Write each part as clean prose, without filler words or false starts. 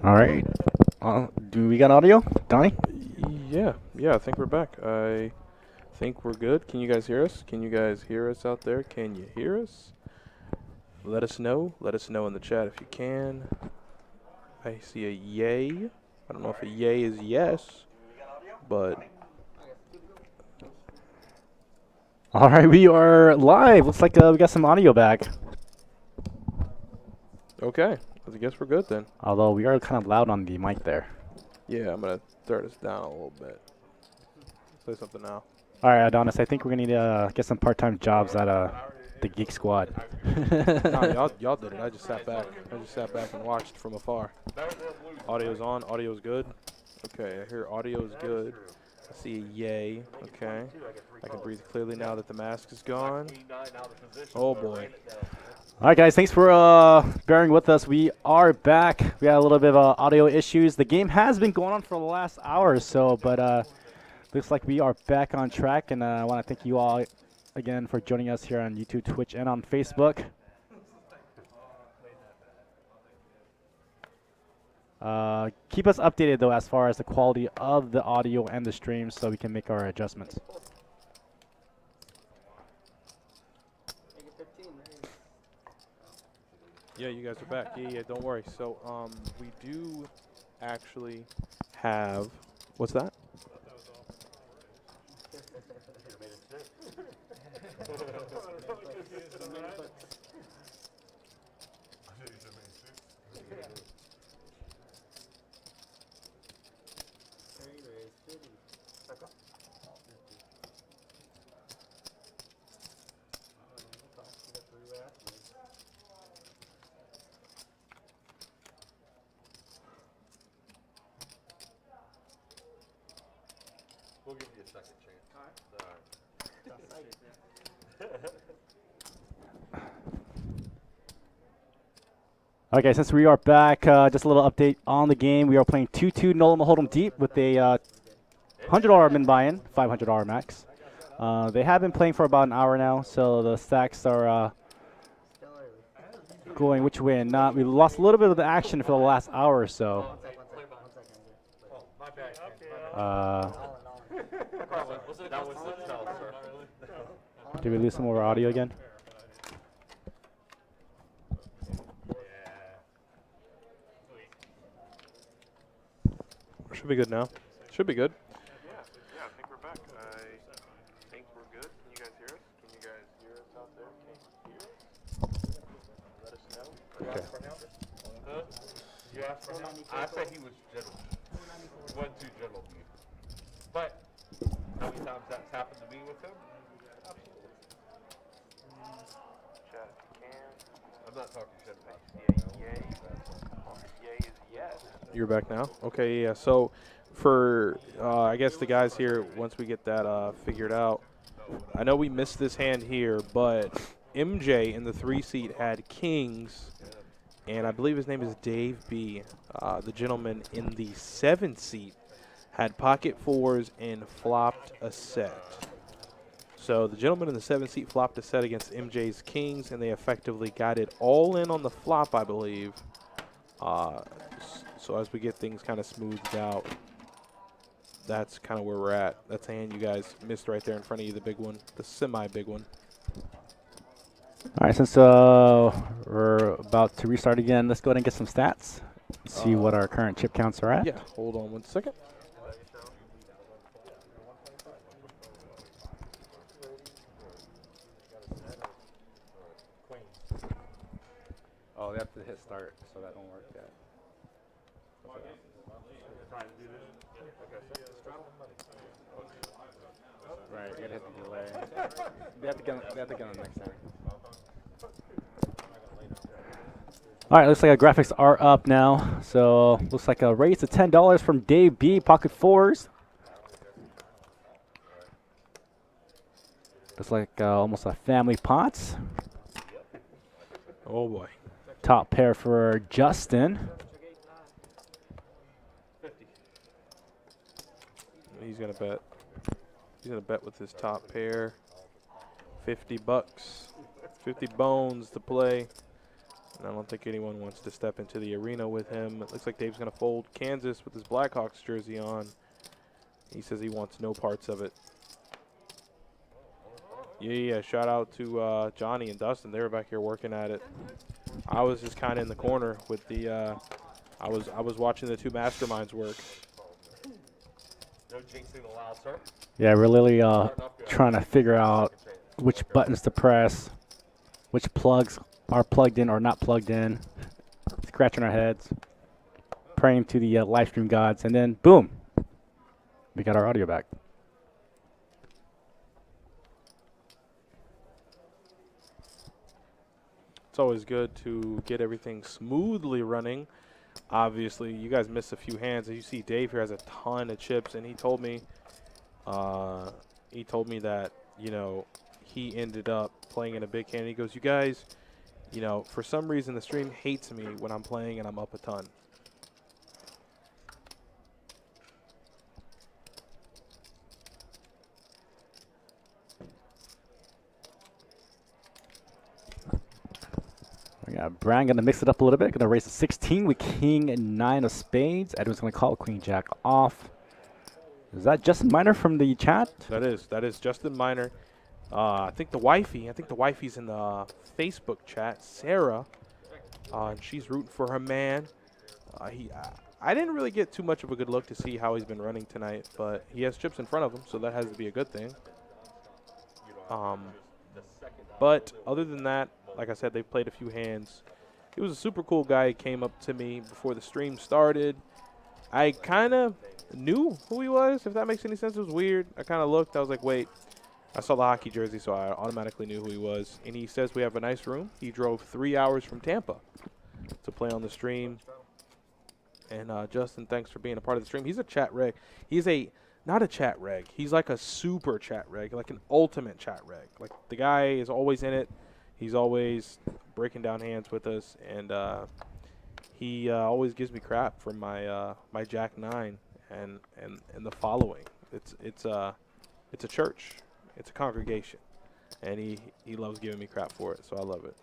All right. Do we got audio, Donnie? Yeah, I think we're back. I think we're good. Can you guys hear us? Can you guys hear us out there? Can you hear us? Let us know. Let us know in the chat if you can. I see a yay. I don't know if a yay is yes, but All right, we are live. Looks like we got some audio back. okay. I guess we're good then. Although we are kind of loud on the mic there. Yeah, I'm gonna throw this down a little bit. Say something now. All right, Adonis, I think we're gonna need to get some part-time jobs at the Geek Squad. Nah, y'all did it. I just sat back. And watched from afar. Audio's on. Audio's good. Okay, I hear audio's good. I see a yay. Okay. I can breathe clearly now that the mask is gone. Oh boy. All right, guys, thanks for bearing with us. We are back. We had a little bit of audio issues. The game has been going on for the last hour or so, but looks like we are back on track, and I want to thank you all again for joining us here on YouTube, Twitch, and on Facebook. Keep us updated, though, as far as the quality of the audio and the stream so we can make our adjustments. Yeah, you guys are back. Yeah, don't worry. So, we do actually have, what's that? We'll give you a second chance. Okay, since we are back, just a little update on the game. We are playing 2-2 NLH Hold'em Deep with a $100 min buy-in, $500 max. They have been playing for about an hour now, so the stacks are going which way and not. We lost a little bit of the action for the last hour or so. Did we lose some more audio again? Should be good now. Should be good. Yeah, I think we're back. I think we're good. Can you guys hear us? Can you guys hear us out there? Can you hear us? Let us know. Okay. You asked for him? I said he was general. He wasn't too general to you. But how many times that's happened to me with him? Absolutely. Chat if you can. I'm not talking shit about you. Yay. Yay is yes. You're back now? Okay, yeah. So for, I guess the guys here, once we get that figured out, I know we missed this hand here, but MJ in the 3-seat had kings, and I believe his name is Dave B. The gentleman in the 7-seat had pocket fours and flopped a set. So the gentleman in the 7-seat flopped a set against MJ's kings, and they effectively got it all in on the flop, I believe. So as we get things kind of smoothed out, that's kind of where we're at. That's a hand you guys missed right there in front of you, the big one, the semi-big one. All right, since we're about to restart again, let's go ahead and get some stats. See what our current chip counts are at. Yeah, hold on 1 second. Oh, they have to hit start, so that don't work yet. Right, you gotta hit the delay. They have to get on the next turn. All right, looks like our graphics are up now. So looks like a raise to $10 from Dave B. Pocket fours. Looks like almost a family pot. Oh boy. Top pair for Justin. He's gonna bet. He's gonna bet with his top pair. $50. 50 bones to play. And I don't think anyone wants to step into the arena with him. It looks like Dave's going to fold Kansas with his Blackhawks jersey on. He says he wants no parts of it. Yeah. Shout out to Johnny and Dustin. They were back here working at it. I was just kind of in the corner with the. I was watching the two masterminds work. No jinxing allowed, sir. Yeah, we're literally trying to figure out which buttons to press, which plugs are plugged in or not plugged in, scratching our heads, praying to the live stream gods, and then boom, we got our audio back. It's always good to get everything smoothly running. Obviously, you guys missed a few hands. As you see, Dave here has a ton of chips, and he told me that, you know, he ended up playing in a big hand. He goes, you guys, you know, for some reason the stream hates me when I'm playing and I'm up a ton. Yeah, Brian gonna mix it up a little bit. Gonna raise a 16 with King and 9 of spades. Edwin's gonna call Queen Jack off. Is that Justin Miner from the chat? That is Justin Miner. I think the wifey's in the Facebook chat, Sarah. And she's rooting for her man. I didn't really get too much of a good look to see how he's been running tonight, but he has chips in front of him, so that has to be a good thing. But other than that, like I said, they played a few hands. He was a super cool guy. He came up to me before the stream started. I kind of knew who he was, if that makes any sense. It was weird. I kind of looked. I was like, wait. I saw the hockey jersey, so I automatically knew who he was. And he says we have a nice room. He drove 3 hours from Tampa to play on the stream. And Justin, thanks for being a part of the stream. He's a chat reg. He's not a chat reg. He's like a super chat reg, like an ultimate chat reg. Like the guy is always in it. He's always breaking down hands with us, and he always gives me crap for my my Jack 9 and the following. It's a church, it's a congregation, and he loves giving me crap for it, so I love it.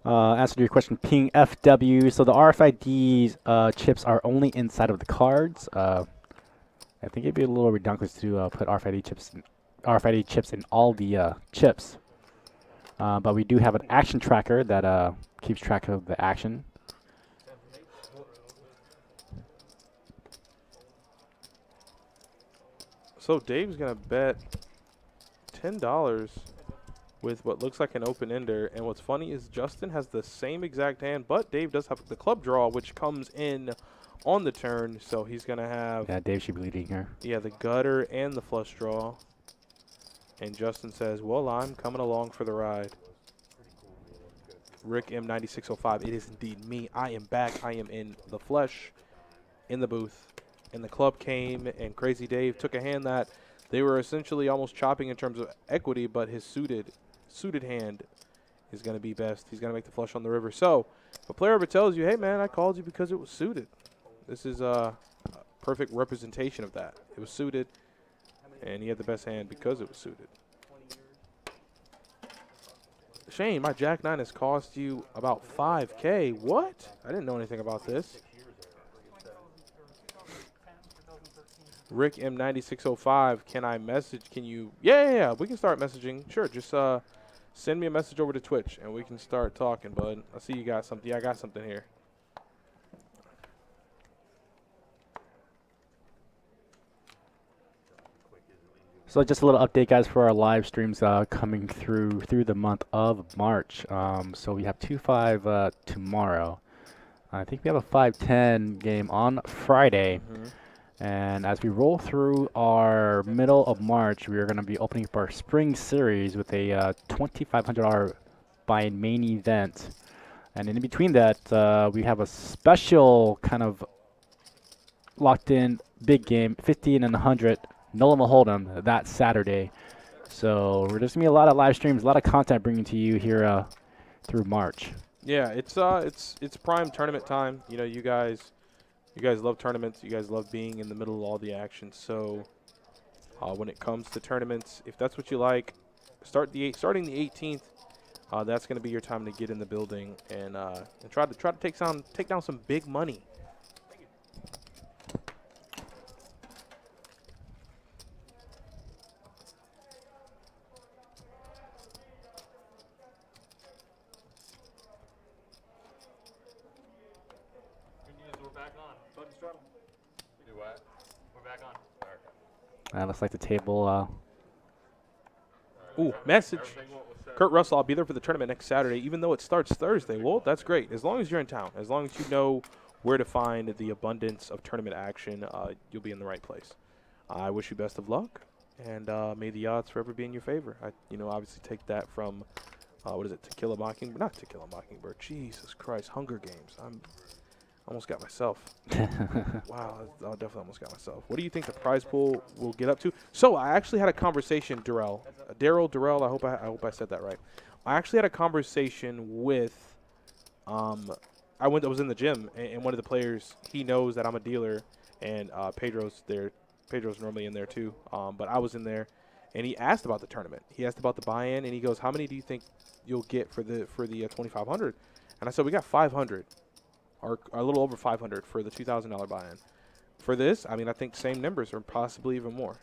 Answer to your question, Ping FW. So the RFID chips are only inside of the cards. I think it'd be a little redundant to put RFID chips in all the chips. But we do have an action tracker that keeps track of the action. So Dave's gonna bet $10 with what looks like an open-ender. And what's funny is Justin has the same exact hand, but Dave does have the club draw, which comes in on the turn. So he's going to have... Yeah, Dave should be leading here. Yeah, the gutter and the flush draw. And Justin says, well, I'm coming along for the ride. Rick M9605, it is indeed me. I am back. I am in the flesh, in the booth. And the club came, and Crazy Dave took a hand that they were essentially almost chopping in terms of equity, but his suited hand is going to be best. He's going to make the flush on the river. So if a player ever tells you, hey, man, I called you because it was suited, this is a perfect representation of that. It was suited, and he had the best hand because it was suited. Shane, my Jack 9 has cost you about $5K. What? I didn't know anything about this. Rick M9605, can I message? Can you? Yeah, we can start messaging. Sure, just send me a message over to Twitch, and we can start talking, bud. I see you got something. Yeah, I got something here. So just a little update, guys, for our live streams coming through the month of March. So we have 2-5 tomorrow. I think we have a 5-10 game on Friday. Mm-hmm. And as we roll through our middle of March, we are going to be opening up our spring series with a $2,500 buy main event. And in between that, we have a special kind of locked in big game, 50 and 100, Nolan Hold'em that Saturday. So there's going to be a lot of live streams, a lot of content bringing to you here through March. Yeah, it's prime tournament time. You know, you guys You guys love tournaments. You guys love being in the middle of all the action. So when it comes to tournaments, if that's what you like, starting the 18th. That's going to be your time to get in the building and try to take down some big money. We're back on. Do what? We're back on. Looks like the table. Ooh, message. Kurt Russell, I'll be there for the tournament next Saturday, even though it starts Thursday. Well, that's great. As long as you're in town, as long as you know where to find the abundance of tournament action, you'll be in the right place. I wish you best of luck, and may the odds forever be in your favor. I, obviously take that from, what is it, To Kill a Mockingbird? Not To Kill a Mockingbird. Jesus Christ, Hunger Games. Almost got myself. Wow, I definitely almost got myself. What do you think the prize pool will get up to? So I actually had a conversation, Darrell. I hope I said that right. I actually had a conversation with, I was in the gym, and one of the players, he knows that I'm a dealer, and Pedro's there. Pedro's normally in there too, but I was in there, and he asked about the tournament. He asked about the buy-in, and he goes, "How many do you think you'll get for the 2,500?" And I said, "We got 500." Or a little over 500 for the $2,000 buy-in. For this, I think same numbers or possibly even more.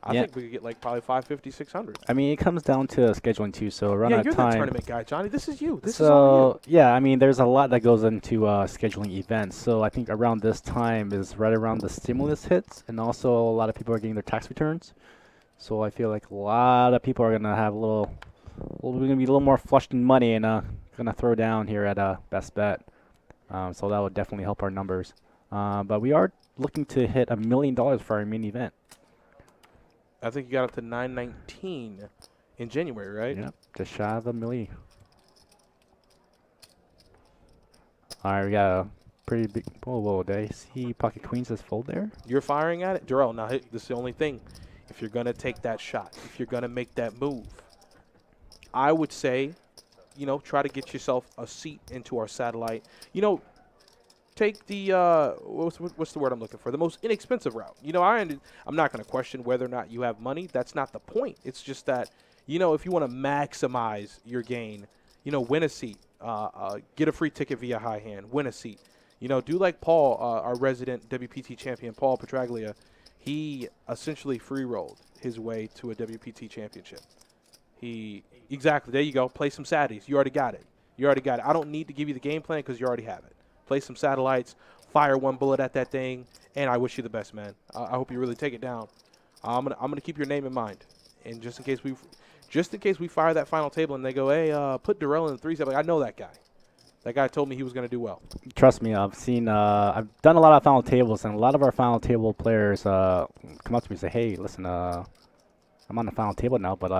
I think we could get like probably 550, 600. I mean, it comes down to scheduling too. So around that you're time, the tournament guy, Johnny. This is you. This is all you. Yeah, I mean, there's a lot that goes into scheduling events. So I think around this time is right around the stimulus hits, and also a lot of people are getting their tax returns. So I feel like a lot of people are gonna have we're gonna be a little more flushed in money and gonna throw down here at Best Bet. So that would definitely help our numbers. But we are looking to hit $1 million for our main event. I think you got up to 919 in January, right? Yep, just shy of $1 million. All right, we got a pretty big. Whoa, did I see Pocket Queens as fold there? You're firing at it? Darrell, now this is the only thing. If you're going to take that shot, if you're going to make that move, I would say, try to get yourself a seat into our satellite. Take the what's the word I'm looking for? The most inexpensive route. I'm not going to question whether or not you have money. That's not the point. It's just that, if you want to maximize your gain, win a seat, get a free ticket via high hand, win a seat. Do like Paul, our resident WPT champion, Paul Petraglia. He essentially free rolled his way to a WPT championship. Exactly. There you go. Play some saddies. You already got it. I don't need to give you the game plan because you already have it. Play some satellites, fire one bullet at that thing, and I wish you the best, man. I hope you really take it down. I'm gonna keep your name in mind, and just in case we fire that final table and they go, hey, put Darrell in the 3-step. I know that guy. That guy told me he was gonna do well. Trust me, I've done a lot of final tables, and a lot of our final table players come up to me and say, hey, listen, I'm on the final table now, but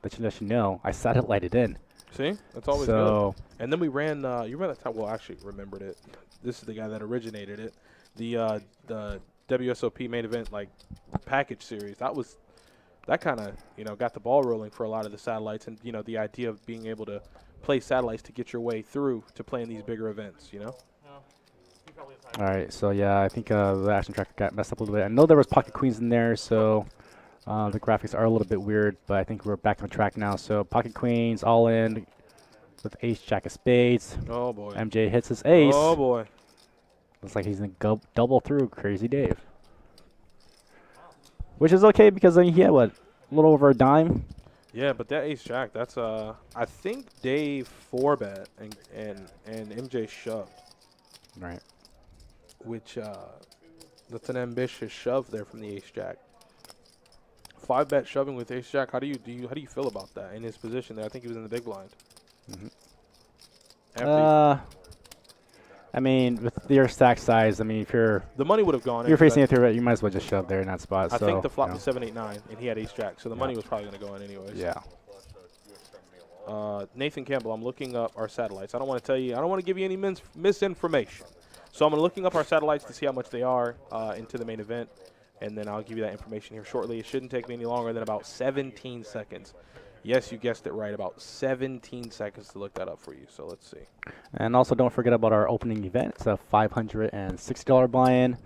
let you know, I satellite in. See, that's always good. And then we ran. You ran that time. Well, actually, remembered it. This is the guy that originated it. The WSOP main event package series. That kind of got the ball rolling for a lot of the satellites, and the idea of being able to play satellites to get your way through to playing these bigger events. All right, so yeah, I think the action tracker got messed up a little bit. I know there was Pocket Queens in there, so. The graphics are a little bit weird, but I think we're back on track now. So Pocket Queens all in with Ace Jack of Spades. Oh boy. MJ hits his ace. Oh boy. Looks like he's gonna double through Crazy Dave, which is okay because he had a little over a dime. Yeah, but that Ace Jack, that's I think Dave 4-bet and MJ shoved. Right. Which that's an ambitious shove there from the Ace Jack. 5-bet shoving with Ace Jack. How do you feel about that in his position there? I think he was in the big blind. I mean, with your stack size, if the money would have gone. You're facing a 3-bet, you might as well just shove there in that spot. I think the flop was 7-8-9, and he had Ace Jack, so the money was probably going to go in anyways. Yeah. Nathan Campbell, I'm looking up our satellites. I don't want to give you any misinformation. So I'm looking up our satellites to see how much they are into the main event. And then I'll give you that information here shortly. It shouldn't take me any longer than about 17 seconds. Yes, you guessed it right. About 17 seconds to look that up for you. So let's see. And also don't forget about our opening event. It's a $560 buy-in.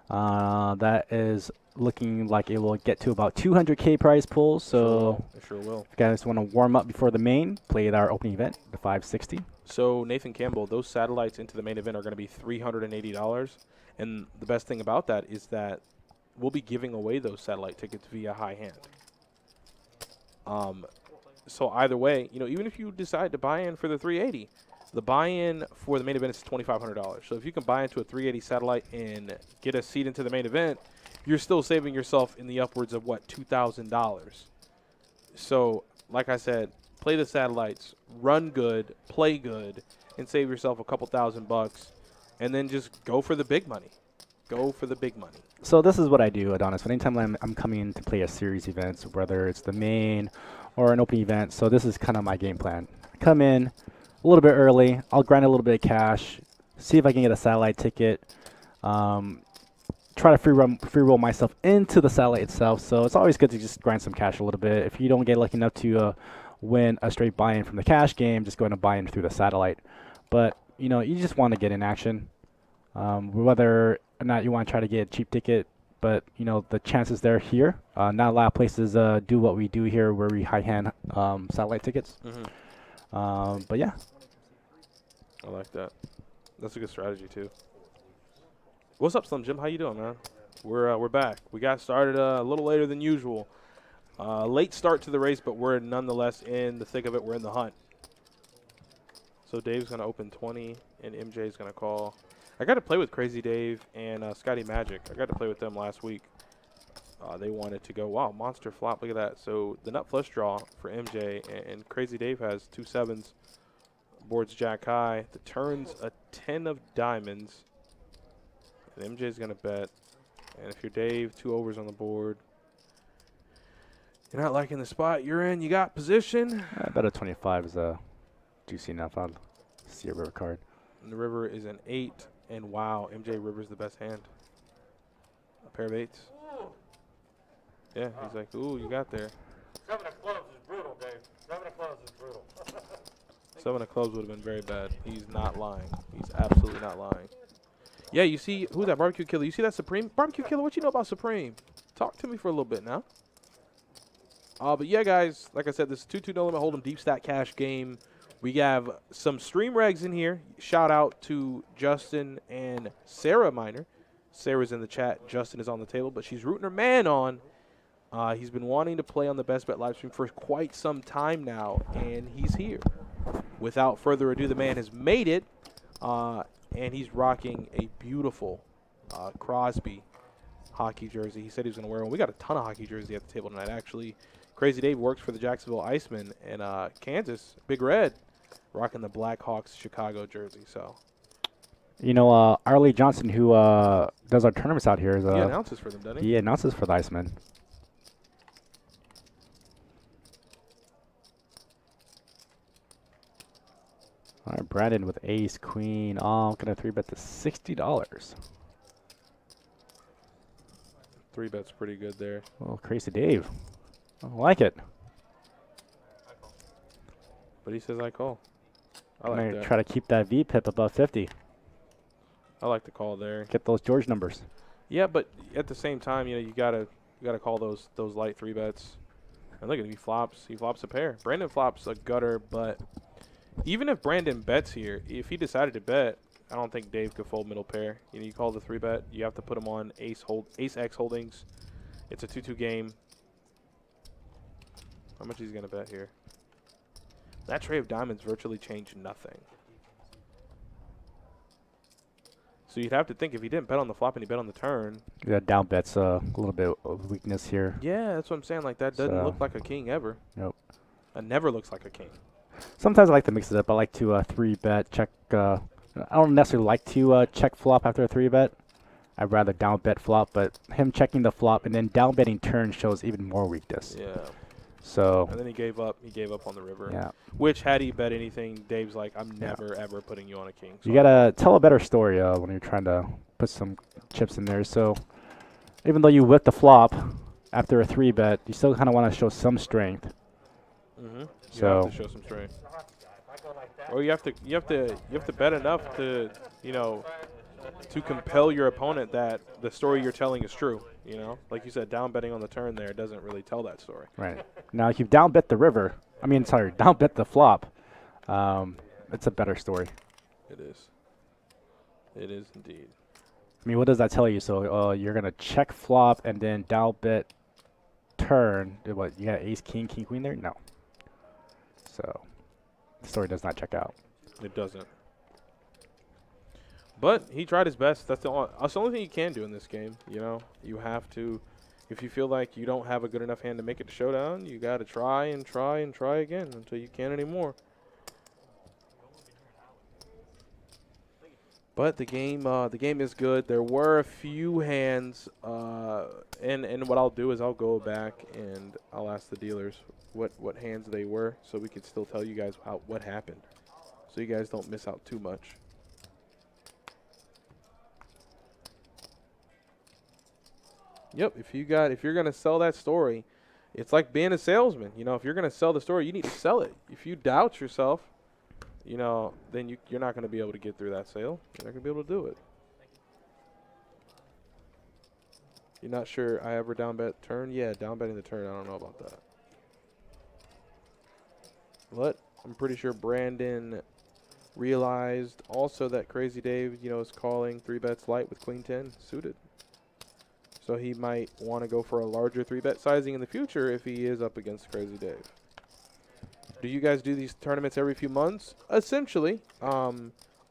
That is looking like it will get to about 200K prize pool. So It sure will. if you guys want to warm up before the main, play at our opening event, the 560. So Nathan Campbell, those satellites into the main event are going to be $380. And the best thing about that is that we'll be giving away those satellite tickets via high hand. So either way, even if you decide to buy in for the 380, the buy-in for the main event is $2,500. So if you can buy into a 380 satellite and get a seat into the main event, you're still saving yourself in the upwards of, $2,000. So, like I said, play the satellites, run good, play good, and save yourself a couple $1,000, and then just go for the big money. Go for the big money. So this is what I do, Adonis. Anytime I'm coming to play a series event, whether it's the main or an opening event, so this is kind of my game plan. Come in a little bit early. I'll grind a little bit of cash, see if I can get a satellite ticket, try to free roll myself into the satellite itself. So it's always good to just grind some cash a little bit. If you don't get lucky enough to win a straight buy-in from the cash game, just go ahead and buy in through the satellite. But, you just want to get in action. Whether or not you want to try to get a cheap ticket, but, the chances there here. Not a lot of places do what we do here where we high-hand satellite tickets. But, yeah. I like that. That's a good strategy, too. What's up, Slim Jim? How you doing, man? We're back. We got started a little later than usual. Late start to the race, but we're nonetheless in the thick of it. We're in the hunt. So Dave's going to open 20, and MJ's going to call. I got to play with Crazy Dave and Scotty Magic. I got to play with them last week. They wanted to go, wow, monster flop. Look at that. So the nut flush draw for MJ, and Crazy Dave has 2 sevens. Boards jack high. The turn's a 10 of diamonds. And MJ's going to bet. And if you're Dave, 2 overs on the board. You're not liking the spot you're in. You got position. I bet a 25 is juicy enough. I'll see a river card. And the river is an 8. And wow, MJ River's the best hand. A pair of 8s. Yeah, he's like, ooh, you got there. 7 of clubs is brutal, Dave. 7 of clubs is brutal. 7 of clubs would have been very bad. He's not lying. He's absolutely not lying. Yeah, you see, who's that barbecue killer? You see that Supreme? Barbecue killer, what you know about Supreme? Talk to me for a little bit now. But yeah, guys, like I said, this is 2-2 no limit hold'em deep stack cash game. We have some stream regs in here. Shout out to Justin and Sarah Miner. Sarah's in the chat. Justin is on the table, but she's rooting her man on. He's been wanting to play on the Best Bet live stream for quite some time now, and he's here. Without further ado, the man has made it, and he's rocking a beautiful Crosby hockey jersey. He said he was going to wear one. We got a ton of hockey jerseys at the table tonight, actually. Crazy Dave works for the Jacksonville Icemen, and Kansas, Big Red, rocking the Blackhawks Chicago jersey. So, Arlie Johnson, who does our tournaments out here, is he announces for them, doesn't he? He announces for the Icemen. All right, Brandon with ace, queen. I'm going to 3-bet to $60. 3-bet's pretty good there. Oh, Crazy Dave. I like it. But he says I call. I I'm like going to that. try to keep that V-pip above 50. I like the call there. Get those George numbers. Yeah, but at the same time, you gotta call those light 3-bets. And look at him, he flops a pair. Brandon flops a gutter, but even if Brandon bets here, if he decided to bet, I don't think Dave could fold middle pair. You call the 3-bet. You have to put him on ace X holdings. It's a 2-2 game. How much he's gonna bet here? That tray of diamonds virtually changed nothing. So you'd have to think if he didn't bet on the flop and he bet on the turn. Yeah, down bet's a little bit of weakness here. Yeah, that's what I'm saying. Like, that doesn't look like a king ever. Nope. It never looks like a king. Sometimes I like to mix it up. I like to 3-bet, check. I don't necessarily like to check flop after a 3-bet. I'd rather down bet flop, but him checking the flop and then down betting turn shows even more weakness. Yeah. So. And then he gave up. He gave up on the river. Yeah. Which, had he bet anything, Dave's like, I'm never, ever putting you on a king. So You got to tell a better story when you're trying to put some chips in there. So even though you whip the flop after a 3-bet, you still kind of want to show some strength. Mm-hmm. So You have to show some strength. Or you have to bet enough to, you know, to compel your opponent that the story you're telling is true. You know, like you said, down betting on the turn there doesn't really tell that story. right now, if you down bet the river, down bet the flop, it's a better story. It is. It is indeed. I mean, what does that tell you? So you're gonna check flop and then down bet turn. What, you got ace king king queen there? No. So the story does not check out. It doesn't. But he tried his best. That's the only thing you can do in this game. You know, you have to. If you feel like you don't have a good enough hand to make it to showdown, you got to try and try and try again until you can't anymore. But the game is good. There were a few hands, and what I'll do is I'll go back and I'll ask the dealers what hands they were, so we could still tell you guys what happened, so you guys don't miss out too much. Yep, if you're gonna sell that story, it's like being a salesman. You know, if you're gonna sell the story, you need to sell it. If you doubt yourself, you know, then you're not gonna be able to get through that sale. You're not gonna be able to do it. You're not sure I ever down bet turn? Yeah, down betting the turn. I don't know about that. But I'm pretty sure Brandon realized also that Crazy Dave, you know, is calling 3-bets light with Queen 10 suited. So he might want to go for a larger 3-bet sizing in the future if he is up against Crazy Dave. Do you guys do these tournaments every few months? Essentially.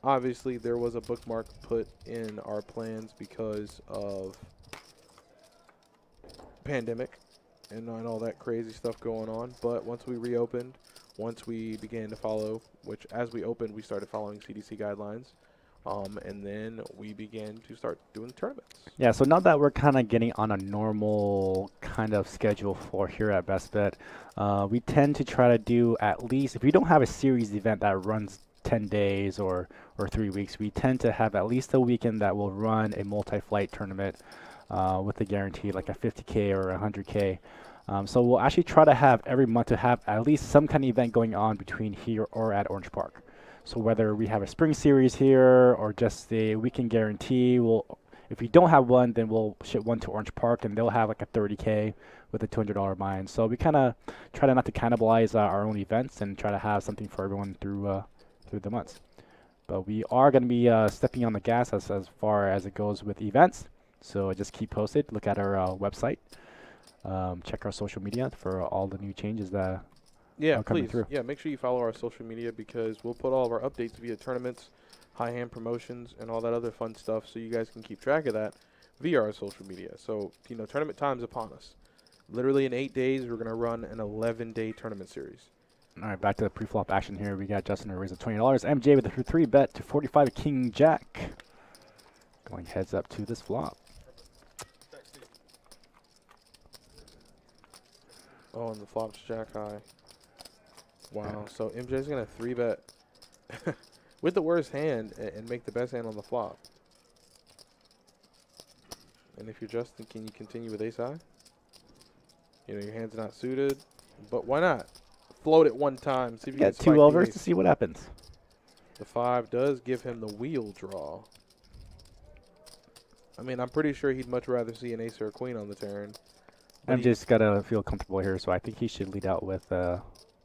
Obviously, there was a bookmark put in our plans because of pandemic and all that crazy stuff going on. But once we reopened, once we began to follow, which as we opened, we started following CDC guidelines. And then we began to start doing tournaments. Yeah, so now that we're kind of getting on a normal kind of schedule for here at Best Bet, we tend to try to do at least, if we don't have a series event that runs 10 days or 3 weeks, we tend to have at least a weekend that will run a multi-flight tournament with a guarantee like a 50K or 100K. So we'll actually try to have every month to have at least some kind of event going on between here or at Orange Park. So whether we have a spring series here or just a weekend guarantee, if we don't have one, then we'll ship one to Orange Park and they'll have like a 30K with a $200 buy-in. So we kind of try to not to cannibalize our own events and try to have something for everyone through the months. But we are going to be stepping on the gas as far as it goes with events. So just keep posted. Look at our website. Check our social media for all the new changes that yeah, coming please. through. Yeah, make sure you follow our social media because we'll put all of our updates via tournaments, high hand promotions, and all that other fun stuff so you guys can keep track of that via our social media. So, you know, tournament time's upon us. Literally in 8 days, we're going to run an 11-day tournament series. All right, back to the pre-flop action here. We got Justin to raise $20. MJ with a 3-bet to 45 King Jack. Going heads up to this flop. Oh, and the flop's jack high. Wow, so MJ's going to 3-bet with the worst hand and make the best hand on the flop. And if you're Justin, can you continue with ace high? You know, your hand's not suited, but why not? Float it one time. See if you got can 2 overs to see what happens. The 5 does give him the wheel draw. I mean, I'm pretty sure he'd much rather see an ace or a queen on the turn. MJ's got to feel comfortable here, so I think he should lead out with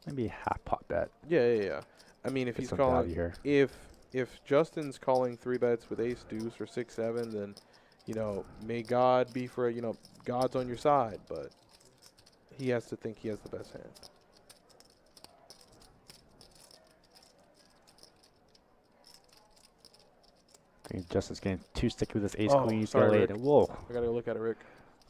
maybe a half pot bet. Yeah. I mean, if Get he's some calling, value here. if Justin's calling 3-bets with ace deuce or 6-7, then, you know, may God be for, you know, God's on your side, but he has to think he has the best hand. I think Justin's getting too sticky with this ace Oh, queen. sorry, Rick. Whoa. I gotta go look at it, Rick.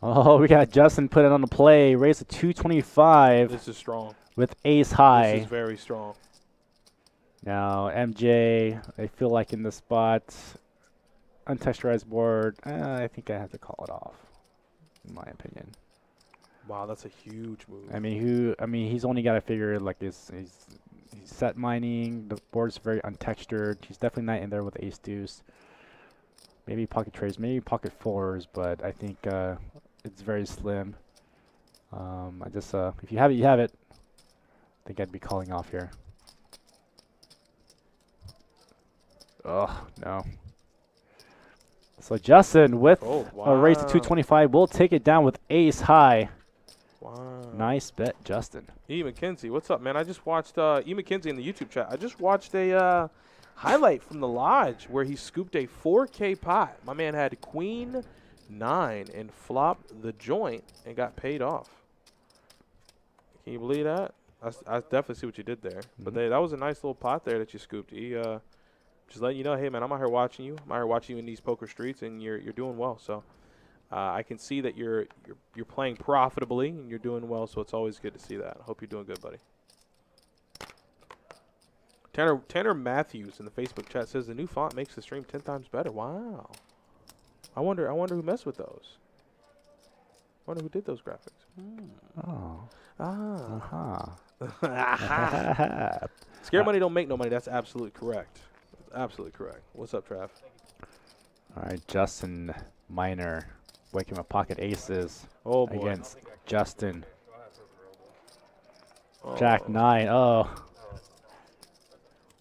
Oh, we got Justin put it on the play. Raise to 225 This is strong. with ace high. This is very strong. Now, MJ, I feel like in this spot, untexturized board, I think I have to call it off, in my opinion. Wow, that's a huge move. I mean, he's only got to figure like he's set mining. The board's very untextured. He's definitely not in there with ace deuce. Maybe pocket trades, maybe pocket fours, but I think it's very slim. I just if you have it, you have it. think I'd be calling off here. Oh, no. So Justin with a raise to 225 will take it down with ace high. Wow. Nice bet, Justin. E. McKenzie, what's up, man? I just watched E. McKenzie in the YouTube chat. I just watched a highlight from the lodge where he scooped a 4K pot. My man had queen 9 and flopped the joint and got paid off. Can you believe that? I definitely see what you did there. But that was a nice little pot there that you scooped. Just letting you know, hey, man, I'm out here watching you. I'm out here watching you in these poker streets, and you're doing well. So I can see that you're playing profitably and you're doing well. So it's always good to see that. I hope you're doing good, buddy. Tanner Matthews in the Facebook chat says the new font makes the stream 10 times better. Wow. I wonder who messed with those. I wonder who did those graphics. Oh. Scare money don't make no money. That's absolutely correct. Absolutely correct. What's up, Trav? All right, Justin Minor waking with pocket aces against Justin. Jack 9. Oh.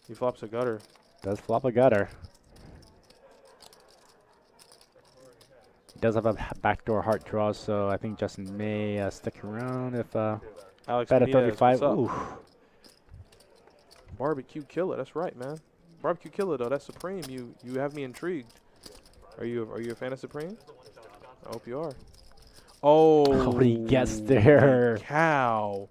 He flops a gutter. Does flop a gutter. He does have a backdoor heart draw, so I think Justin may stick around if Alex bet at Benitez, 35. what's up? Ooh. Barbecue killer. That's right, man. Barbecue killer though. That's Supreme. You have me intrigued. Are you a fan of Supreme? I hope you are. Oh, he gets there. Cow.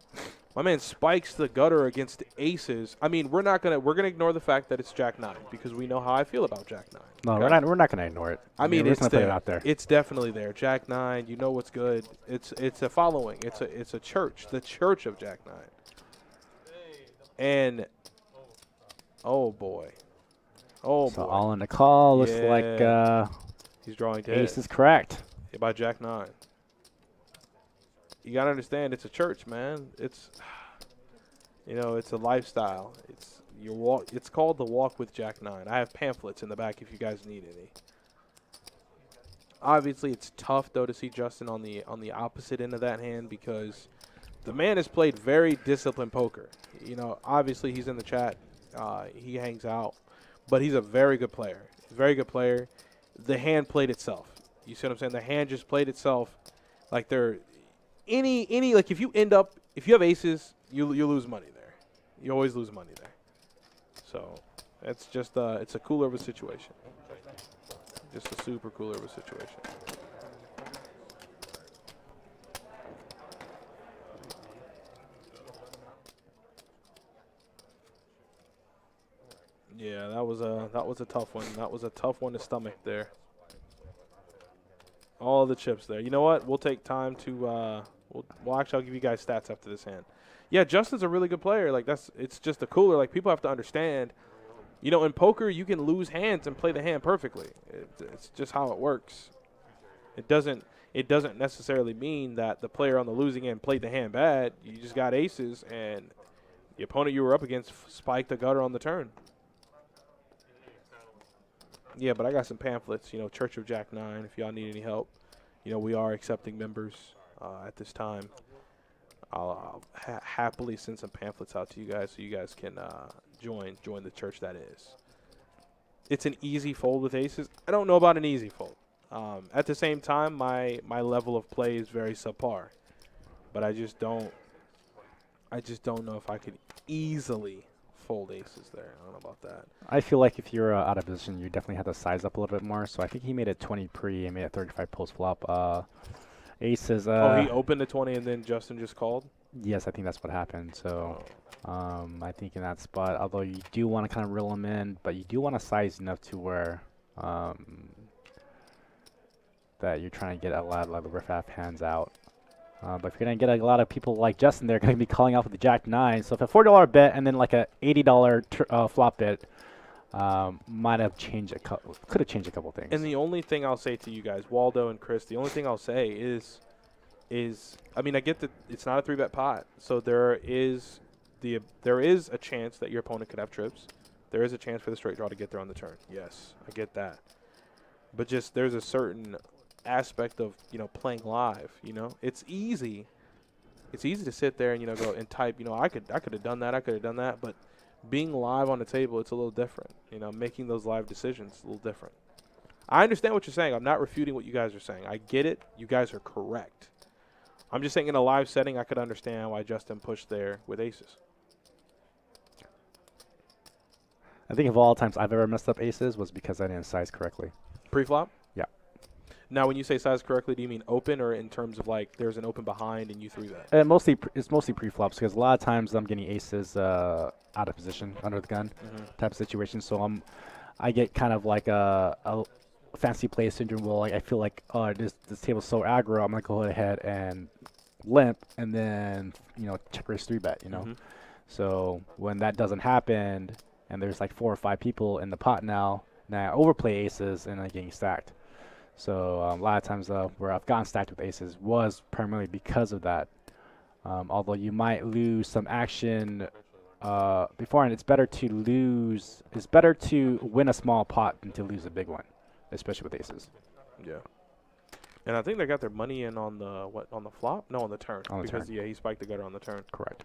My man spikes the gutter against aces. I mean, we're gonna ignore the fact that it's Jack 9 because we know how I feel about Jack 9. No, okay? we're not gonna ignore it. I mean, we're it's gonna put there. it out there. It's definitely there. Jack 9. You know what's good. It's a following. It's a church. The church of Jack 9. And oh boy. Oh so boy. all in the call. Looks like he's drawing to ace hit is correct. by Jack 9. You gotta understand, it's a church, man. It's, it's a lifestyle. It's your walk. It's called the Walk with Jack 9. I have pamphlets in the back if you guys need any. Obviously, it's tough though to see Justin on the opposite end of that hand because the man has played very disciplined poker. Obviously he's in the chat. He hangs out, but he's a very good player. Very good player. The hand played itself. You see what I'm saying? The hand just played itself. Like like if you have aces, you lose money there. You always lose money there. So it's just it's a cooler of a situation. Just a super cooler of a situation. Yeah, that was a tough one. That was a tough one to stomach there. All the chips there. You know what? We'll take time to actually I'll give you guys stats after this hand. Yeah, Justin's a really good player. Like it's just a cooler. Like people have to understand, in poker you can lose hands and play the hand perfectly. It's just how it works. It doesn't necessarily mean that the player on the losing end played the hand bad. You just got aces and the opponent you were up against spiked the gutter on the turn. Yeah, but I got some pamphlets, Church of Jack 9, if y'all need any help. We are accepting members at this time. I'll happily send some pamphlets out to you guys so you guys can join the church that is. It's an easy fold with aces. I don't know about an easy fold. At the same time, my level of play is very subpar. But I just don't know if I could easily fold aces there. I don't know about that. I feel like if you're out of position, you definitely have to size up a little bit more. So I think he made it 20 pre and made it 35 post flop. Aces. He opened at 20 and then Justin just called? Yes, I think that's what happened. So I think in that spot, although you do want to kind of reel them in, but you do want to size enough to where that you're trying to get a lot of the riff-raff hands out. But if you're going to get a lot of people like Justin, they're going to be calling off with the Jack 9. So if a $4 bet and then like a $80 flop bet might have changed could have changed a couple things. And the only thing I'll say to you guys, Waldo and Chris, the only thing I'll say is I mean, I get that it's not a 3-bet pot, so there is a chance that your opponent could have trips. There is a chance for the straight draw to get there on the turn. Yes, I get that. But just there's a certain aspect of playing live. It's easy It's easy to sit there and, go and type, I could have done that, I could have done that. But being live on the table, it's a little different. Making those live decisions is a little different. I understand what you're saying. I'm not refuting what you guys are saying. I get it. You guys are correct. I'm just saying in a live setting, I could understand why Justin pushed there with aces. I think of all times I've ever messed up aces was because I didn't size correctly. Pre-flop? Yeah. Now, when you say size correctly, do you mean open or in terms of like there's an open behind and you threw that? It's mostly pre-flops because a lot of times I'm getting aces out of position under the gun type of situation. So I get kind of like a fancy play syndrome where like I feel like this table's so aggro, I'm gonna go ahead and limp and then check raise 3-bet. So when that doesn't happen and there's like 4 or 5 people in the pot now I overplay aces and I'm getting stacked. So a lot of times where I've gotten stacked with aces was primarily because of that. Although you might lose some action beforehand, it's better to win a small pot than to lose a big one, especially with aces. Yeah. And I think they got their money in on the flop? No, on the turn. On the because turn. Yeah, he spiked the gutter on the turn. Correct.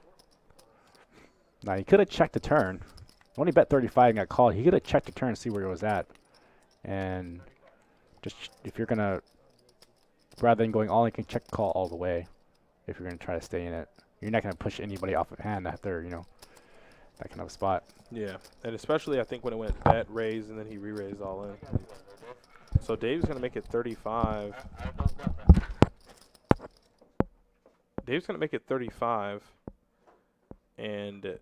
Now he could have checked the turn. Only bet 35 and got called. He could have checked the turn and see where it was at. And just if you're gonna, rather than going all in, you can check call all the way. If you're gonna try to stay in it, you're not gonna push anybody off of hand after that kind of spot. Yeah, and especially I think when it went bet raise and then he re-raised all in. So Dave's gonna make it 35. Dave's gonna make it 35, and.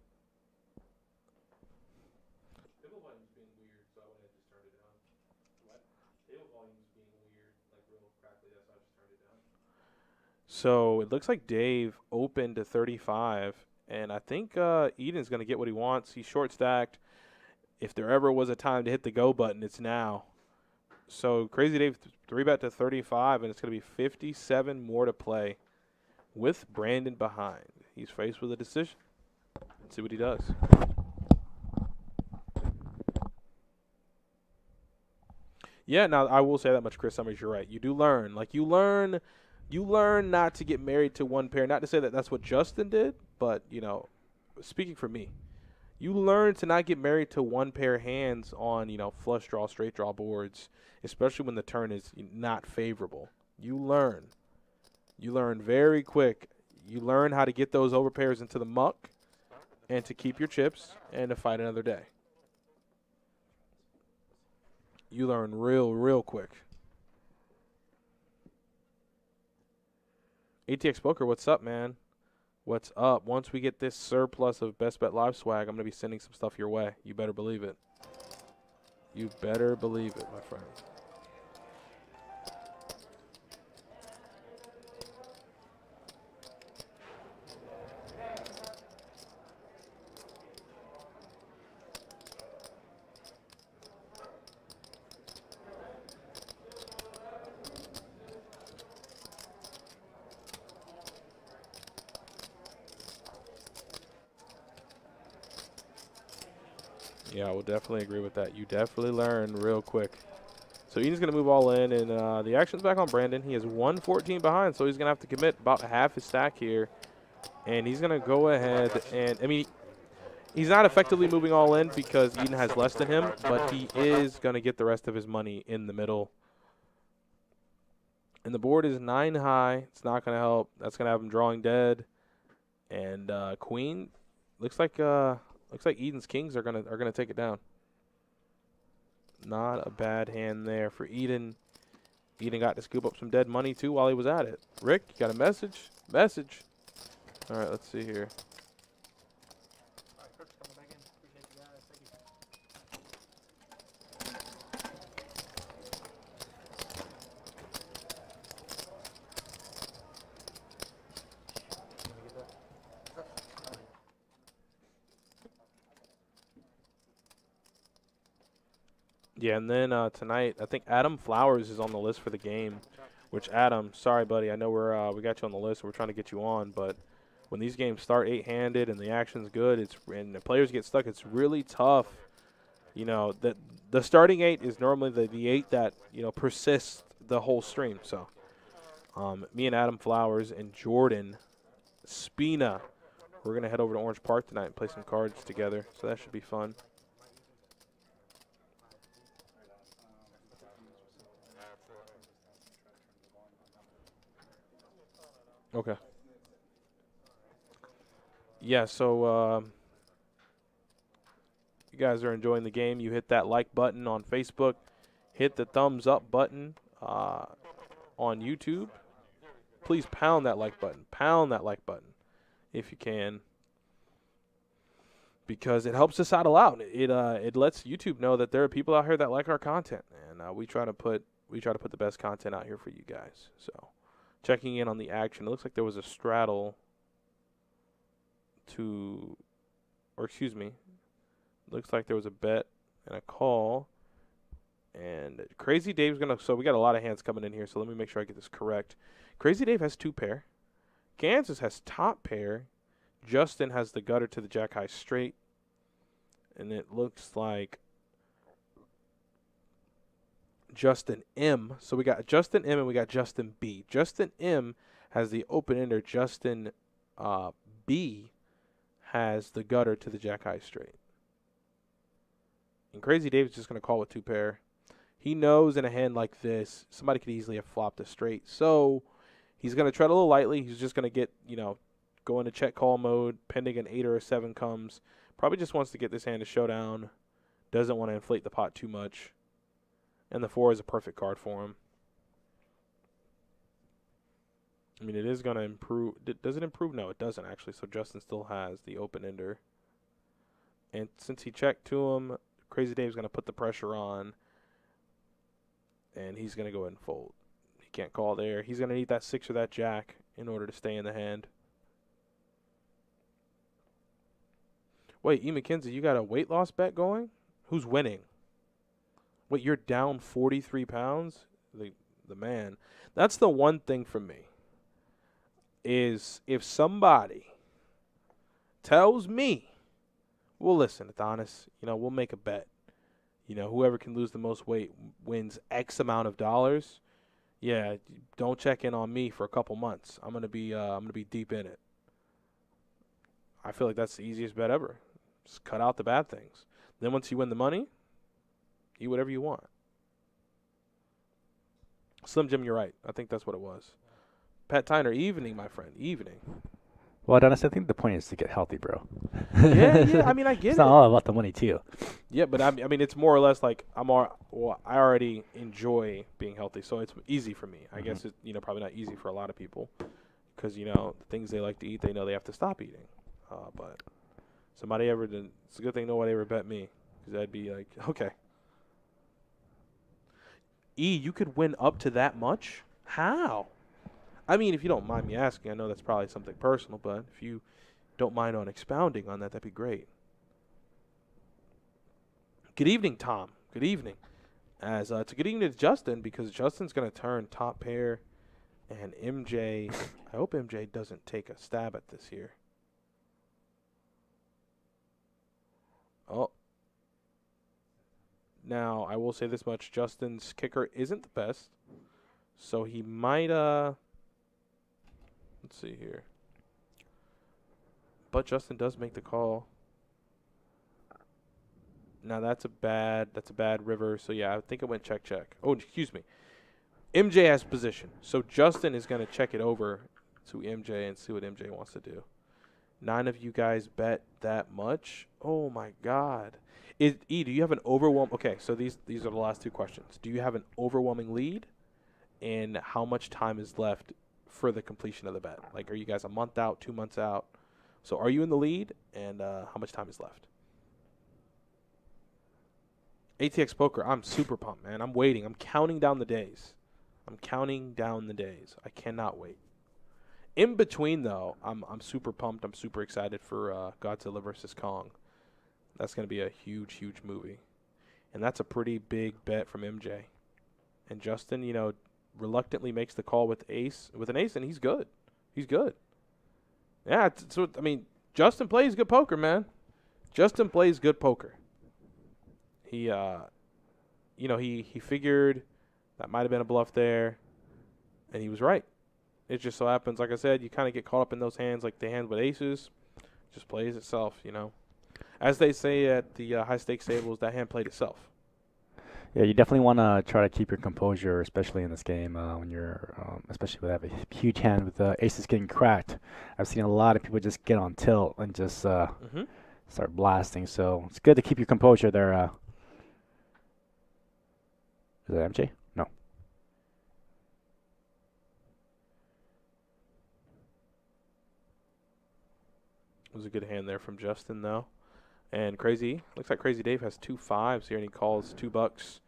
So it looks like Dave opened to 35, and I think Eden's going to get what he wants. He's short stacked. If there ever was a time to hit the go button, it's now. So Crazy Dave 3-bet to 35, and it's going to be 57 more to play with Brandon behind. He's faced with a decision. Let's see what he does. Yeah, now I will say that much, Chris Summers. You're right. You do learn. You learn not to get married to one pair. Not to say that that's what Justin did, but, speaking for me, you learn to not get married to one pair hands on, flush draw, straight draw boards, especially when the turn is not favorable. You learn. You learn very quick. You learn how to get those overpairs into the muck and to keep your chips and to fight another day. You learn real quick. ATX Poker, what's up, man? What's up? Once we get this surplus of Best Bet Live swag, I'm going to be sending some stuff your way. You better believe it. You better believe it, my friend. Yeah, I will definitely agree with that. You definitely learn real quick. So Eden's going to move all in, and the action's back on Brandon. He is 114 behind, so he's going to have to commit about half his stack here. And he's going to go ahead and, he's not effectively moving all in because Eden has less than him, but he is going to get the rest of his money in the middle. And the board is 9 high. It's not going to help. That's going to have him drawing dead. And Queen looks like Eden's kings are gonna take it down. Not a bad hand there for Eden. Eden got to scoop up some dead money too while he was at it. Rick, you got a message? Message. All right, let's see here. Yeah, and then tonight, I think Adam Flowers is on the list for the game, which, Adam, sorry, buddy. I know we got you on the list. We're trying to get you on, but when these games start 8-handed and the action's good, and the players get stuck, it's really tough. That the starting 8 is normally the 8 that, persists the whole stream. So me and Adam Flowers and Jordan Spina. We're going to head over to Orange Park tonight and play some cards together, so that should be fun. Okay. Yeah, so you guys are enjoying the game. You hit that like button on Facebook. Hit the thumbs up button on YouTube. Please pound that like button. Pound that like button if you can, because it helps us out a lot. It lets YouTube know that there are people out here that like our content, and we try to put the best content out here for you guys. So, checking in on the action. It looks like there was a straddle looks like there was a bet and a call. And Crazy Dave's so we got a lot of hands coming in here, so let me make sure I get this correct. Crazy Dave has 2 pair. Kansas has top pair. Justin has the gutter to the jack high straight. And it looks like Justin M. So we got Justin M and we got Justin B. Justin M has the open ender. Justin B has the gutter to the jack high straight. And Crazy Dave's just going to call with 2 pair. He knows in a hand like this, somebody could easily have flopped a straight. So he's going to tread a little lightly. He's just going to get, go into check call mode, pending an 8 or a 7 comes. Probably just wants to get this hand to showdown. Doesn't want to inflate the pot too much. And the 4 is a perfect card for him. I mean, it is going to improve. Does it improve? No, it doesn't actually. So Justin still has the open ender. And since he checked to him, Crazy Dave's going to put the pressure on. And he's going to go ahead and fold. He can't call there. He's going to need that 6 or that jack in order to stay in the hand. Wait, E. McKenzie, you got a weight loss bet going? Who's winning? Wait, you're down 43 pounds? The man. That's the one thing for me. Is if somebody tells me, well, listen, Adonis, we'll make a bet. Whoever can lose the most weight wins X amount of dollars. Yeah, don't check in on me for a couple months. I'm gonna be deep in it. I feel like that's the easiest bet ever. Just cut out the bad things. Then once you win the money, eat whatever you want. Slim Jim, you're right. I think that's what it was. Pat Tyner, evening, my friend, evening. Well, Dennis, I think the point is to get healthy, bro. Yeah. I mean, I get it's it. not all about the money, too. Yeah, but I mean, it's more or less like I already enjoy being healthy, so it's easy for me. I guess it's probably not easy for a lot of people because the things they like to eat, they know they have to stop eating. But somebody ever did. It's a good thing nobody ever bet me because I'd be like, okay. E, you could win up to that much? How? I mean, if you don't mind me asking, I know that's probably something personal, but if you don't mind on expounding on that, that'd be great. Good evening, Tom. Good evening. It's a good evening to Justin because Justin's going to turn top pair, and MJ, I hope MJ doesn't take a stab at this here. Oh. Now, I will say this much. Justin's kicker isn't the best, so he might, let's see here. But Justin does make the call. Now that's a bad river. So yeah, I think it went check. Oh, excuse me. MJ has position. So Justin is going to check it over to MJ and see what MJ wants to do. 9 of you guys bet that much? Oh my God. Do you have an overwhelm? Okay, so these are the last 2 questions. Do you have an overwhelming lead? And how much time is left for the completion of the bet? Like, are you guys a month out, 2 months out? So are you in the lead, and how much time is left? ATX Poker, I'm super pumped, man. I'm waiting. I'm counting down the days. I cannot wait. In between, though, I'm super pumped. I'm super excited for Godzilla vs. Kong. That's going to be a huge, huge movie. And that's a pretty big bet from MJ. And Justin, reluctantly makes the call with an ace, and he's good. Yeah, Justin plays good poker, man. Justin plays good poker. He, he figured that might have been a bluff there, and he was right. It just so happens, like I said, you kind of get caught up in those hands, like the hand with aces. Just plays itself, you know. As they say at the high-stakes tables, that hand played itself. Yeah, you definitely want to try to keep your composure, especially in this game when you're, especially when you have a huge hand with aces getting cracked. I've seen a lot of people just get on tilt and just start blasting. So it's good to keep your composure there. Is that MJ? No. It was a good hand there from Justin, though. And looks like Crazy Dave has 2 5s here, and he calls $2.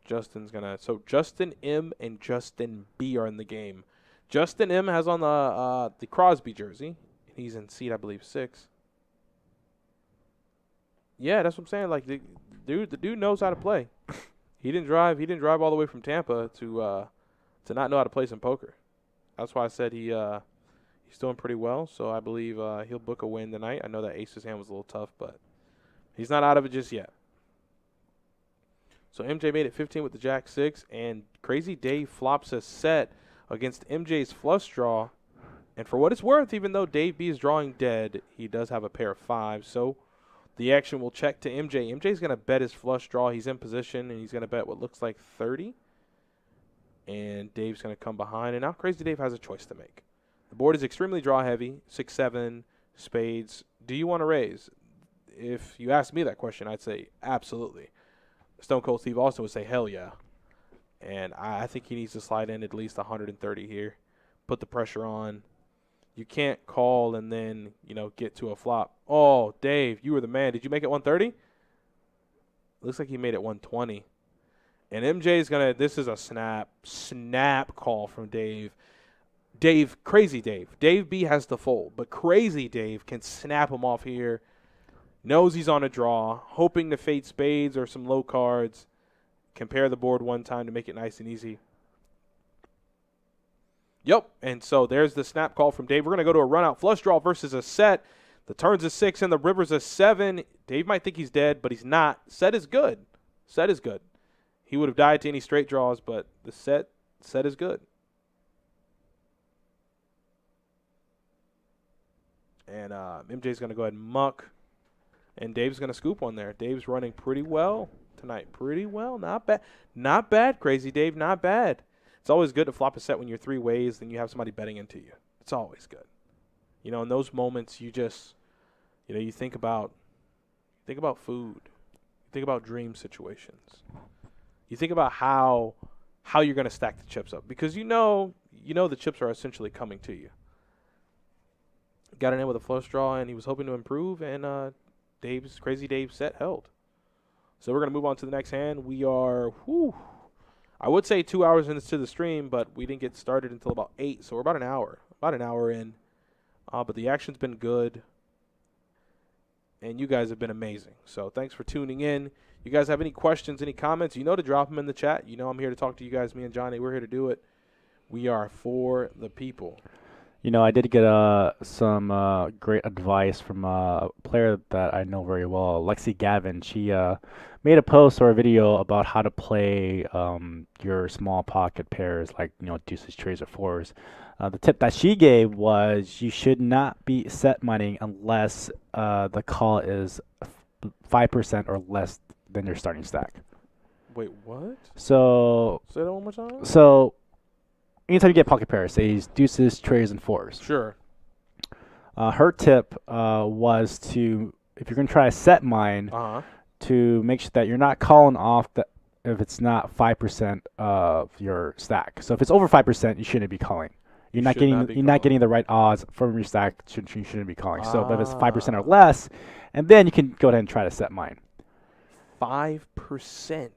Justin's going to, so Justin M and Justin B are in the game. Justin M has on the Crosby jersey. He's in seat, I believe, 6. Yeah, that's what I'm saying. Like, the dude knows how to play. He didn't drive all the way from Tampa to not know how to play some poker. That's why I said he's doing pretty well. So I believe he'll book a win tonight. I know that Ace's hand was a little tough, but he's not out of it just yet. So MJ made it 15 with the Jack-6, and Crazy Dave flops a set against MJ's flush draw. And for what it's worth, even though Dave B is drawing dead, he does have a pair of 5s. So the action will check to MJ. MJ's going to bet his flush draw. He's in position, and he's going to bet what looks like 30. And Dave's going to come behind. And now Crazy Dave has a choice to make. The board is extremely draw heavy, 6-7, spades. Do you want to raise? If you ask me that question, I'd say absolutely. Stone Cold Steve Austin would say hell yeah. And I think he needs to slide in at least 130 here. Put the pressure on. You can't call and then, get to a flop. Oh, Dave, you were the man. Did you make it 130? Looks like he made it 120. And MJ's going to – this is a snap call from Dave. Crazy Dave. Dave B has to fold, but Crazy Dave can snap him off here. Knows he's on a draw, hoping to fade spades or some low cards. Compare the board one time to make it nice and easy. Yep, and so there's the snap call from Dave. We're going to go to a run-out flush draw versus a set. The turn's a 6 and the river's a 7. Dave might think he's dead, but he's not. Set is good. Set is good. He would have died to any straight draws, but the set is good. And MJ's going to go ahead and muck. And Dave's going to scoop one there. Dave's running pretty well tonight. Pretty well. Not bad. Not bad, Crazy Dave. Not bad. It's always good to flop a set when you're 3 ways and you have somebody betting into you. It's always good. In those moments, you just, you think about food. You think about dream situations. You think about how you're going to stack the chips up. Because you know the chips are essentially coming to you. Got it in with a flush draw, and he was hoping to improve, and Crazy Dave's set held. So we're going to move on to the next hand. We are, I would say 2 hours into the stream, but we didn't get started until about 8, so we're about an hour in. But the action's been good, and you guys have been amazing. So thanks for tuning in. You guys have any questions, any comments, to drop them in the chat. I'm here to talk to you guys, me and Johnny. We're here to do it. We are for the people. I did get some great advice from a player that I know very well, Lexi Gavin. She made a post or a video about how to play your small pocket pairs like, deuces, trays, or fours. The tip that she gave was you should not be set mining unless the call is 5% or less than your starting stack. Wait, what? So say that one more time. So anytime you get pocket pairs, say deuces, trays, and fours. Sure. Her tip was to, if you're going to try a set mine, to make sure that you're not calling off if it's not 5% of your stack. So if it's over 5%, you shouldn't be calling. You're not getting the right odds from your stack. You shouldn't be calling. So but if it's 5% or less, and then you can go ahead and try to set mine. 5%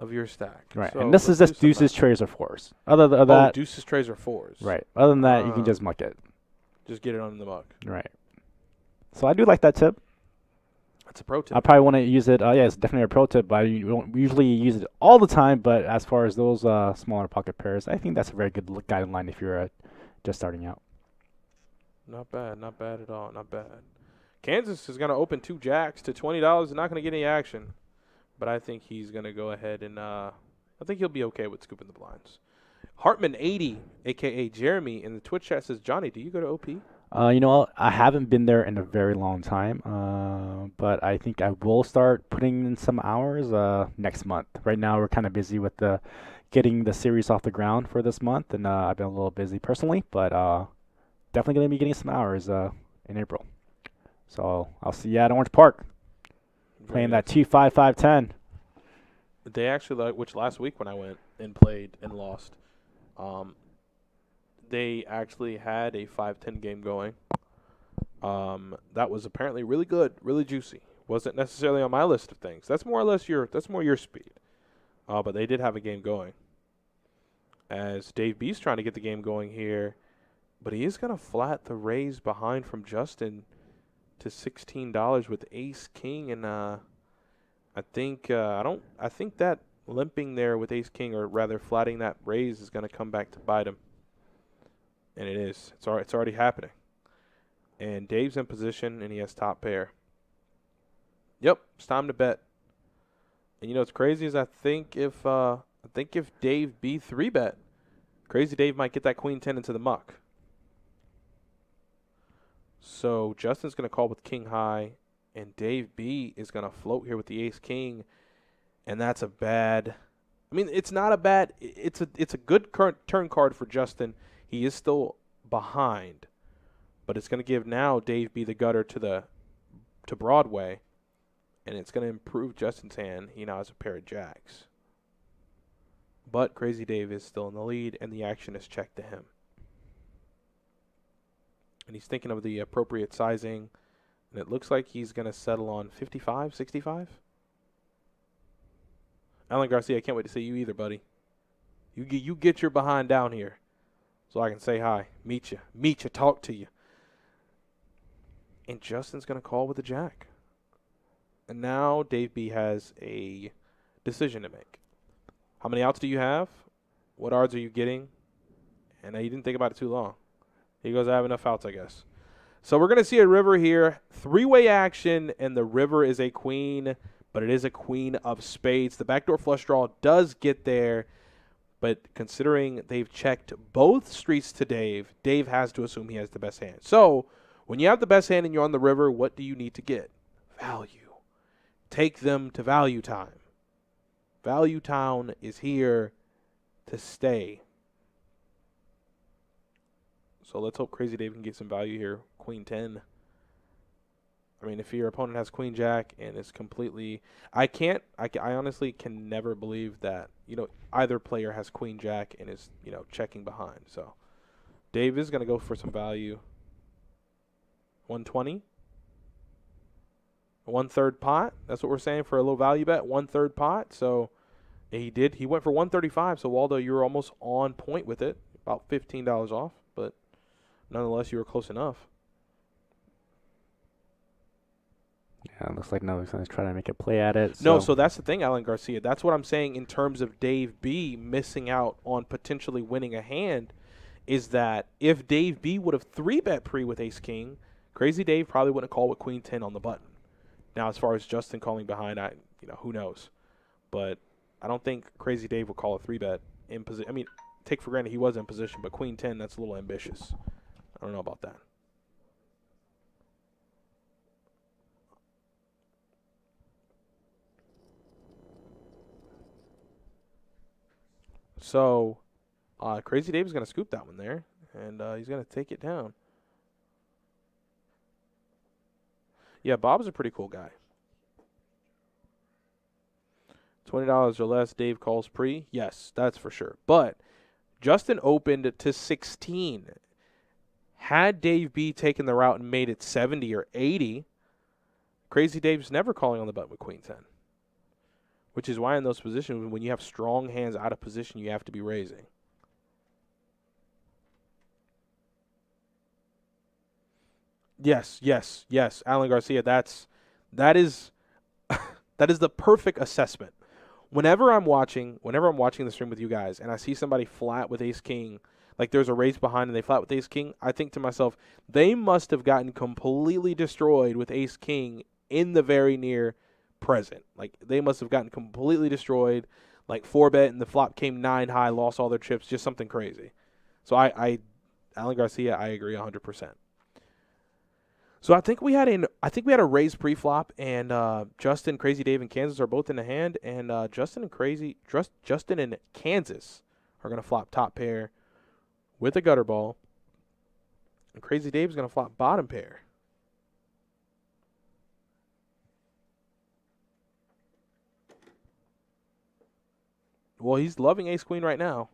of your stack. Right, so and this is just deuces, trays, or fours. Other than that, deuces, trays, or fours. Right. Other than that, you can just muck it. Just get it on the muck. Right. So I do like that tip. That's a pro tip. I probably want to use it. It's definitely a pro tip, but I don't usually use it all the time. But as far as those smaller pocket pairs, I think that's a very good guideline if you're just starting out. Not bad. Not bad at all. Not bad. Kansas is going to open 2 jacks to $20. They're not going to get any action. But I think he's going to go ahead and I think he'll be okay with scooping the blinds. Hartman80, a.k.a. Jeremy, in the Twitch chat says, Johnny, do you go to OP? You know what? I haven't been there in a very long time, but I think I will start putting in some hours next month. Right now, we're kind of busy with getting the series off the ground for this month, and I've been a little busy personally, but definitely going to be getting some hours in April. So I'll see you at Orange Park playing that 2-5-5-10. They actually, which last week when I went and played and lost, they actually had a 5-10 game going. That was apparently really good, really juicy. Wasn't necessarily on my list of things. That's more your speed. But they did have a game going. As Dave B's trying to get the game going here, but he is going to flat the raise behind from Justin to $16 with Ace King, and I think that limping there with Ace King, or rather flatting that raise, is going to come back to bite him. And it is. It's already happening. And Dave's in position, and he has top pair. Yep, it's time to bet. And you know what's crazy is I think if Dave B 3-bet, Crazy Dave might get that Queen 10 into the muck. So Justin's going to call with King High, and Dave B is going to float here with the Ace King, and that's a bad. I mean, it's not a bad. It's a good current turn card for Justin. He is still behind, but it's going to give now Dave B the gutter to Broadway, and it's going to improve Justin's hand. He now has a pair of jacks. But Crazy Dave is still in the lead, and the action is checked to him. And he's thinking of the appropriate sizing, and it looks like he's going to settle on 55, 65. Alan Garcia, I can't wait to see you either, buddy. You get your behind down here so I can say hi, meet you, talk to you. And Justin's going to call with a jack. And now Dave B has a decision to make. How many outs do you have? What odds are you getting? And he didn't think about it too long. He goes, I have enough outs, I guess. So we're going to see a river here. Three-way action, and the river is a queen, but it is a queen of spades. The backdoor flush draw does get there, but considering they've checked both streets to Dave, Dave has to assume he has the best hand. So when you have the best hand and you're on the river, what do you need to get? Value. Take them to Value Time. Value Town is here to stay. So let's hope Crazy Dave can get some value here. Queen 10. I mean, if your opponent has Queen Jack and is completely, I honestly can never believe that, either player has Queen Jack and is, checking behind. So Dave is going to go for some value. 120. 1/3 pot. That's what we're saying for a little value bet. 1/3 pot. So he went for 135. So Waldo, you were almost on point with it. About $15 off, but nonetheless, you were close enough. Yeah, it looks like now he's trying to make a play at it. No, so that's the thing, Alan Garcia. That's what I'm saying in terms of Dave B missing out on potentially winning a hand, is that if Dave B would have 3-bet pre with Ace King, Crazy Dave probably wouldn't call with Queen 10 on the button. Now, as far as Justin calling behind, who knows? But I don't think Crazy Dave will call a 3-bet in position. I mean, take for granted he was in position, but Queen 10, that's a little ambitious. I don't know about that. So, Crazy Dave is going to scoop that one there, and he's going to take it down. Yeah, Bob's a pretty cool guy. $20 or less, Dave calls pre. Yes, that's for sure. But Justin opened to 16. Had Dave B taken the route and made it 70 or 80, Crazy Dave's never calling on the button with Queen 10. Which is why in those positions, when you have strong hands out of position, you have to be raising. Yes. Alan Garcia, that is the perfect assessment. Whenever I'm watching the stream with you guys and I see somebody flat with Ace King, like there's a raise behind and they flat with Ace King, I think to myself, they must have gotten completely destroyed with Ace King in the very near present. Like they must have gotten completely destroyed. like 4-bet and the flop came 9 high, lost all their chips, just something crazy. So Alan Garcia, I agree 100%. So I think we had a raise pre-flop, and Justin, Crazy Dave, and Kansas are both in the hand, and Justin and Kansas are gonna flop top pair with a gutter ball, and Crazy Dave's gonna flop bottom pair. Well, he's loving ace queen right now.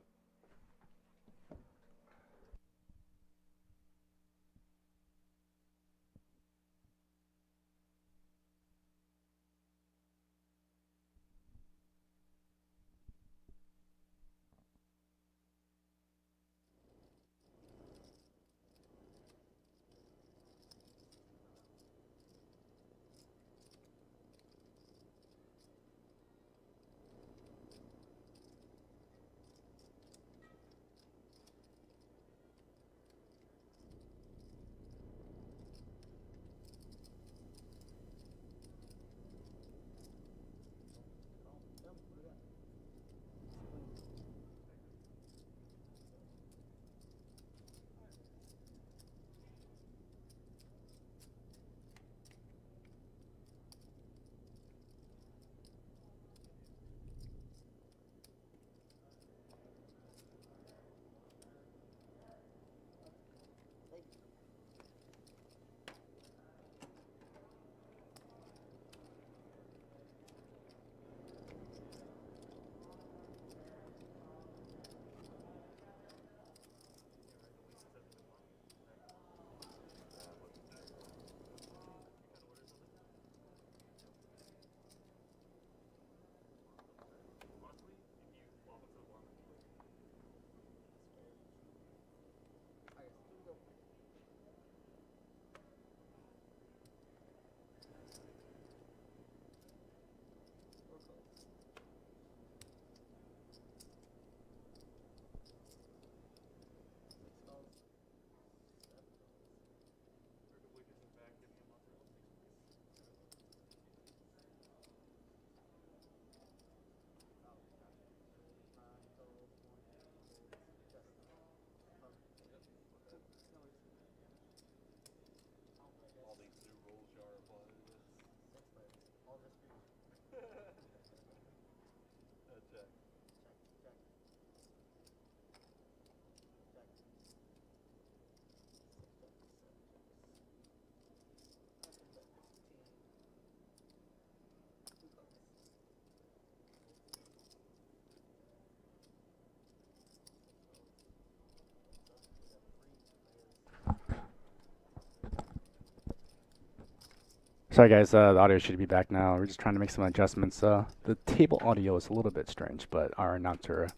Sorry, guys. The audio should be back now. We're just trying to make some adjustments. The table audio is a little bit strange, but our announcer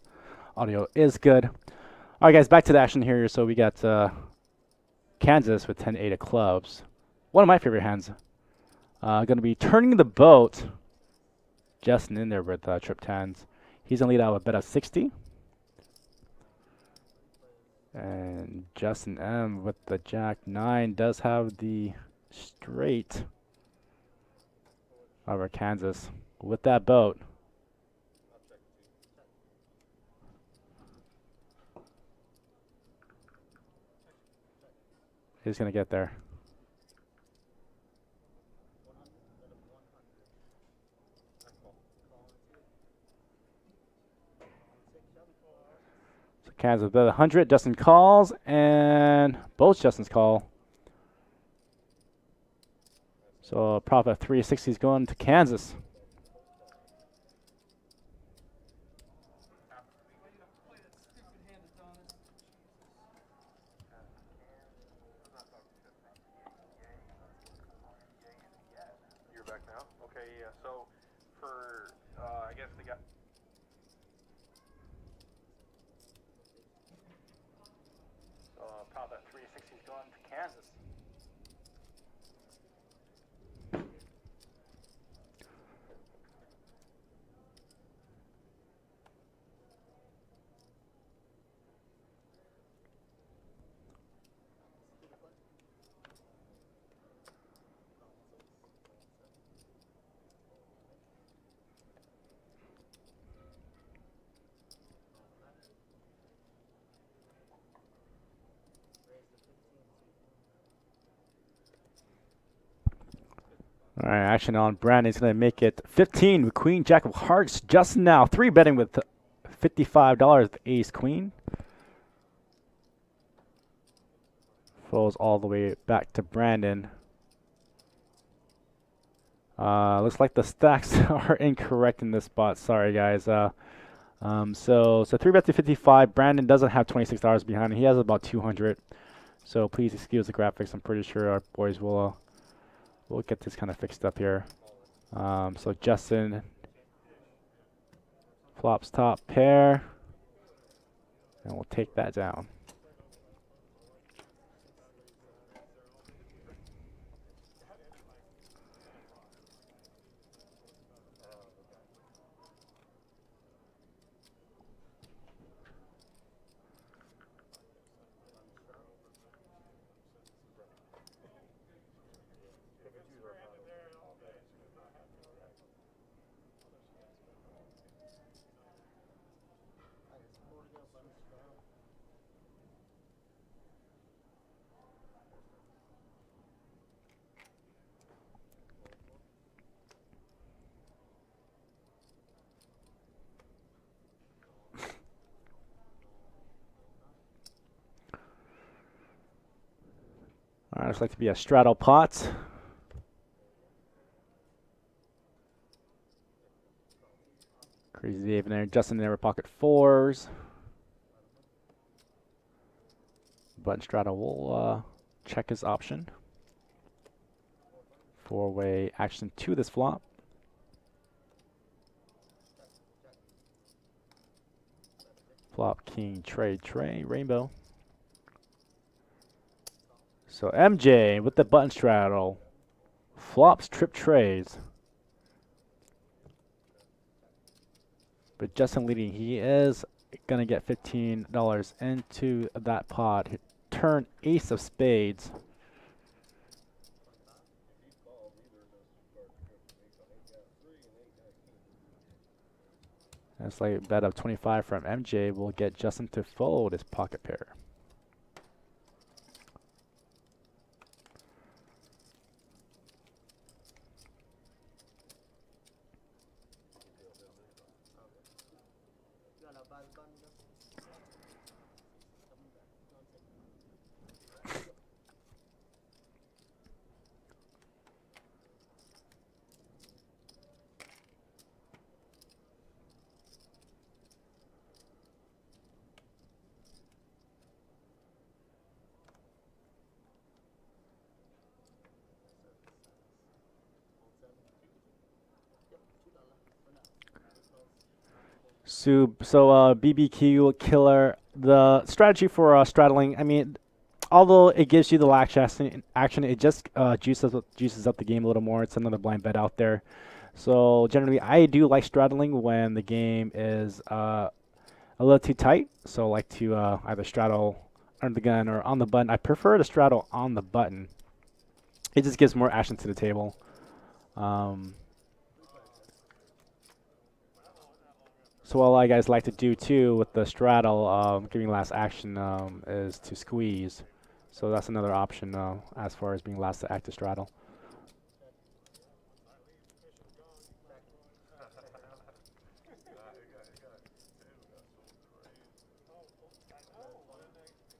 audio is good. All right, guys, back to the action here. So we got Kansas with 10-8 of clubs. One of my favorite hands. Going to be turning the boat. Justin in there with trip tens. He's going to lead out with a bet of 60. And Justin M with the jack 9 does have the straight over Kansas with that boat. He's going to get there. So Kansas bet 100. Justin calls, and both Justin's call. So profit 360 is going to Kansas. You're back now? Okay, yeah. So for, I guess the guy. So profit 360 is going to Kansas. All right, action on Brandon's going to make it 15 with Queen Jack of Hearts just now. 3 betting with $55 with Ace Queen. Flows all the way back to Brandon. Looks like the stacks are incorrect in this spot. Sorry, guys. So 3 bet to 55. Brandon doesn't have $26 behind him. He has about 200. So please excuse the graphics. I'm pretty sure our boys will we'll get this kind of fixed up here. So Justin flops top pair, and we'll take that down. All right, looks like to be a straddle pot. Crazy Dave in there. Justin in there with pocket 4s. Button straddle will check his option. 4-way action to this flop. Flop king trade rainbow. So MJ with the button straddle. Flops trip trays. But Justin leading, he is going to get $15 into that pot. Turn ace of spades. That's like a bet of 25 from MJ will get Justin to fold his pocket pair. So BBQ Killer, the strategy for straddling, I mean, although it gives you the lax action, it just juices up the game a little more. It's another blind bet out there. So generally, I do like straddling when the game is a little too tight. So I like to either straddle under the gun or on the button. I prefer to straddle on the button. It just gives more action to the table. So what I guys like to do too with the straddle, giving last action is to squeeze. So that's another option as far as being last to act to straddle.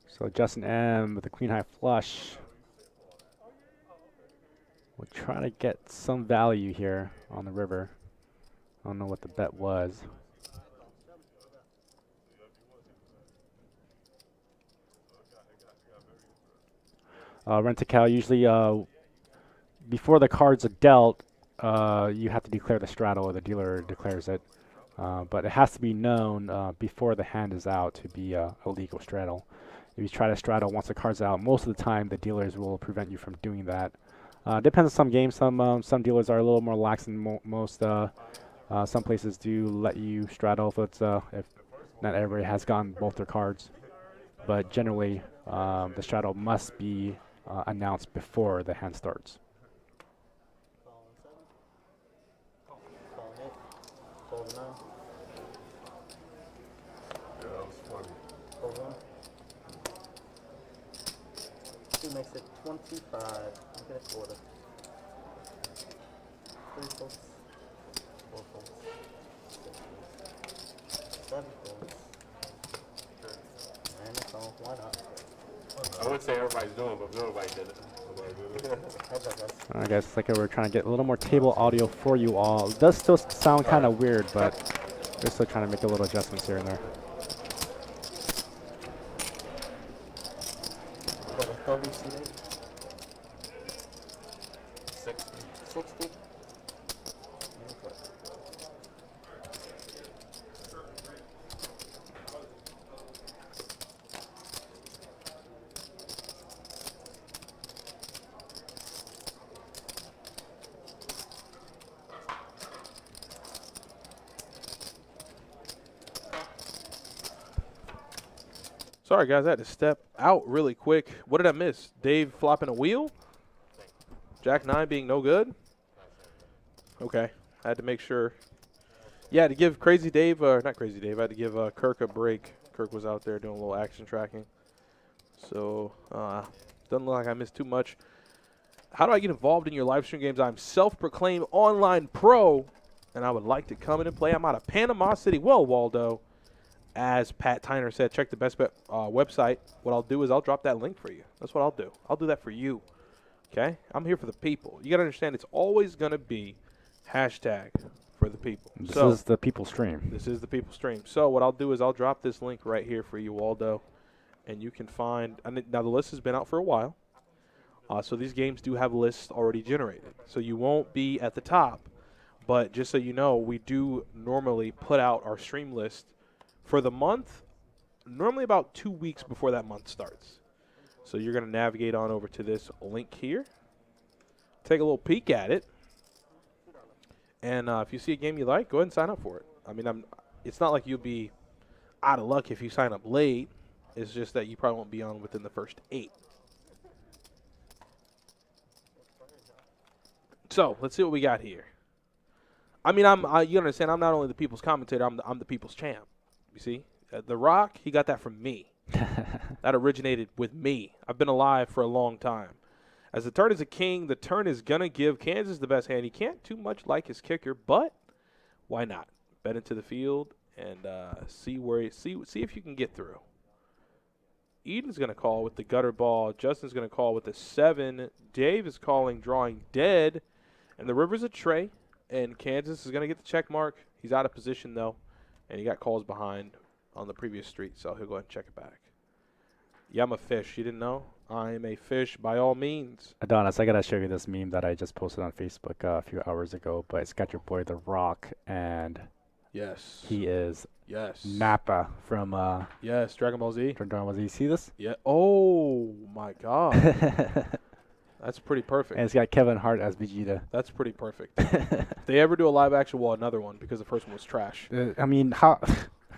So Justin M with the queen high flush. We'll try to get some value here on the river. I don't know what the bet was. Rent-a-cow, usually before the cards are dealt, you have to declare the straddle, or the dealer declares it. But it has to be known before the hand is out to be a legal straddle. If you try to straddle once the card's out, most of the time the dealers will prevent you from doing that. Depends on some games. Some dealers are a little more lax than most. Some places do let you straddle if not everybody has gotten both their cards. But generally, the straddle must be announced before the hand starts. Makes it 25. Get a quarter. 3 folds, 4 folds, 7 folds. And it's all, why not? I would say everybody's doing it, but nobody did it. Heads up, guys. I guess like we're trying to get a little more table audio for you all. It does still sound kind of weird, but we're still trying to make a little adjustments here and there. What a healthy seating. 60. 60. Sorry, guys. I had to step out really quick. What did I miss? Dave flopping a wheel? Jack 9 being no good? Okay. I had to make sure. Yeah, to give Crazy Dave, not Crazy Dave, I had to give Kirk a break. Kirk was out there doing a little action tracking. So, doesn't look like I missed too much. How do I get involved in your live stream games? I'm self-proclaimed online pro, and I would like to come in and play. I'm out of Panama City. Well, Waldo, as Pat Tyner said, check the Best Bet website. What I'll do is I'll drop that link for you. That's what I'll do. I'll do that for you. Okay? I'm here for the people. You got to understand it's always going to be hashtag for the people. This is the people stream. This is the people stream. So what I'll do is I'll drop this link right here for you, Waldo, and you can find. Now the list has been out for a while, so these games do have lists already generated. So you won't be at the top, but just so you know, we do normally put out our stream list for the month, normally about 2 weeks before that month starts. So you're going to navigate on over to this link here, take a little peek at it, and if you see a game you like, go ahead and sign up for it. I mean, it's not like you'll be out of luck if you sign up late. It's just that you probably won't be on within the first 8. So let's see what we got here. I mean, you understand, I'm not only the people's commentator, I'm the people's champ. You see? The Rock, he got that from me. That originated with me. I've been alive for a long time. As the turn is a king, the turn is going to give Kansas the best hand. He can't too much like his kicker, but why not? Bet into the field and see if you can get through. Eden's going to call with the gutter ball. Justin's going to call with the 7. Dave is calling drawing dead. And the river's a tray. And Kansas is going to get the check mark. He's out of position, though. And he got calls behind on the previous street, so he'll go ahead and check it back. Yeah, I'm a fish. You didn't know? I am a fish by all means. Adonis, I got to show you this meme that I just posted on Facebook a few hours ago, but it's got your boy The Rock, and yes, he is yes Nappa from yes, Dragon Ball Z. Dragon Ball Z. You see this? Yeah. Oh, my God. That's pretty perfect. And it's got Kevin Hart as Vegeta. That's pretty perfect. If they ever do a live action, well, another one, because the first one was trash. I mean, how...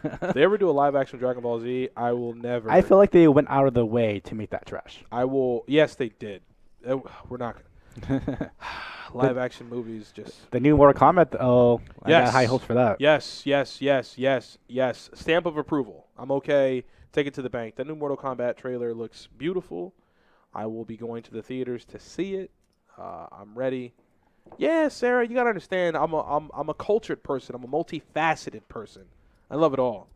If they ever do a live action Dragon Ball Z, I will never. I feel like they went out of the way to make that trash. I will. Yes, they did. We're not. Live action movies just. The new Mortal Kombat. Oh, I got high hopes for that. Yes. Stamp of approval. I'm okay. Take it to the bank. The new Mortal Kombat trailer looks beautiful. I will be going to the theaters to see it. I'm ready. Yeah, Sarah, you gotta understand. I'm a cultured person. I'm a multifaceted person. I love it all.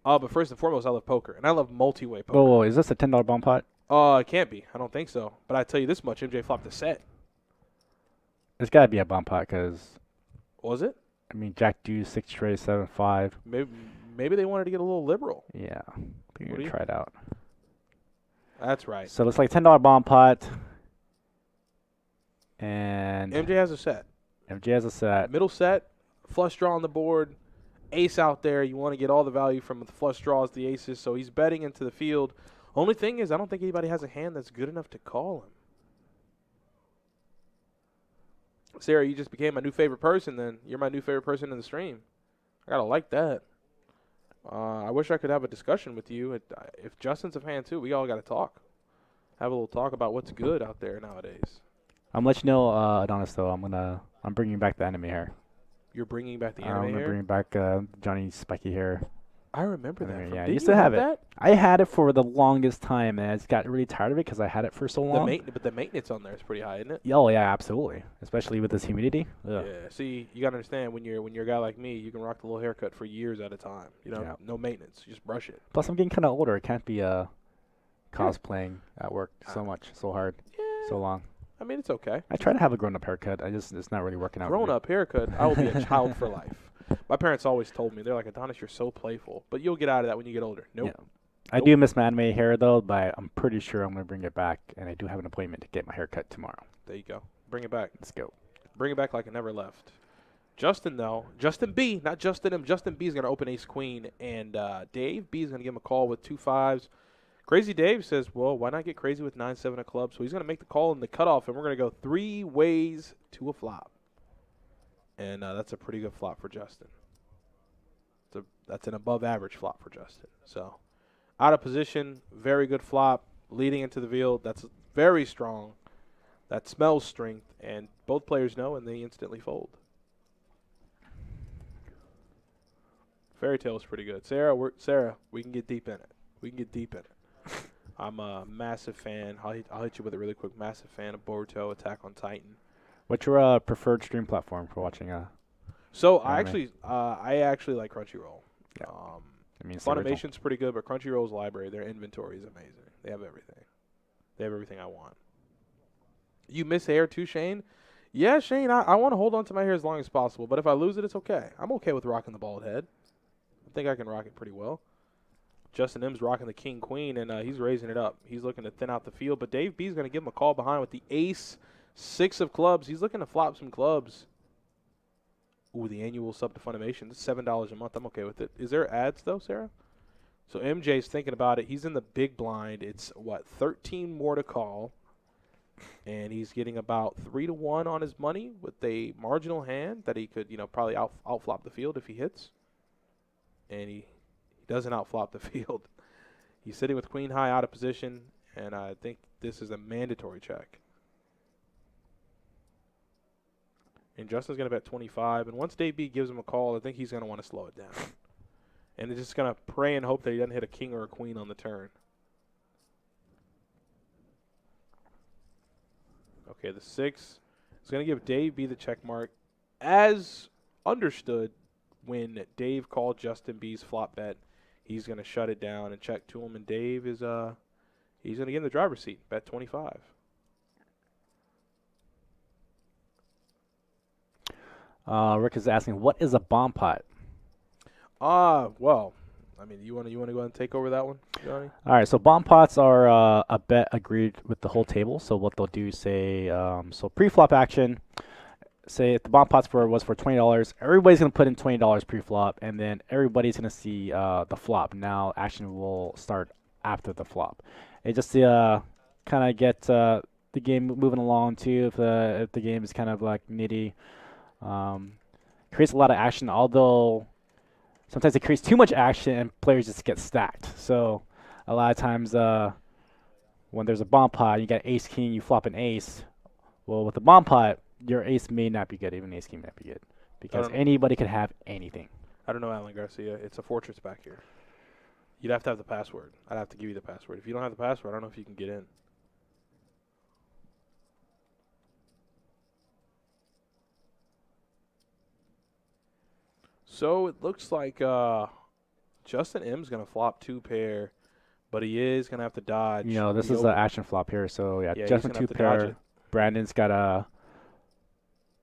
But first and foremost, I love poker, and I love multi-way poker. Whoa, is this a $10 bomb pot? It can't be. I don't think so. But I tell you this much, MJ flopped a set. It's got to be a bomb pot because... Was it? I mean, Jack Deuce, 6 tray, 7-5. Maybe they wanted to get a little liberal. Yeah. We're going to try it out. That's right. So it's like $10 bomb pot. And... MJ has a set. MJ has a set. Middle set, flush draw on the board. Ace out there, you want to get all the value from the flush draws, the aces, so he's betting into the field. Only thing is, I don't think anybody has a hand that's good enough to call him. Sarah, you just became my new favorite person then. You're my new favorite person in the stream. I got to like that. I wish I could have a discussion with you. If Justin's a fan too, we all got to talk. Have a little talk about what's good out there nowadays. I'm going to let you know, Adonis, though, I'm bringing back the anime hair. You're bringing back the anime I'm hair? bringing back Johnny Spiky hair. I remember that. Yeah, I Did used you to have it. that? I had it for the longest time, and I just got really tired of it because I had it for so long. But the maintenance on there is pretty high, isn't it? Oh yeah, absolutely. Especially with this humidity. Ugh. Yeah. See, you gotta understand when you're a guy like me, you can rock the little haircut for years at a time. You know, Yeah. no maintenance. You just brush it. Plus, I'm getting kind of older. I can't be cosplaying at work so much, so hard, so long. I mean, it's okay. I try to have a grown-up haircut. It's not really working out. Grown up haircut, I will be a child for life. My parents always told me, they're like, Adonis, you're so playful, but you'll get out of that when you get older. Nope. Yeah. I do miss my anime hair though, but I'm pretty sure I'm gonna bring it back, and I do have an appointment to get my hair cut tomorrow. There you go. Bring it back. Let's go. Bring it back like it never left. Justin, though, Justin B, not Justin M. Justin B is going to open ace queen, and Dave B is going to give him a call with 2 5s. Crazy Dave says, well, why not get crazy with 9-7 of clubs? So he's going to make the call in the cutoff, and we're going to go 3 ways to a flop. And that's a pretty good flop for Justin. That's an above-average flop for Justin. So out of position, very good flop. Leading into the field, that's very strong. That smells strength, and both players know, and they instantly fold. Fairy Tale is pretty good. Sarah, we can get deep in it. We can get deep in it. I'm a massive fan. I'll hit you with it really quick. Massive fan of Boruto, Attack on Titan. What's your preferred stream platform for watching? So anime? I actually like Crunchyroll. Yeah. I mean, it's the original. Funimation's pretty good, but Crunchyroll's library, their inventory is amazing. They have everything. They have everything I want. You miss hair too, Shane? Yeah, Shane, I want to hold on to my hair as long as possible, but if I lose it, it's okay. I'm okay with rocking the bald head. I think I can rock it pretty well. Justin M's rocking the king queen, and he's raising it up. He's looking to thin out the field, but Dave B's going to give him a call behind with the ace, 6 of clubs. He's looking to flop some clubs. Ooh, the annual sub to Funimation. This is $7 a month. I'm okay with it. Is there ads, though, Sarah? So MJ's thinking about it. He's in the big blind. It's, 13 more to call. And he's getting about 3-1 on his money with a marginal hand that he could, probably outflop the field if he hits. And he doesn't outflop the field. He's sitting with queen high out of position, and I think this is a mandatory check. And Justin's going to bet 25. And once Dave B gives him a call, I think he's going to want to slow it down. And he's just going to pray and hope that he doesn't hit a king or a queen on the turn. Okay, the 6 is going to give Dave B the check mark. As understood, when Dave called Justin B's flop bet, he's going to shut it down and check to him. And Dave is he's going to get in the driver's seat, bet 25. Rick is asking, what is a bomb pot? Well, I mean, you want to go ahead and take over that one, Johnny? All right, so bomb pots are a bet agreed with the whole table. So what they'll do, say, so pre-flop action. Say if the bomb pots was for $20, everybody's gonna put in $20 pre-flop, and then everybody's gonna see the flop. Now action will start after the flop. It just kind of get the game moving along too. If the game is kind of like nitty, creates a lot of action. Although sometimes it creates too much action and players just get stacked. So a lot of times when there's a bomb pot, you got ace king, you flop an ace. Well, with the bomb pot, your ace may not be good, even ace king may not be good, because anybody could have anything. I don't know, Alan Garcia. It's a fortress back here. You'd have to have the password. I'd have to give you the password. If you don't have the password, I don't know if you can get in. So it looks like Justin M's going to flop 2 pair, but he is going to have to dodge. This is an action flop here, so yeah Justin 2 pair. Brandon's got to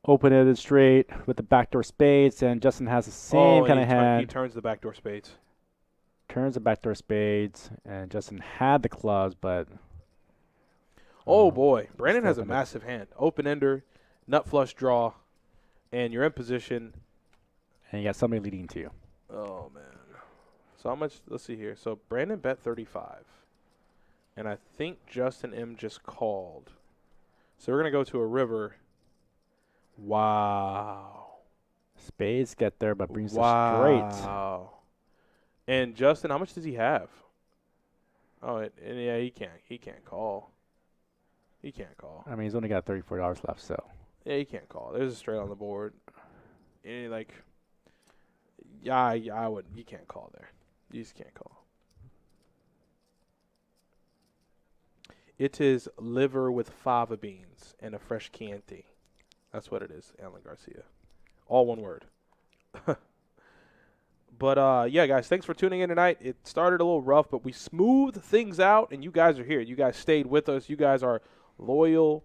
open it straight with the backdoor spades, and Justin has the same kind of hand. He turns the backdoor spades. Turns the backdoor spades, and Justin had the clubs, but... Oh, boy. Brandon has a massive hand. Open-ender, nut flush draw, and you're in position. And you got somebody leading to you. Oh, man. So how much? Let's see here. So Brandon bet 35. And I think Justin M just called. So we're going to go to a river. Wow. Spades get there, but brings the straight. Wow. And Justin, how much does he have? Oh, yeah, he can't call. He can't call. I mean, he's only got $34 left, so. Yeah, he can't call. There's a straight on the board. I wouldn't. You can't call there. You just can't call. It is liver with fava beans and a fresh Chianti. That's what it is, Alan Garcia. All one word. But, yeah, guys, thanks for tuning in tonight. It started a little rough, but we smoothed things out, and you guys are here. You guys stayed with us. You guys are loyal,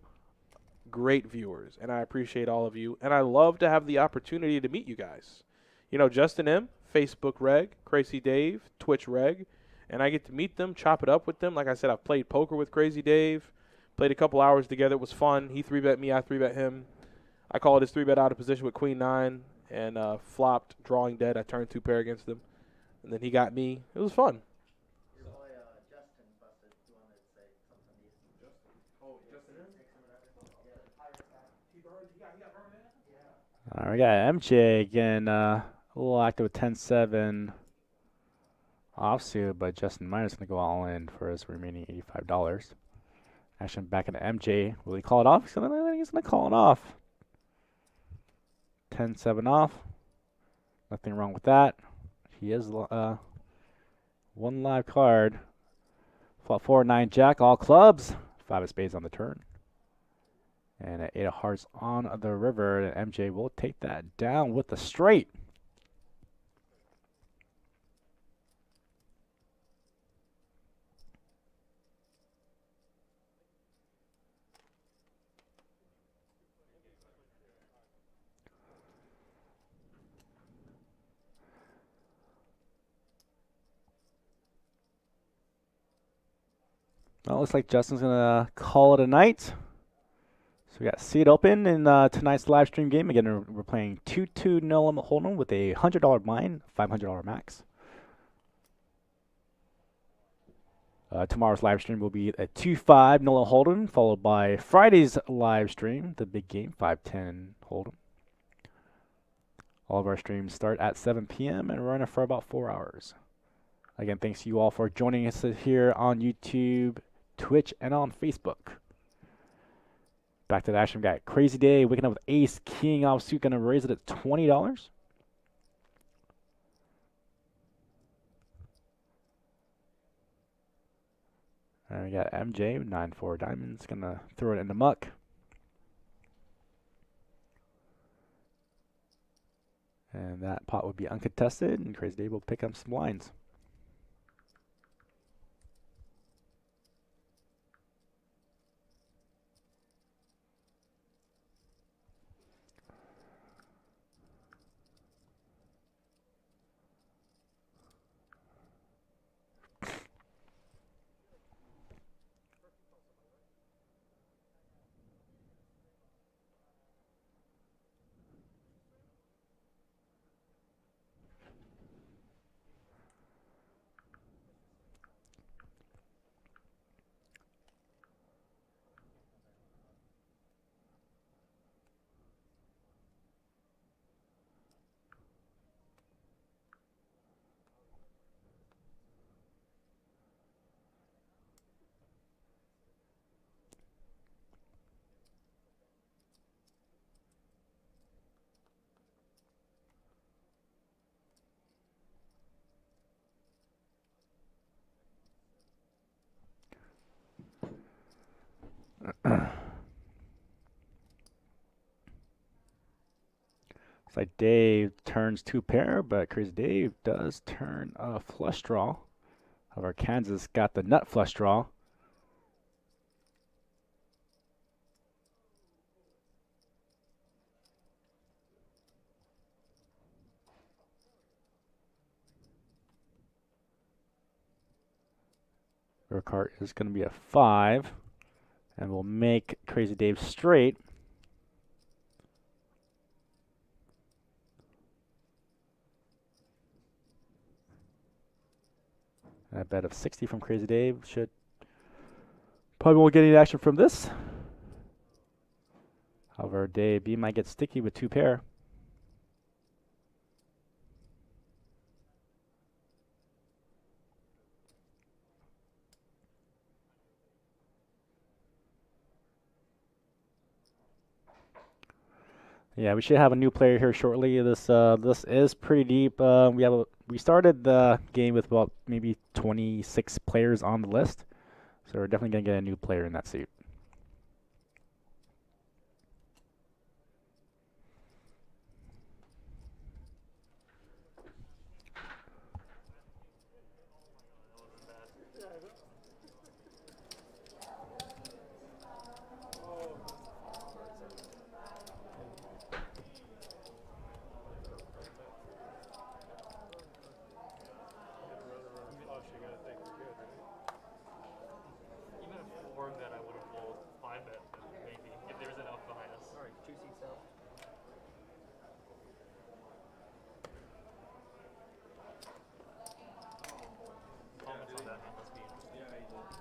great viewers, and I appreciate all of you. And I love to have the opportunity to meet you guys. You know, Justin M., Facebook Reg, Crazy Dave, Twitch Reg, and I get to meet them, chop it up with them. Like I said, I've played poker with Crazy Dave, played a couple hours together. It was fun. He 3-bet me, I 3-bet him. I called his 3-bet out of position with Queen 9 and flopped, drawing dead. I turned 2 pair against him, and then he got me. It was fun. All right, we got MJ again, a little active with 10-7 offsuit, but Justin Minor's going to go all in for his remaining $85. Action back into MJ. Will he call it off? He's going to call it off. 10-7 off. Nothing wrong with that. He is one live card. Flop 4-9 Jack, all clubs. 5 of spades on the turn. And an 8 of hearts on the river. And MJ will take that down with the straight. Well, looks like Justin's going to call it a night. So we got seat open in tonight's live stream game. Again, we're playing 2-2 no limit hold'em with a $100 blind, $500 max. Tomorrow's live stream will be a 2-5 no limit hold'em, followed by Friday's live stream, the big game, 5-10 hold'em. All of our streams start at 7 p.m. and run for about 4 hours. Again, thanks to you all for joining us here on YouTube, Twitch, and on Facebook. Back to the action. We got Crazy Day waking up with Ace King offsuit, gonna raise it at $20. And we got MJ 9-4 diamonds, gonna throw it in the muck. And that pot would be uncontested, and Crazy Day will pick up some blinds. It's like Dave turns 2 pair, but Crazy Dave does turn a flush draw. However, Kansas got the nut flush draw. River card is going to be a 5, and we'll make Crazy Dave straight. And a bet of 60 from Crazy Dave. Should probably won't get any action from this. However, Dave B might get sticky with 2 pair. Yeah, we should have a new player here shortly. This is pretty deep. We have we started the game with about maybe 26 players on the list, so we're definitely gonna get a new player in that suit.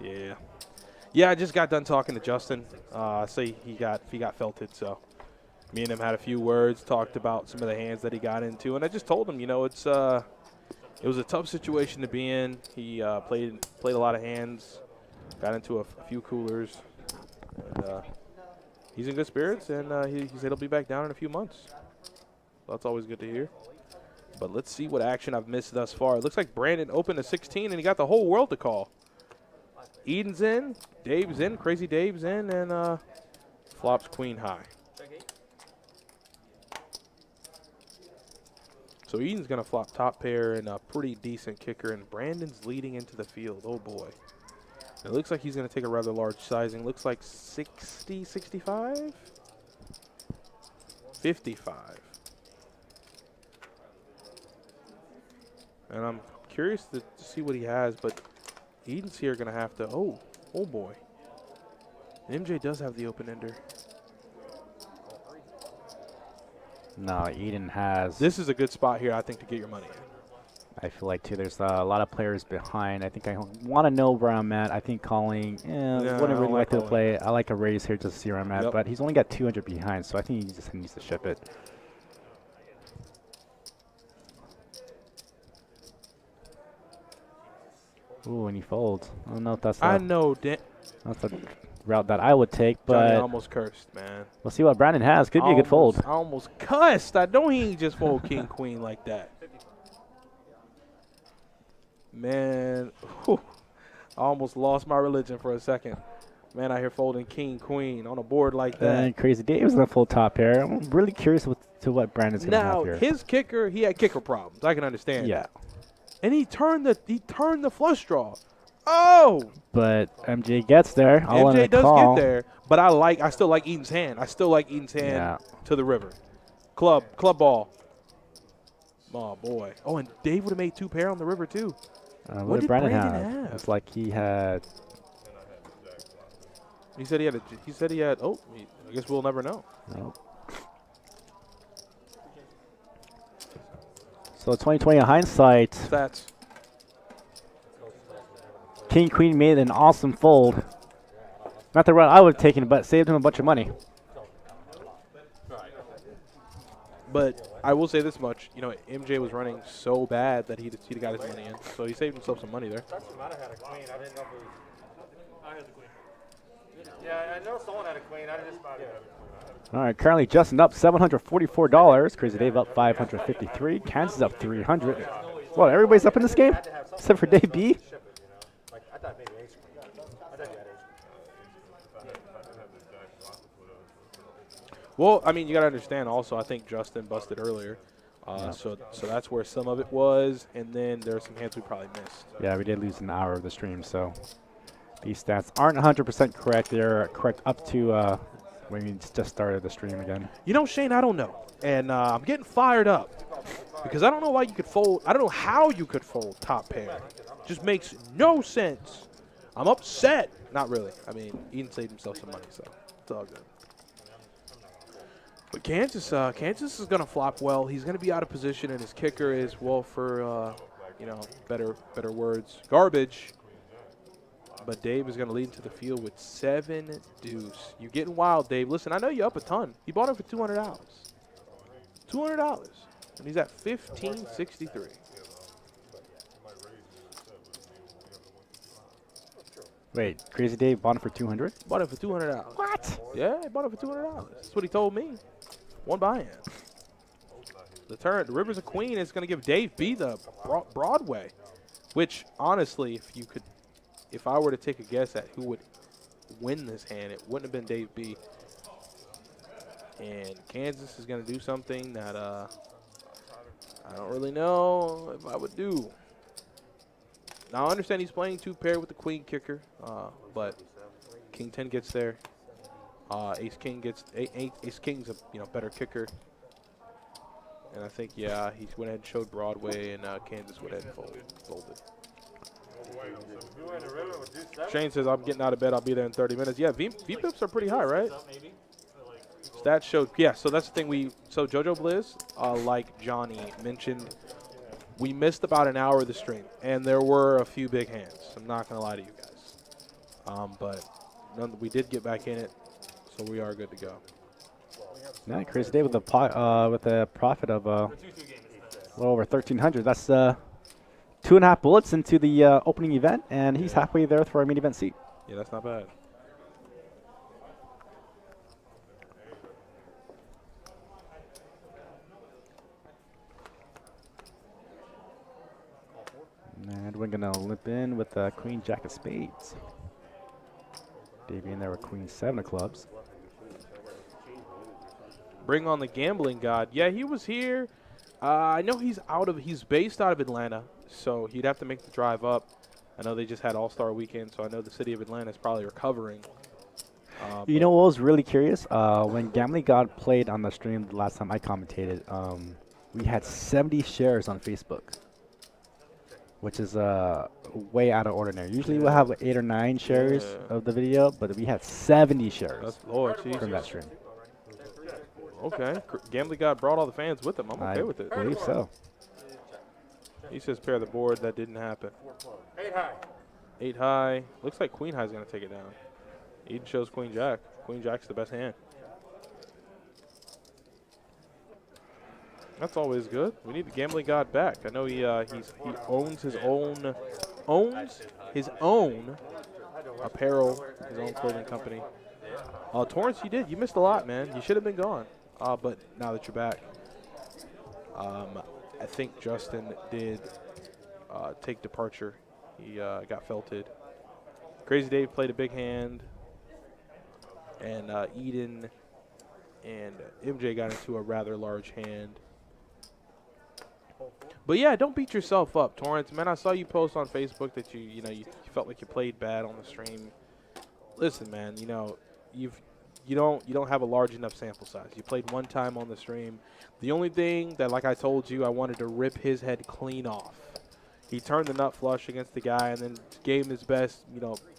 Yeah. Yeah, I just got done talking to Justin. Say he got felted, so me and him had a few words, talked about some of the hands that he got into, and I just told him, you know, it was a tough situation to be in. He played a lot of hands, got into a few coolers, and he's in good spirits, and he said he'll be back down in a few months. That's always good to hear. But let's see what action I've missed thus far. It looks like Brandon opened a 16, and he got the whole world to call. Eden's in, Dave's in, Crazy Dave's in, and flops queen high. So Eden's going to flop top pair and a pretty decent kicker, and Brandon's leading into the field. Oh, boy. It looks like he's going to take a rather large sizing. Looks like 60, 65? 55. And I'm curious to see what he has, but Eden's here going to have to, oh boy. MJ does have the open ender. No, Eden has. This is a good spot here, I think, to get your money in. I feel like too. There's a lot of players behind. I think I want to know where I'm at. I think calling. Wouldn't really like to play. I like a raise here just to see where I'm at. Yep. But he's only got 200 behind, so I think he just needs to ship it. Ooh, and he folds. I don't know if that's. I know, That's the route that I would take, Johnny but almost cursed, man. we'll see what Brandon has. Could be a good fold. I almost cussed. I know he ain't just fold king queen like that. Man, whew, I almost lost my religion for a second. Man, I hear folding king queen on a board like that. And Crazy Dave's in the full top pair. I'm really curious to what Brandon's gonna have Now here. his kicker, he had kicker problems. I can understand. Yeah. that. And he turned the flush draw. Oh, But MJ gets there. All in MJ a does call. get there, but I still like Eden's hand. I still like Eden's hand Yeah. to the river. Club ball. Oh boy. Oh, and Dave would have made two pair on the river too. What did Brandon Brandon have? It's like he had. He said he had. Oh, I guess we'll never know. Nope. So 2020 hindsight, Stats. King Queen made an awesome fold. Not the route I would have taken, but saved him a bunch of money. But I will say this much, you know, MJ was running so bad that he'd got his money in, so he saved himself some money there. Might have had a queen. I didn't know if it was. I had the queen. Yeah, I know someone had a queen. I just about had a queen. All right, currently Justin up $744. Crazy Dave up $553. Kansas up $300. Well, everybody's up in this game except for Dave B. Like, I thought maybe ace queen. I thought you had ace queen. Well, I mean, you got to understand also, I think Justin busted earlier. So that's where some of it was, and then there are some hands we probably missed. Yeah, we did lose an hour of the stream, so these stats aren't 100% correct. They're correct up to when we just started the stream again. You know, Shane, I don't know. And I'm getting fired up because I don't know why you could fold. I don't know how you could fold top pair. Just makes no sense. I'm upset. Not really. I mean, Eden saved himself some money, so it's all good. But Kansas is going to flop well. He's going to be out of position, and his kicker is, well, for, better words, garbage. But Dave is going to lead into the field with 7 deuce. You're getting wild, Dave. Listen, I know you're up a ton. You bought him for $200. $200. And he's at 1563. Wait, Crazy Dave bought it for $200? Bought it for $200. What? Yeah, he bought it for $200. That's what he told me. One buy-in. The turn, the Rivers of Queen is going to give Dave B the Broadway, which honestly, if I were to take a guess at who would win this hand, it wouldn't have been Dave B. And Kansas is going to do something that I don't really know if I would do. Now I understand he's playing 2 pair with the Queen kicker, but King 10 gets there. Ace King gets Ace King's a better kicker. And I think, yeah, he went ahead and showed Broadway, and Kansas went ahead and folded. Shane says, I'm getting out of bed. I'll be there in 30 minutes. Yeah, VPIPs are pretty high, right? Stats showed, yeah, so that's the thing. So JoJo Blizz, like Johnny mentioned, we missed about an hour of the stream, and there were a few big hands. I'm not going to lie to you guys. But we did get back in it, so we are good to go. Yeah, crazy day with a profit of a little over 1,300. That's 2.5 bullets into the opening event, and he's halfway there for our main event seat. Yeah, that's not bad. And we're gonna limp in with Queen Jack of Spades. Davey in there with Queen 7 of clubs. Bring on the gambling god. Yeah, he was here. I know he's based out of Atlanta, so he'd have to make the drive up. I know they just had All-Star Weekend, so I know the city of Atlanta is probably recovering. You know what was really curious? When Gambling God played on the stream the last time I commentated, we had 70 shares on Facebook, which is way out of ordinary. Usually we'll have 8 or 9 shares of the video, but we had 70 shares from that stream. Okay. Gambling God brought all the fans with him. I'm okay with it. I believe so. He says pair the board. That didn't happen. 8 high. 8 high. Looks like Queen High is going to take it down. Eden shows Queen Jack. Queen Jack's the best hand. That's always good. We need the Gambling God back. I know he owns his own apparel, his own clothing company. Torrance, you did. You missed a lot, man. You should have been gone. But now that you're back, I think Justin did take departure. He got felted. Crazy Dave played a big hand, and Eden and MJ got into a rather large hand. But yeah, don't beat yourself up, Torrance. Man, I saw you post on Facebook that you felt like you played bad on the stream. Listen, man, you don't have a large enough sample size. You played one time on the stream. The only thing that, like I told you, I wanted to rip his head clean off. He turned the nut flush against the guy and then gave him his best,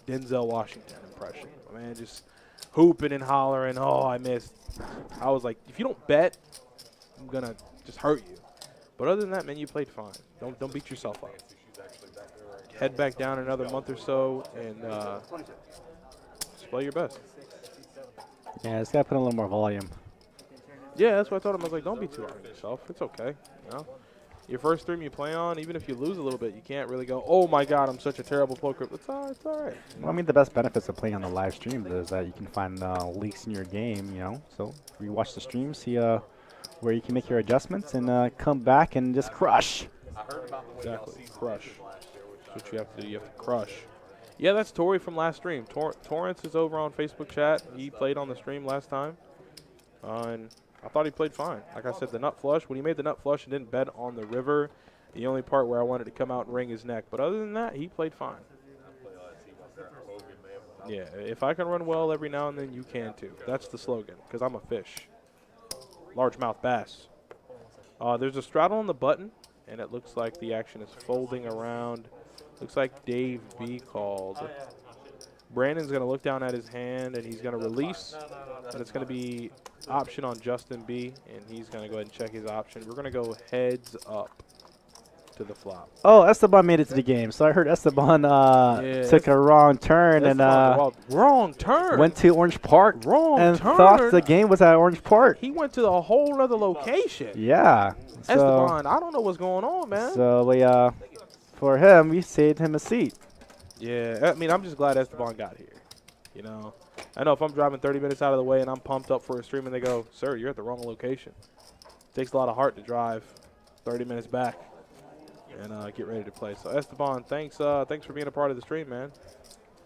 Denzel Washington impression. Man, just hooping and hollering. Oh, I missed. I was like, if you don't bet, I'm gonna just hurt you. But other than that, man, you played fine. Don't beat yourself up. Head back down another month or so and just play your best. Yeah, it's got to put in a little more volume. Yeah, that's what I told him. I was like, don't be too hard on yourself. It's okay. Your first stream you play on, even if you lose a little bit, you can't really go, oh, my God, I'm such a terrible poker. It's all right. Well, I mean, the best benefits of playing on the live stream is that you can find leaks in your game, So you watch the stream, see where you can make your adjustments, and come back and just crush. Exactly. Crush. That's what you have to do. You have to crush. Yeah, that's Tori from last stream. Torrance is over on Facebook chat. He played on the stream last time. And I thought he played fine. Like I said, the nut flush, when he made the nut flush and didn't bet on the river, the only part where I wanted to come out and wring his neck. But other than that, he played fine. Yeah, if I can run well every now and then, you can too. That's the slogan, because I'm a fish. Largemouth bass. There's a straddle on the button, and it looks like the action is folding around. Looks like Dave B called. Brandon's going to look down at his hand, and he's going to release. And it's going to be option on Justin B, and he's going to go ahead and check his option. We're going to go heads up to the flop. Oh, Esteban made it to the game. So I heard Esteban took a wrong turn wrong turn. Went to Orange Park and thought the game was at Orange Park. He went to a whole other location. Yeah. Esteban, I don't know what's going on, man. So we for him, we saved him a seat. Yeah, I mean, I'm just glad Esteban got here. I know if I'm driving 30 minutes out of the way and I'm pumped up for a stream and they go, sir, you're at the wrong location. Takes a lot of heart to drive 30 minutes back and get ready to play. So Esteban, thanks for being a part of the stream, man.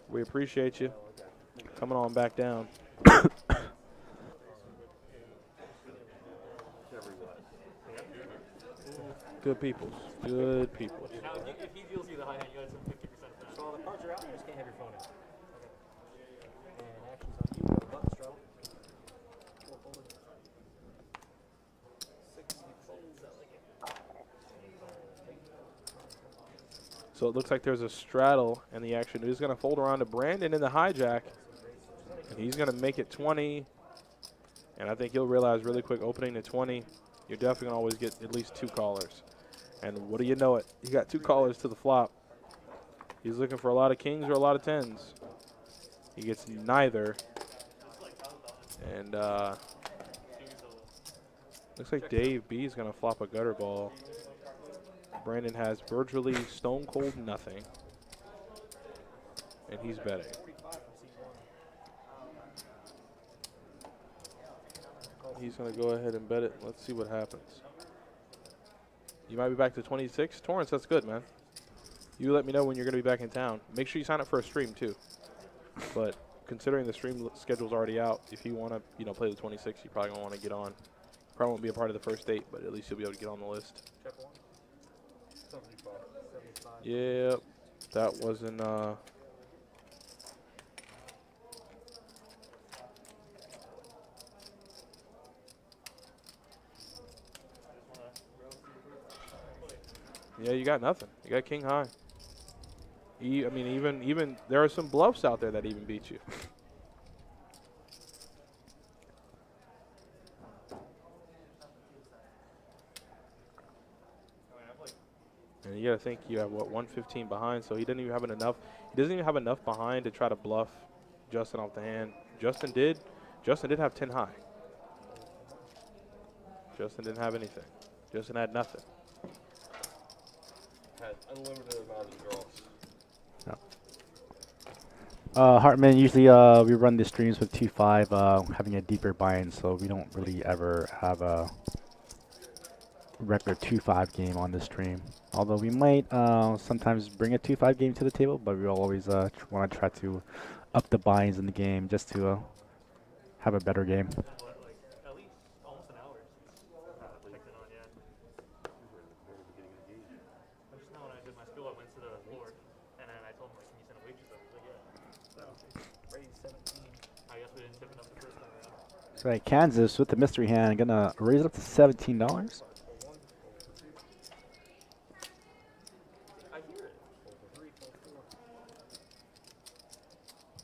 We appreciate you coming on back down. Good people. Good people. Now, if he deals you the high hand, you got some 50% of that. So all the cards are out, you just can't have your phone in. Okay. And action's on you. Go button straddle. So it looks like there's a straddle, and the action is going to fold around to Brandon in the hijack. And he's going to make it 20. And I think he'll realize really quick, opening to 20, you're definitely going to always get at least 2 callers. And what do you know it? You got 2 callers to the flop. He's looking for a lot of kings or a lot of 10s. He gets neither. And looks like Dave B is going to flop a gutter ball. Brandon has virtually stone cold nothing. And he's betting. He's going to go ahead and bet it. Let's see what happens. You might be back to 26. Torrance, that's good, man. You let me know when you're going to be back in town. Make sure you sign up for a stream, too. But considering the stream schedule's already out, if you want to, play the 26, you probably won't want to get on. Probably won't be a part of the first 8, but at least you'll be able to get on the list. Yep, that wasn't. Yeah, you got nothing. You got king high. I mean, even there are some bluffs out there that even beat you. And you got to think you have, 115 behind, so he didn't even have enough. He doesn't even have enough behind to try to bluff Justin off the hand. Justin did have 10 high. Justin didn't have anything. Justin had nothing. Had unlimited amount of draws. Hartman, usually we run the streams with 2-5, having a deeper buy-in, so we don't really ever have a regular 2-5 game on the stream. Although we might sometimes bring a 2-5 game to the table, but we always want to try to up the buy-ins in the game just to have a better game. At least almost an hour since checked in on yet. Just now when I did my school, I went to the floor, and then I told him, can you send a waitress up? He's like, yeah. Raise 17. I guess we didn't tip enough the first time around. So right, Kansas with the mystery hand, gonna raise it up to $17.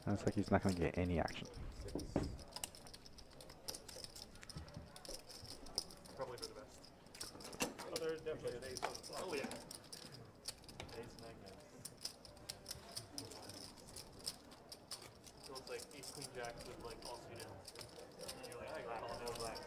Looks like he's not going to get any action. Probably for the best. Oh, there's definitely an ace. Oh, yeah. Ace magnet. So it's like ace queen jack with like all suited. And you're like, I got all no black.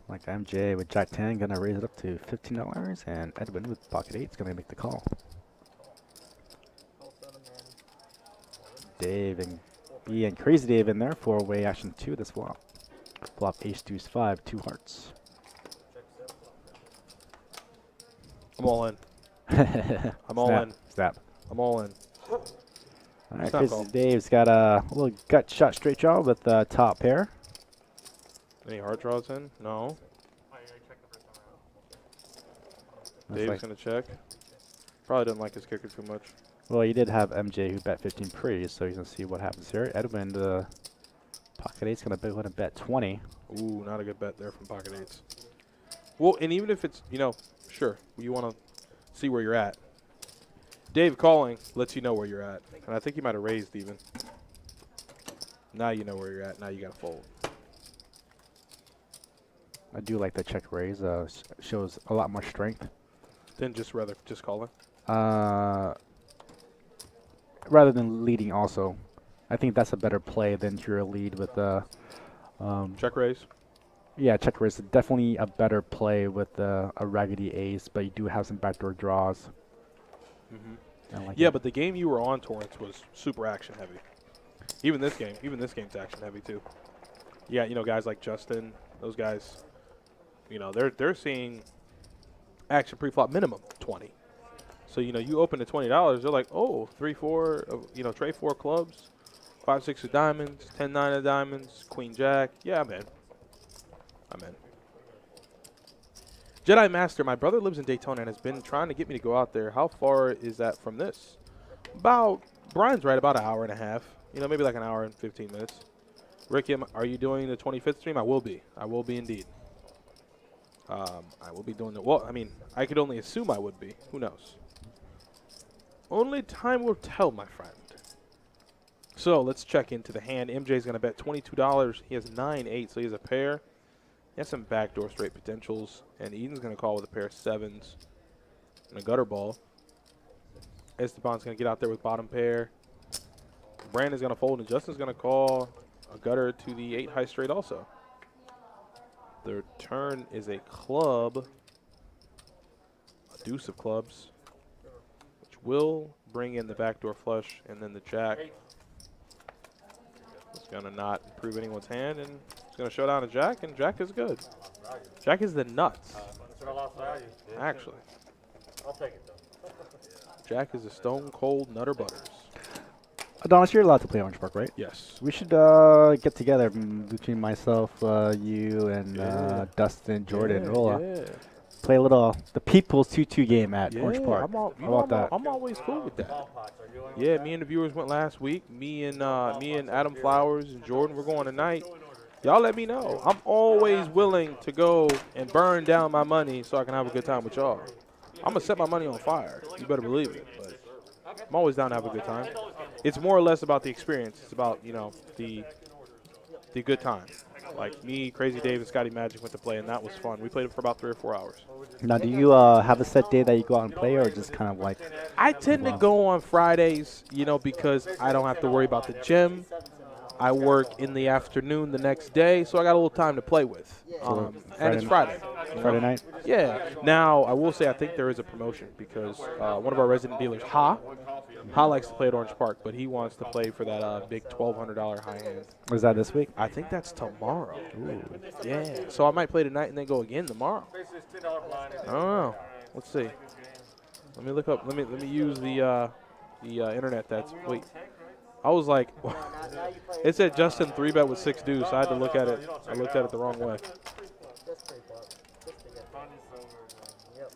Like MJ with Jack 10, gonna raise it up to $15, and Edwin with pocket 8 is gonna make the call. Dave and B and Crazy Dave in there for way action 2 this flop. Flop ace deuce 5, 2 hearts. I'm all in. I'm all in. Snap. I'm all in. All right, Snap Crazy call. Dave's got a little gut shot straight draw with the top pair. Any heart draws in? No. I checked the first time around. Looks Dave's like- going to check. Probably doesn't like his kicker too much. Well, you did have MJ who bet 15 pre, so you're gonna see what happens here. Edwin, the pocket 8's gonna go ahead and bet 20. Ooh, not a good bet there from pocket 8s. Well, and even if it's, sure, you want to see where you're at. Dave calling lets you know where you're at. And I think you might have raised even. Now you know where you're at. Now you got to fold. I do like the check raise. Shows a lot more strength. Then just calling. Rather than leading also. I think that's a better play than your lead with the Check raise. yeah, check raise is definitely a better play with a raggedy ace, but you do have some backdoor draws. Yeah, but the game you were on, Torrance, was super action heavy. Even this game's action heavy too. Yeah, you know, guys like Justin, those guys, you know, they're seeing action pre-flop minimum 20. So, you know, you open to $20, they're like, oh, 3-4, you know, tray 4 clubs, 5-6 of diamonds, 10-9 of diamonds, queen jack. Yeah, I'm in. Jedi Master, my brother lives in Daytona and has been trying to get me to go out there. How far is that from this? Brian's right, about an hour and a half. You know, maybe like an hour and 15 minutes. Ricky, are you doing the 25th stream? I will be. I will be indeed. I will be doing it. Well, I mean, I could only assume I would be. Who knows? Only time will tell, my friend. So let's check into the hand. MJ's going to bet $22. He has 9-8, so he has a pair. He has some backdoor straight potentials. And Eden's going to call with a pair of 7s and a gutter ball. Esteban's going to get out there with bottom pair. Brandon's going to fold, and Justin's going to call a gutter to the 8 high straight also. The turn is a club, a deuce of clubs, which will bring in the backdoor flush, and then the jack. It's going to not improve anyone's hand, and it's going to show down a jack, and jack is good. Jack is the nuts, actually. I'll take it, though. Jack is a stone cold nutter butters. Adonis, you're allowed to play Orange Park, right? Yes. We should get together between myself, you, and Dustin, Jordan. We'll play a little the People's 2-2 game at Orange Park. How about that? I'm always cool with that. Yeah, me and the viewers went last week. Me and Adam Flowers and Jordan, we're going tonight. Y'all let me know. I'm always willing to go and burn down my money so I can have a good time with y'all. I'm going to set my money on fire. You better believe it. But I'm always down to have a good time. It's more or less about the experience. It's about, you know, the good time. Like me, Crazy Dave, and Scotty Magic went to play, and that was fun. We played it for about 3 or 4 hours. Now, do you have a set day that you go out and play, or just kind of like? I tend to go on Fridays, you know, because I don't have to worry about the gym. I work in the afternoon the next day, so I got a little time to play with. And it's Friday. Friday night? Yeah. Now, I will say I think there is a promotion because one of our resident dealers, Ha likes to play at Orange Park, but he wants to play for that big $1,200 high hand. Was that this week? I think that's tomorrow. Ooh. Yeah. So I might play tonight and then go again tomorrow. I don't know. Let's see. Let me look up. Let me use the internet. Wait. I was like, it said Justin 3-bet with 6 deuce. I had to look at it. I looked at it the wrong way.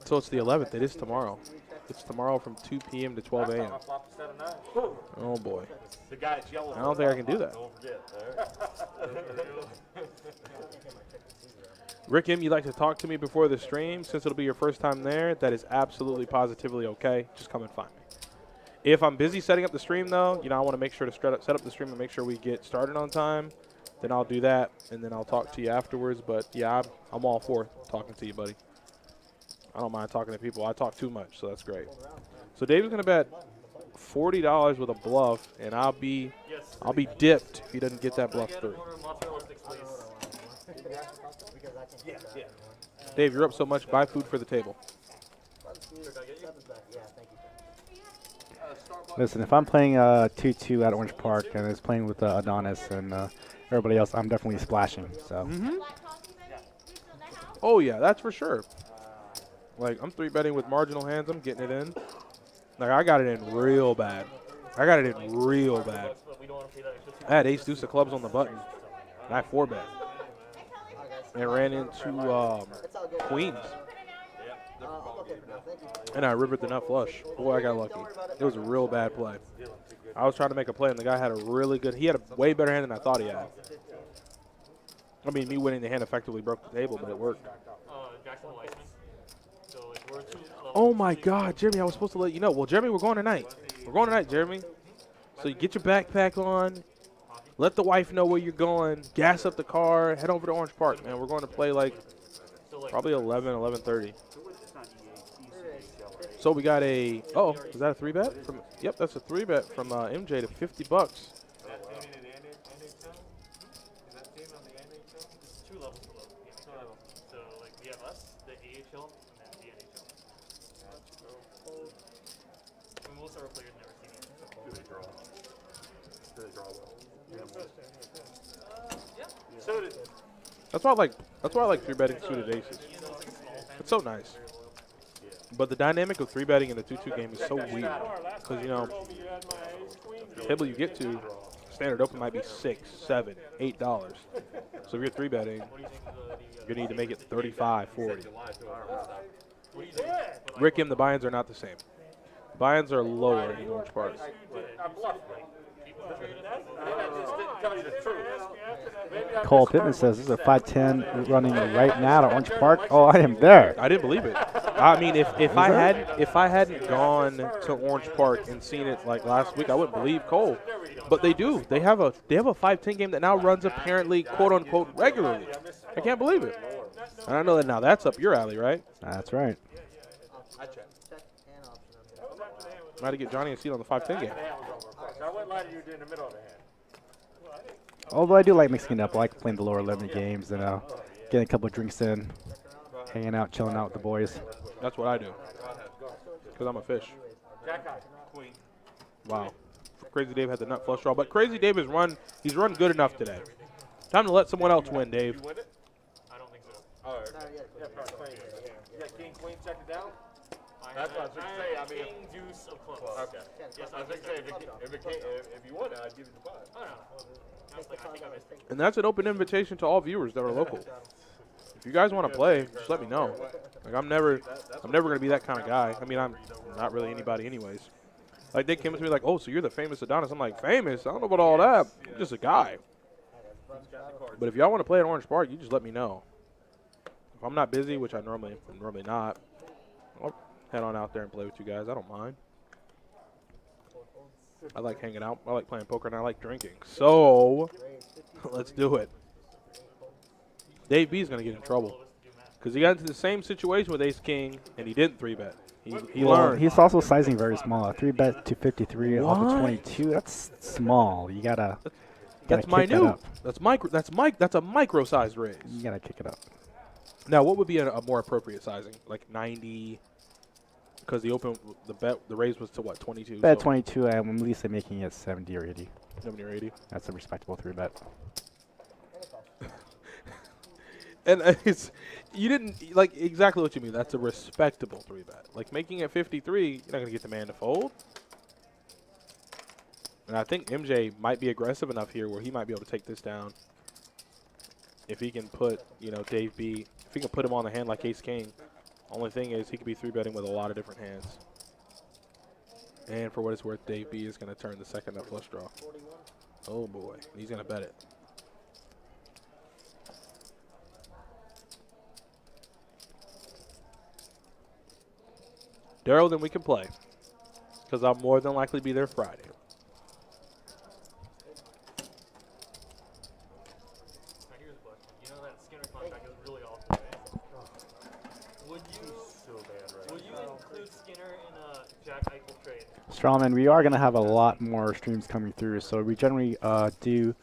So it's the 11th. It is tomorrow. It's tomorrow from 2 p.m. to 12 a.m. Oh, boy. I don't think I can do that. Rick M., you'd like to talk to me before the stream? Since it'll be your first time there, that is absolutely positively okay. Just come and find me. If I'm busy setting up the stream, though, you know, I want to make sure to set up the stream and make sure we get started on time. Then I'll do that, and then I'll talk to you afterwards. But, yeah, I'm all for talking to you, buddy. I don't mind talking to people. I talk too much, so that's great. So David's going to bet $40 with a bluff, and I'll be dipped if he doesn't get that bluff through. Dave, you're up so much. Buy food for the table. Listen, if I'm playing 2-2 at Orange Park and it's playing with Adonis and everybody else, I'm definitely splashing. So. Oh, yeah, that's for sure. Like, I'm 3-betting with marginal hands. I'm getting it in. Like, I got it in real bad. I had ace deuce of clubs on the button, and I 4-bet. And ran into queens. And I rivered the nut flush. Boy, I got lucky. It was a real bad play. I was trying to make a play, and the guy had a really good – he had a way better hand than I thought he had. I mean, me winning the hand effectively broke the table, but it worked. Oh my God, Jeremy! I was supposed to let you know. Well, Jeremy, we're going tonight. We're going tonight, Jeremy. So you get your backpack on. Let the wife know where you're going. Gas up the car. Head over to Orange Park, man. We're going to play like probably 11, 11:30. So we got a. Oh, is that a 3-bet? Yep, that's a 3-bet from MJ to $50. It's 2 levels below the NHL. So, like, we have us, the AHL, and then the NHL. I mean, most of our players never seen it. Do they draw? Do they draw well? Yeah. So did. That's why I like. That's why I like 3-betting suited aces. It's so nice. But the dynamic of 3-betting in a 2-2 game is so weird because the table you get to, standard open might be $6, $7, $8. So if you're 3-betting, you need to make it 35, 40. Rick M, the buy-ins are not the same. Buy-ins are lower in Orange Park. Cole Pittman says this is a 5-10 running right now to Orange Park. Oh, I am there. I didn't believe it. I mean, if I hadn't gone to Orange Park and seen it like last week, I wouldn't believe Cole. But they do. They have a 5-10 game that now runs apparently quote unquote regularly. I can't believe it. And I know that now that's up your alley, right? That's right. I had to get Johnny a seat on the 5-10 game. I wouldn't lie to you in the middle of the hand. Although I do like mixing it up. I like playing the lower limit games and getting a couple of drinks in, hanging out, chilling out with the boys. That's what I do. Because I'm a fish. Wow. Crazy Dave had the nut flush draw. But Crazy Dave he's run good enough today. Time to let someone else win, Dave. I don't think so. All right. Yeah, probably queen. You got king, queen, check it down? That's what I was going to say. I mean, King, deuce of clubs. okay. Yes, I was going to say, if you want it, I'd give you the 5. Oh, no. Honestly, I think I missed it. And that's an open invitation to all viewers that are local. If you guys want to play, just let me know. Like I'm never gonna be that kind of guy. I mean, I'm not really anybody anyways. Like they came to me like, oh, so you're the famous Adonis. I'm like, famous? I don't know about all that. I'm just a guy. But if y'all want to play at Orange Park, you just let me know. If I'm not busy, which I'm normally not, I'll head on out there and play with you guys. I don't mind. I like hanging out. I like playing poker, and I like drinking. So let's do it. Dave B is going to get in trouble because he got into the same situation with Ace King, and he didn't 3-bet. He learned. He's also sizing very small. A 3-bet to 53 off of 22. That's small. You gotta. That's kick minute. that up. That's micro. That's a micro-sized raise. You gotta kick it up. Now, what would be a more appropriate sizing? Like 90. Because the raise was to what, 22? Bet so 22. I'm at least making it 70 or 80. 70 or 80. That's a respectable 3-bet. And you didn't like exactly what you mean. That's a respectable 3-bet. Like making it 53, you're not gonna get the man to fold. And I think MJ might be aggressive enough here where he might be able to take this down. If he can put, Dave B. If he can put him on the hand like Ace King. Only thing is he could be 3-betting with a lot of different hands. And for what it's worth, Dave B is going to turn the second nut flush draw. Oh boy, he's going to bet it. Daryl, then we can play. Because I'll more than likely be there Friday. Now, here's a question. You know that Skinner contract is really off today. Would you include Skinner in a Jack Eichel trade? Strawman, we are gonna have a lot more streams coming through. So we generally do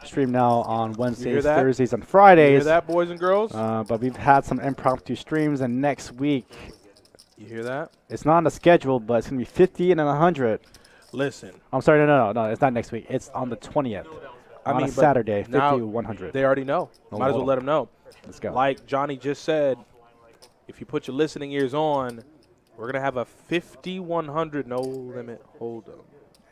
stream now on Wednesdays, Thursdays, and Fridays. You hear that, boys and girls? But we've had some impromptu streams, and next week, You hear that? it's not on the schedule, but it's gonna be 50 and then 100. Listen. I'm sorry, no, it's not next week. It's on the 20th. On a but Saturday, 50 now 100. They already know. Might as well let them know. Let's go. Like Johnny just said, if you put your listening ears on, we're going to have a 50-100 no limit hold'em.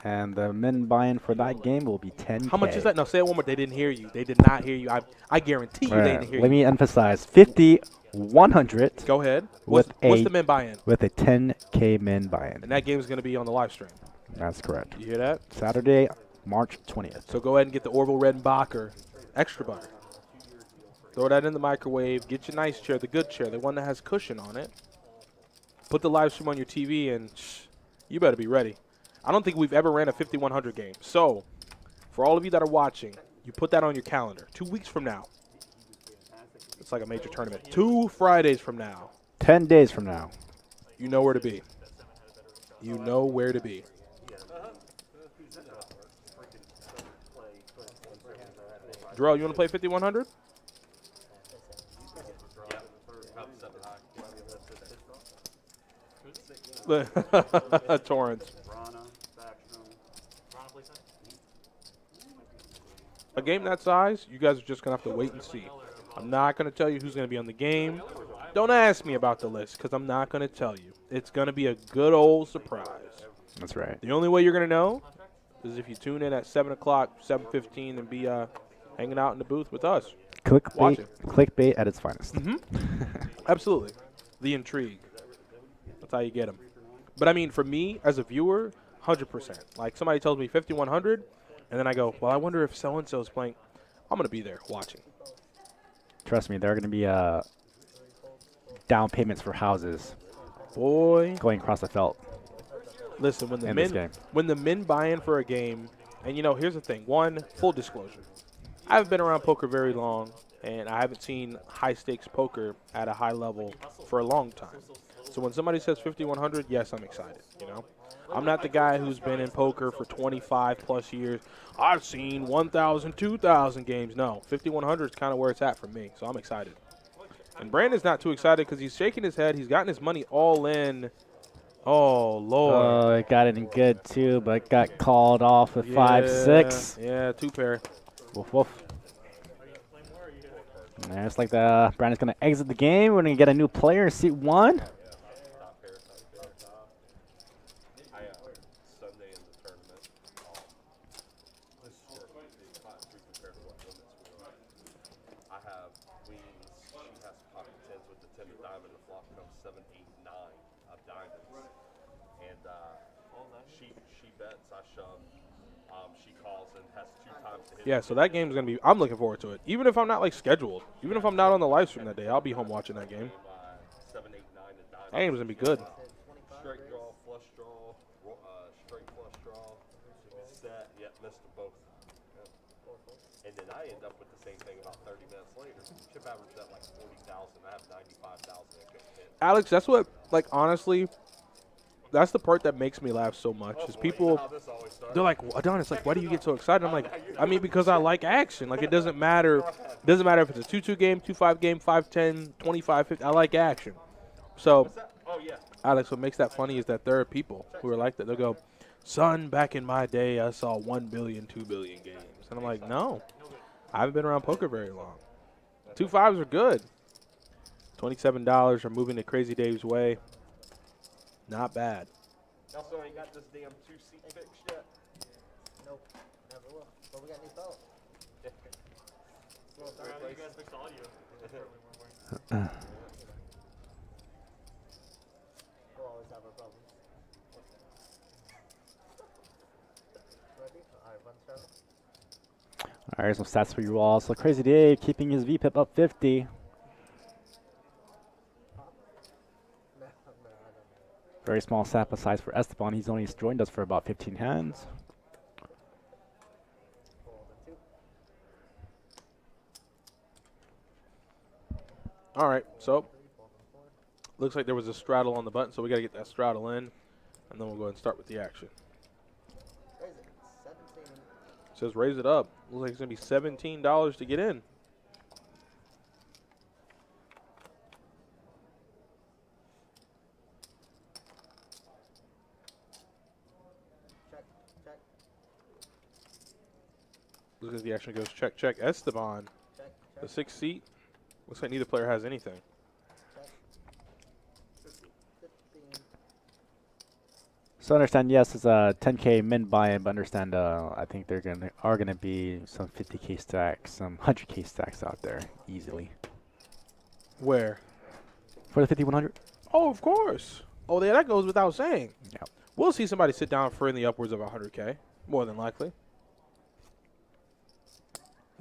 And the min buy-in for that game will be 10K. How much is that? No, say it one more. They didn't hear you. They did not hear you. I guarantee you they didn't hear you. Let me emphasize, 50 100 Go ahead. with What's a- the min buy-in? with a 10K min buy-in. And that game is going to be on the live stream. That's correct. You hear that? Saturday, March 20th. So go ahead and get the Orville Redenbacher extra butter. Throw that in the microwave. Get your nice chair, the good chair, the one that has cushion on it. put the live stream on your TV, and you better be ready. I don't think we've ever ran a 5100 game. So, for all of you that are watching, you put that on your calendar. 2 weeks from now. It's like a major tournament. 2 Fridays from now. 10 days from now. You know where to be. You know where to be. Jarrell, you want to play 5100? Torrance. A game that size, you guys are just going to have to wait and see. I'm not going to tell you who's going to be on the game. Don't ask me about the list because I'm not going to tell you. It's going to be a good old surprise. That's right. The only way you're going to know is if you tune in at 7 o'clock, 7:15, and be hanging out in the booth with us. Clickbait at its finest. Absolutely. The intrigue. That's how you get them. But, I mean, for me, as a viewer, 100%. Like, somebody tells me 5100, and then I go, well, I wonder if so-and-so is playing. I'm going to be there watching. Trust me, there are going to be down payments for houses. Boy. Going across the felt. Listen, when the men buy in for a game, and, you know, here's the thing. One, full disclosure. I haven't been around poker very long, and I haven't seen high-stakes poker at a high level for a long time. So when somebody says 5100, yes, I'm excited, you know. I'm not the guy who's been in poker for 25-plus years. I've seen 1,000, 2,000 games. No, 5,100 is kind of where it's at for me, so I'm excited. And Brandon's not too excited because he's shaking his head. He's gotten his money all in. Oh, Lord. Oh, it got in good, too, but got called off with 5-6. Yeah, 2-pair. Woof, woof. And it's like Brandon's going to exit the game. We're going to get a new player in seat 1. Yeah, so that game's going to be – I'm looking forward to it. Even if I'm not, like, scheduled. Even if I'm not on the live stream that day, I'll be home watching that game. That game's going to be good. Straight draw, flush draw, straight flush draw, set, yep, missed them both. Yep. And then I end up with the same thing about 30 minutes later. Chip averaged at like 40,000. I have 95,000. Alex, that's what – like, honestly – that's the part that makes me laugh so much is people, they're like, Adonis, like, why do you get so excited? I'm like, I mean, because I like action. Like, it doesn't matter. It doesn't matter if it's a 2-2 game, 2-5 game, 5-10, 25-50. I like action. So, Alex, what makes that funny is that there are people who are like that. They'll go, son, back in my day, I saw 1 billion, 2 billion games. And I'm like, no, I haven't been around poker very long. 2 5s are good. $27 are moving the Crazy Dave's way. Not bad. Also, ain't got this damn 2-seat fixed yet. Nope, never will. But we got new fellas. You guys fixed the audio. We'll always have our problems. Ready? Alright, one start. All right, some stats for you all. So Crazy Dave keeping his VPIP up 50. Very small sample size for Esteban. He's only joined us for about 15 hands. All right, so looks like there was a straddle on the button, so we got to get that straddle in, and then we'll go ahead and start with the action. It says raise it up. Looks like it's going to be $17 to get in. Looks like the action goes check, check. Esteban, the 6th seat. Looks like neither player has anything. So understand, yes, it's a 10K min buy-in, but understand, I think there are gonna be some 50K stacks, some 100K stacks out there easily. Where? For the 5100? Oh, of course. Oh, yeah, that goes without saying. Yep. We'll see somebody sit down for in the upwards of 100K, more than likely.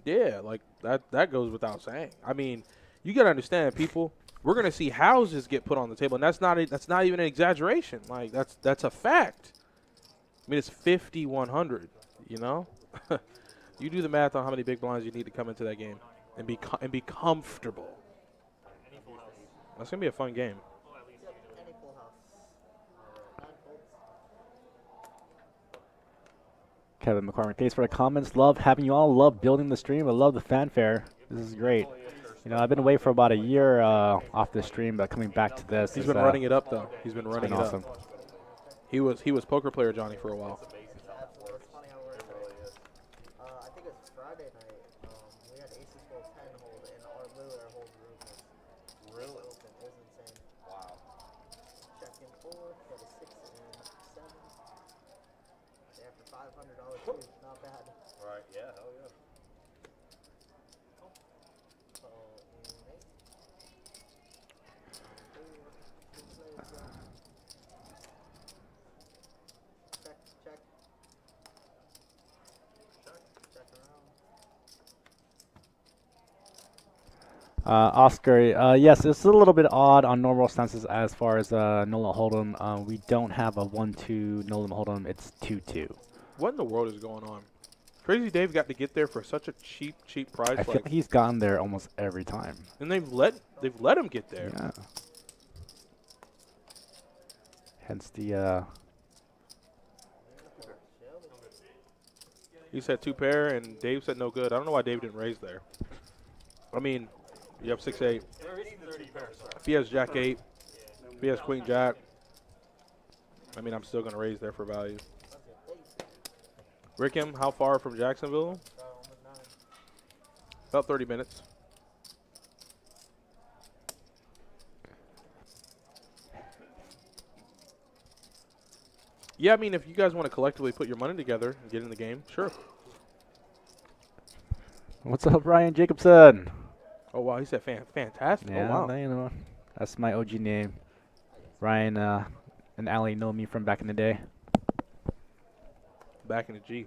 Yeah, like that goes without saying. I mean, you got to understand, people, we're gonna see houses get put on the table, and that's not even an exaggeration. Like that's a fact. I mean, it's 5,100. You know, you do the math on how many big blinds you need to come into that game and be comfortable. Any full house. That's gonna be a fun game. Oh, at least. Any full house. 9 folds. Kevin McCormick, thanks for the comments. Love having you all. Love building the stream. I love the fanfare. This is great. You know, I've been away for about a year off the stream, but coming back to this, He's is, been running it up though. He's been it's running been it awesome. up. He was poker player Johnny for a while. Absolutely. It's funny how it works. I think it's Friday night. We had aces full 10 hold, and literally our whole room was Really? open. It was insane. Wow. Check in 4, got a 6 and 7. Yeah, for $500 too. Not bad. Right. Yeah. Hell yeah. So, in 8. Check, check. Check around. Oscar, yes, it's a little bit odd on normal stances as far as Nolan Hold'em. We don't have a 1-2 Nolan Hold'em. It's 2-2. What in the world is going on? Crazy Dave got to get there for such a cheap price. I feel like he's gotten there almost every time. And they've let him get there. Yeah. Hence the He said 2 pair, and Dave said no good. I don't know why Dave didn't raise there. I mean, you have 6-8. If he has Jack 8, if he has Queen Jack, I mean, I'm still going to raise there for value. Rickham, how far from Jacksonville? About 30 minutes. Yeah, I mean, if you guys want to collectively put your money together and get in the game, sure. What's up, Ryan Jacobson? Oh, wow, he said fantastic. Yeah, Oh, wow. you know, that's my OG name. Ryan and Allie know me from back in the day. Back in the G.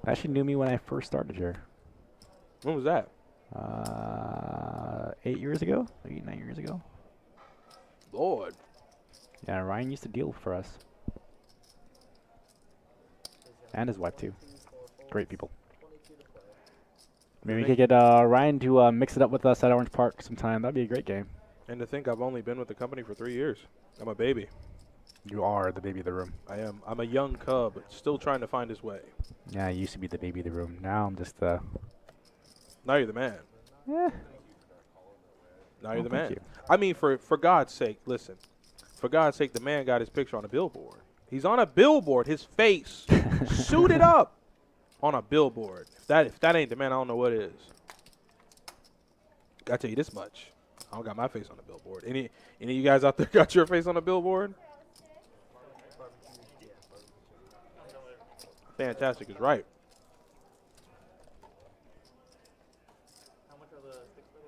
Actually knew me when I first started here. When was that? 8 years ago? 8, 9 years ago. Lord. Yeah, Ryan used to deal for us. And his wife, too. Great people. Maybe we could get Ryan to mix it up with us at Orange Park sometime. That'd be a great game. And to think I've only been with the company for 3 years. I'm a baby. You are the baby of the room. I am. I'm a young cub, still trying to find his way. Yeah, I used to be the baby of the room. Now I'm just Now you're the man. yeah. Now you're the thank man. you. I mean, for God's sake, listen. For God's sake, the man got his picture on a billboard. He's on a billboard. His face suited up on a billboard. If that ain't the man, I don't know what is. Gotta tell you this much. I don't got my face on a billboard. Any of you guys out there got your face on a billboard? Fantastic is right. How much are the sticks for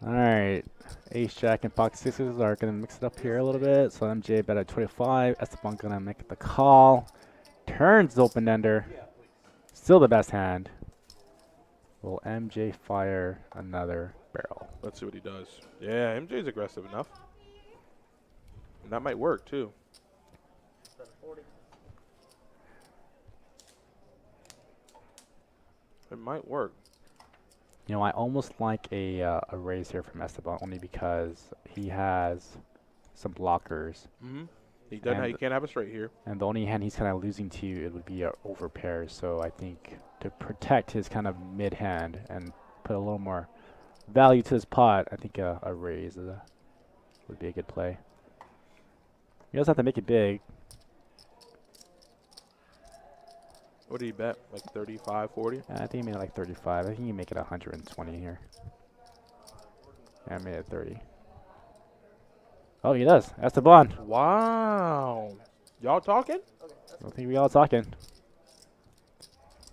there? All right. Ace, Jack, and Pocket Sixes are going to mix it up here a little bit. So MJ bet at 25. Esteban going to make the call. Turns open-ender. Still the best hand. Will MJ fire another barrel? Let's see what he does. Yeah, MJ's aggressive enough. And that might work, too. Better 40. It might work. You know, I almost like a raise here from Esteban only because he has some blockers. Mm-hmm. He doesn't. And He can't have a straight here. And the only hand he's kind of losing to, it would be over pairs. So I think to protect his kind of mid hand and put a little more value to his pot, I think a raise would be a good play. He doesn't have to make it big. What did he bet? Like 35, 40? I think he made it like 35. I think he make it 120 here. Yeah, I made it 30. Oh, he does. Esteban. Wow. Y'all talking? I think we all talking.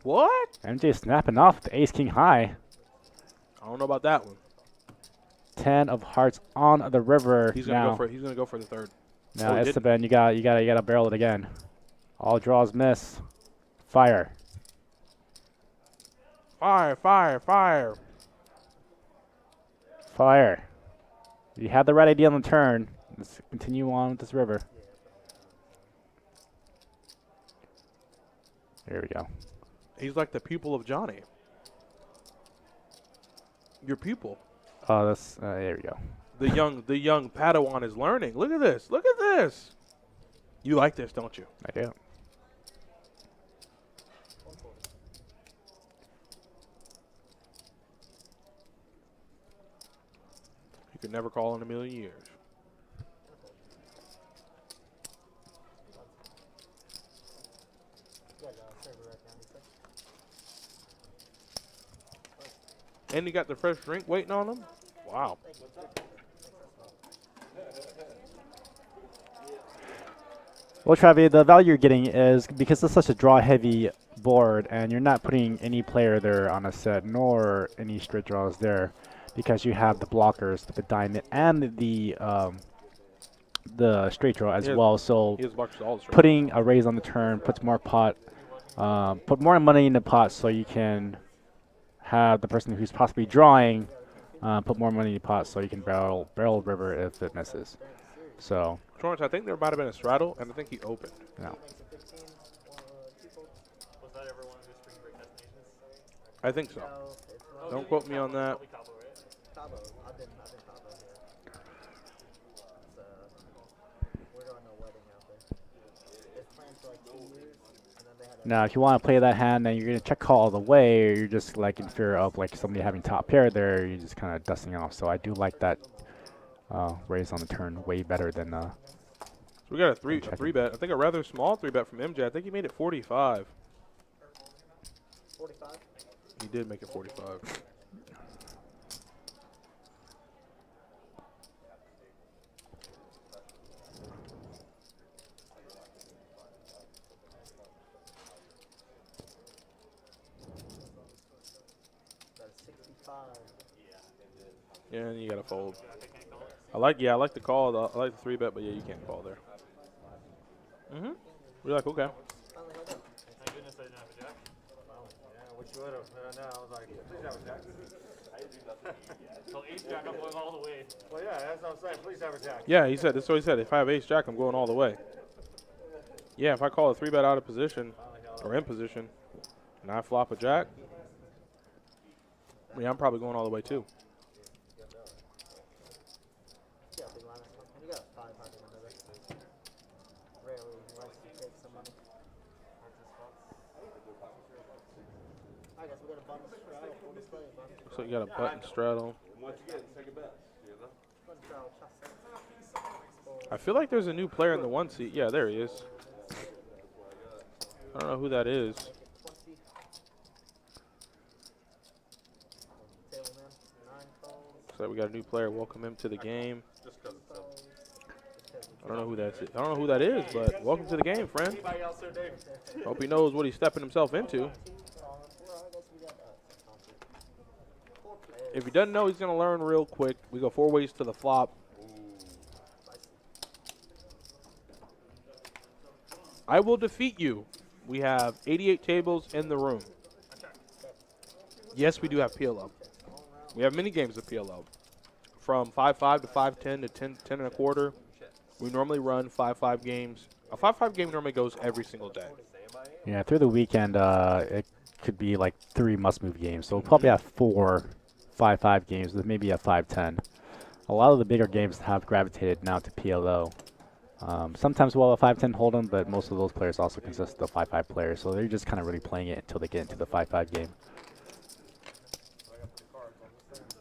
What? MJ snapping off the ace king high. I don't know about that one. 10 of hearts on the river. He's gonna now. go for. He's gonna go for the third. Now, Oh, he Esteban, you gotta barrel it again. All draws miss. Fire. Fire! Fire! Fire! Fire. You had the right idea on the turn. Let's continue on with this river. There we go. He's like the pupil of Johnny. Your pupil. Oh, that's there we go. The young Padawan is learning. Look at this. Look at this. You like this, don't you? I do. You could never call in a million years. And you got the fresh drink waiting on him? Wow. Well, Travi, the value you're getting is because it's such a draw-heavy board, and you're not putting any player there on a set, nor any straight draws there, because you have the blockers, the diamond, and the straight draw as well. So He has boxes all straight. putting a raise on the turn puts more pot, put more money in the pot, so you can have the person who's possibly drawing put more money in the pot, so you can barrel river if it misses. So. Torrance, I think there might have been a straddle, and I think he opened. Yeah. Was that ever one of your spring break destinations? I think so. Don't quote me on that. Probably Cabo, right? Cabo. I've been Cabo here. We're going to a wedding out there. It's planned for like 2 years, and then they had a Now, if you want to play that hand, then you're going to check call all the way, or you're just like in fear of like somebody having top pair there, you're just kind of dusting off. So I do like that raise on the turn way better than. So we got a three bet. I think a rather small 3-bet from MJ. I think he made it 45. 45. He did make it 45. That's 65. Yeah, and you got to fold. I like the call. I like the 3-bet, but yeah, you can't call there. We're like, okay. Finally held up. Thank goodness I didn't have a jack. Yeah, which would have. No, I was like, please have a jack. I didn't do nothing. So ace jack, I'm going all the way. Well, yeah, that's what I'm saying. Please have a jack. Yeah, he said. That's what he said. If I have ace jack, I'm going all the way. Yeah, if I call a 3-bet out of position or in position, and I flop a jack, yeah, I'm probably going all the way too. Yeah, big line. You got 500 under there. Rarely likes to take some money. I guess we got a button straddle full display, bud. So you got a button straddle. Once you get second best, you know? Button straddle, chest. I feel like there's a new player in the 1 seat. Yeah, there he is. I don't know who that is. 20. Table man. 9 calls. So we got a new player. Welcome him to the game. Just because it's Calls. I don't know who that is. I don't know who that is, but welcome to the game, friend. anybody else there, Dave? Hope he knows what he's stepping himself into. If he doesn't know, he's gonna learn real quick. We go 4 ways to the flop. I will defeat you. We have 88 tables in the room. Yes, we do have PLO. We have many games of PLO. From 5-5 to 5-10 to 10 and a quarter. We normally run 5-5 games. A 5-5 game normally goes every single day. Yeah, through the weekend, it could be like 3 must-move games. So we'll probably have 4 5-5 games with maybe a 5-10. A lot of the bigger games have gravitated now to PLO. Sometimes we'll have a 5-10 hold'em, but most of those players also consist of 5-5 players. So they're just kind of really playing it until they get into the 5-5 game.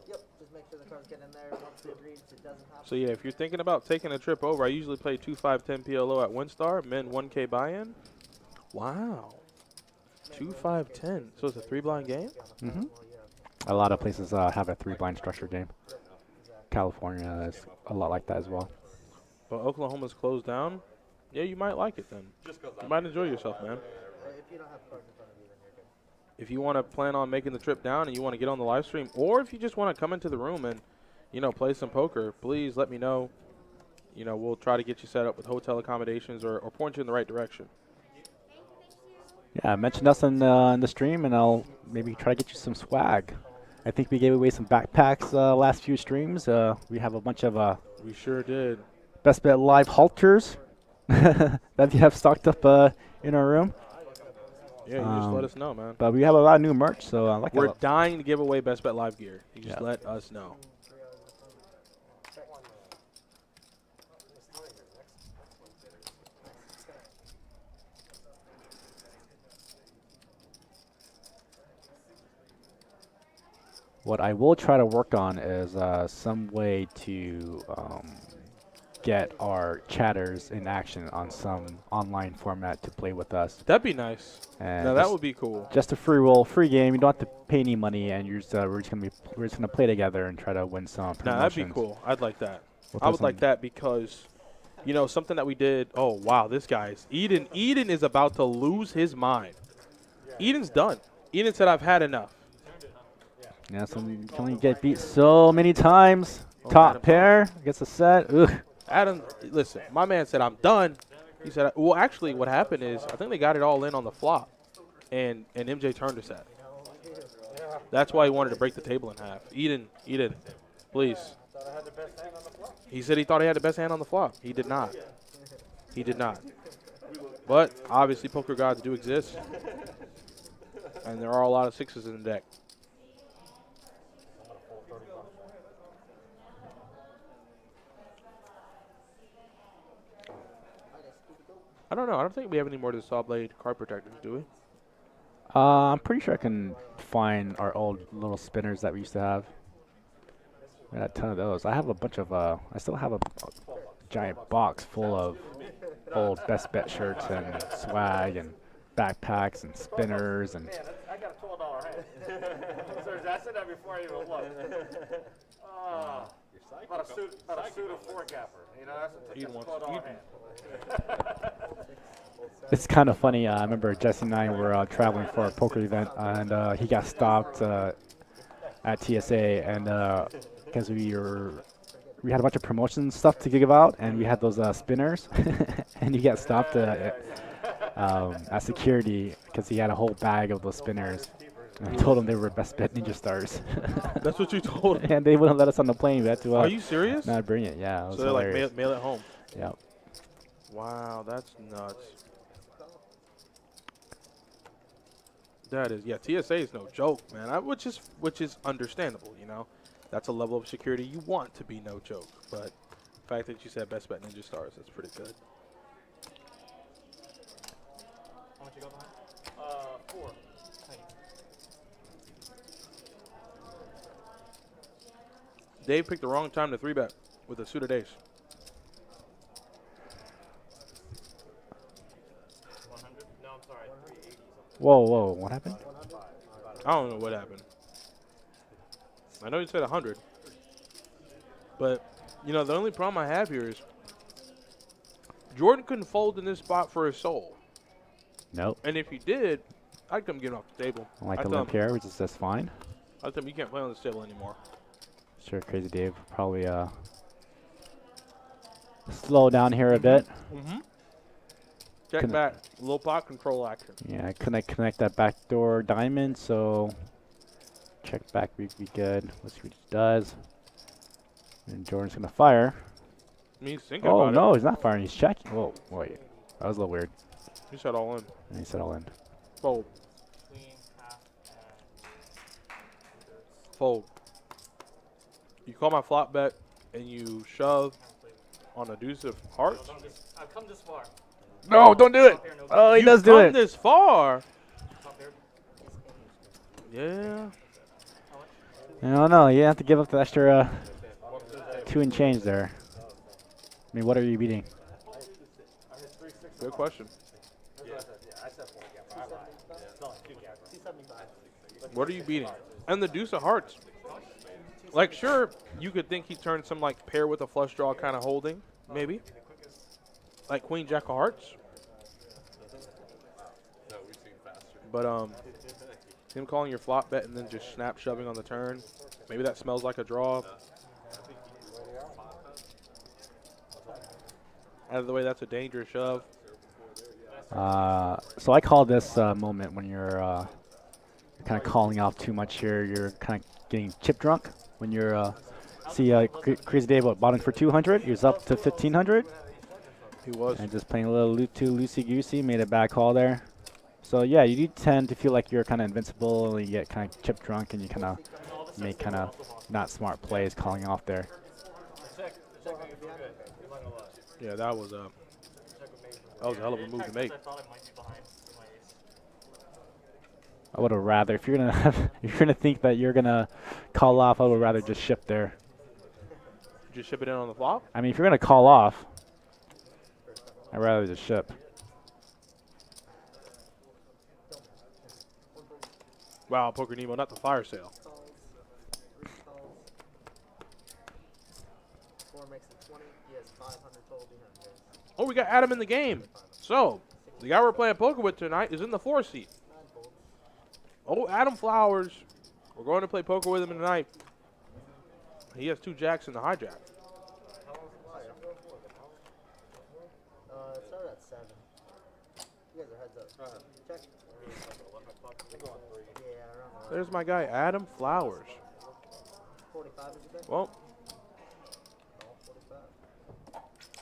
Yep, just make sure the cards get in there. Once it reads, it doesn't have So yeah, if you're thinking about taking a trip over, I usually play 2-5-10 PLO at WinStar, men 1K buy-in. Wow. 2-5-10. So it's a 3-blind game? Mm-hmm. A lot of places have a 3-blind structure game. California is a lot like that as well. But Oklahoma's closed down. Yeah, you might like it then. You might enjoy yourself, man. If you don't have cards in front of you, then you're good. If you want to plan on making the trip down and you want to get on the live stream, or if you just want to come into the room and, play some poker, please let me know. We'll try to get you set up with hotel accommodations or point you in the right direction. Yeah, mention us in the stream, and I'll maybe try to get you some swag. I think we gave away some backpacks last few streams. We have a bunch of We sure did. Best Bet Live halters that we have stocked up in our room. Yeah, you just let us know, man. But we have a lot of new merch, so like We're dying to give away Best Bet Live gear. You just Yeah. let us know. What I will try to work on is some way to get our chatters in action on some online format to play with us. That'd be nice. And Now that just- would be cool. Just a free roll, free game. You don't have to pay any money, and we're just gonna play together and try to win some Now promotions. that'd be cool. I'd like that. We'll I throw would like some- that because, you know, something that we did. Oh wow, this guy's Eden. Eden is about to lose his mind. Eden's done. Eden said, "I've had enough." Yeah, so you can only get beat so many times. Oh, Top Adam. pair gets a set. Ugh. Adam, listen, my man said, "I'm done." He said, "Well, actually, what happened is I think they got it all in on the flop, and MJ turned a set. That's why he wanted to break the table in half." Eden, please. He said he thought he had the best hand on the flop. He did not. He did not. But obviously, poker gods do exist, and there are a lot of sixes in the deck. I don't know. I don't think we have any more of the saw blade card protectors, do we? I'm pretty sure I can find our old little spinners that we used to have. We had a ton of those. I have a bunch of. I still have a giant box full of old Best Bet shirts and swag and backpacks and spinners and. I got a $12 hand. Sir, I said that before I even looked. About a suit of four capper. You know, that's Eden a wants $12 Eden. hand. It's kind of funny. I remember Jesse and I were traveling for a poker event, and he got stopped at TSA, and because we had a bunch of promotion stuff to give out, and we had those spinners, and he got stopped at security because he had a whole bag of those spinners. And I told him they were Best Bet Ninja Stars, That's what you told him. and they wouldn't let us on the plane. We had to. Are you serious? Not bring it. Yeah, it was So they're like hilarious. mail it home. Yep. Wow, that's nuts. That is, yeah. TSA is no joke, man. Which is understandable, you know. That's a level of security you want to be no joke. But the fact that you said Best Bet Ninja Stars, that's pretty good. How much you got behind? 4. Thank you. Dave picked the wrong time to 3-bet with a suited ace. 100? No, I'm sorry. 380. Whoa, what happened? I don't know what happened. I know you said 100. But, you know, the only problem I have here is Jordan couldn't fold in this spot for his soul. Nope. And if he did, I'd come get him off the table. I like I'd the tell limp him, here, which is just fine. I'd tell him you can't play on this table anymore. Sure, Crazy Dave probably slow down here a bit. Mm-hmm. Check Can- back. Little pot control action. Yeah, I couldn't connect that backdoor diamond, so check back would be good. Let's see what he does. And Jordan's gonna fire. I mean, he's thinking Oh about no, he's not firing. He's checking. Whoa, wait, that was a little weird. it. He said all in. And he said all in. Fold. Queen, half, and Fold. You call my flop bet and you shove on a deuce of hearts. I've come this far. No, don't do it. Top here, no Oh, he You've does do come it. this far. top here. Yeah. I don't know. You have to give up the extra 2 and change there. I mean, what are you beating? Good question. What are you beating? And the deuce of hearts. Like, sure, you could think he turned some, like, pair with a flush draw kind of holding, maybe. Like queen, jack of hearts. But, him calling your flop bet and then just snap shoving on the turn, maybe that smells like a draw. Out of the way, that's a dangerous shove. So I call this moment when you're kind of calling off too much here. You're kind of getting chip drunk when you're. See, Crazy Dave, what, bottom for 200? He was up to 1,500. He was. And just playing a little too loosey-goosey, made a bad call there. So, yeah, you do tend to feel like you're kind of invincible, and you get kind of chip drunk, and you kind of make kind of not smart plays calling off there. Yeah, that was a hell of a move to make. I would have rather, if you're gonna if you're gonna think that you're gonna call off, I would rather just ship there. Just ship it in on the flop? I mean, if you're gonna call off, I'd rather just ship. Wow, Poker Nemo, not the fire sale. Oh, we got Adam in the game. So, the guy we're playing poker with tonight is in the 4 seat. Oh, Adam Flowers. We're going to play poker with him tonight. He has 2 jacks in the hijack. It started at 7. You guys are heads up. Check. Yeah, around There's my guy, Adam Flowers. 45 is the bet? Well, 45.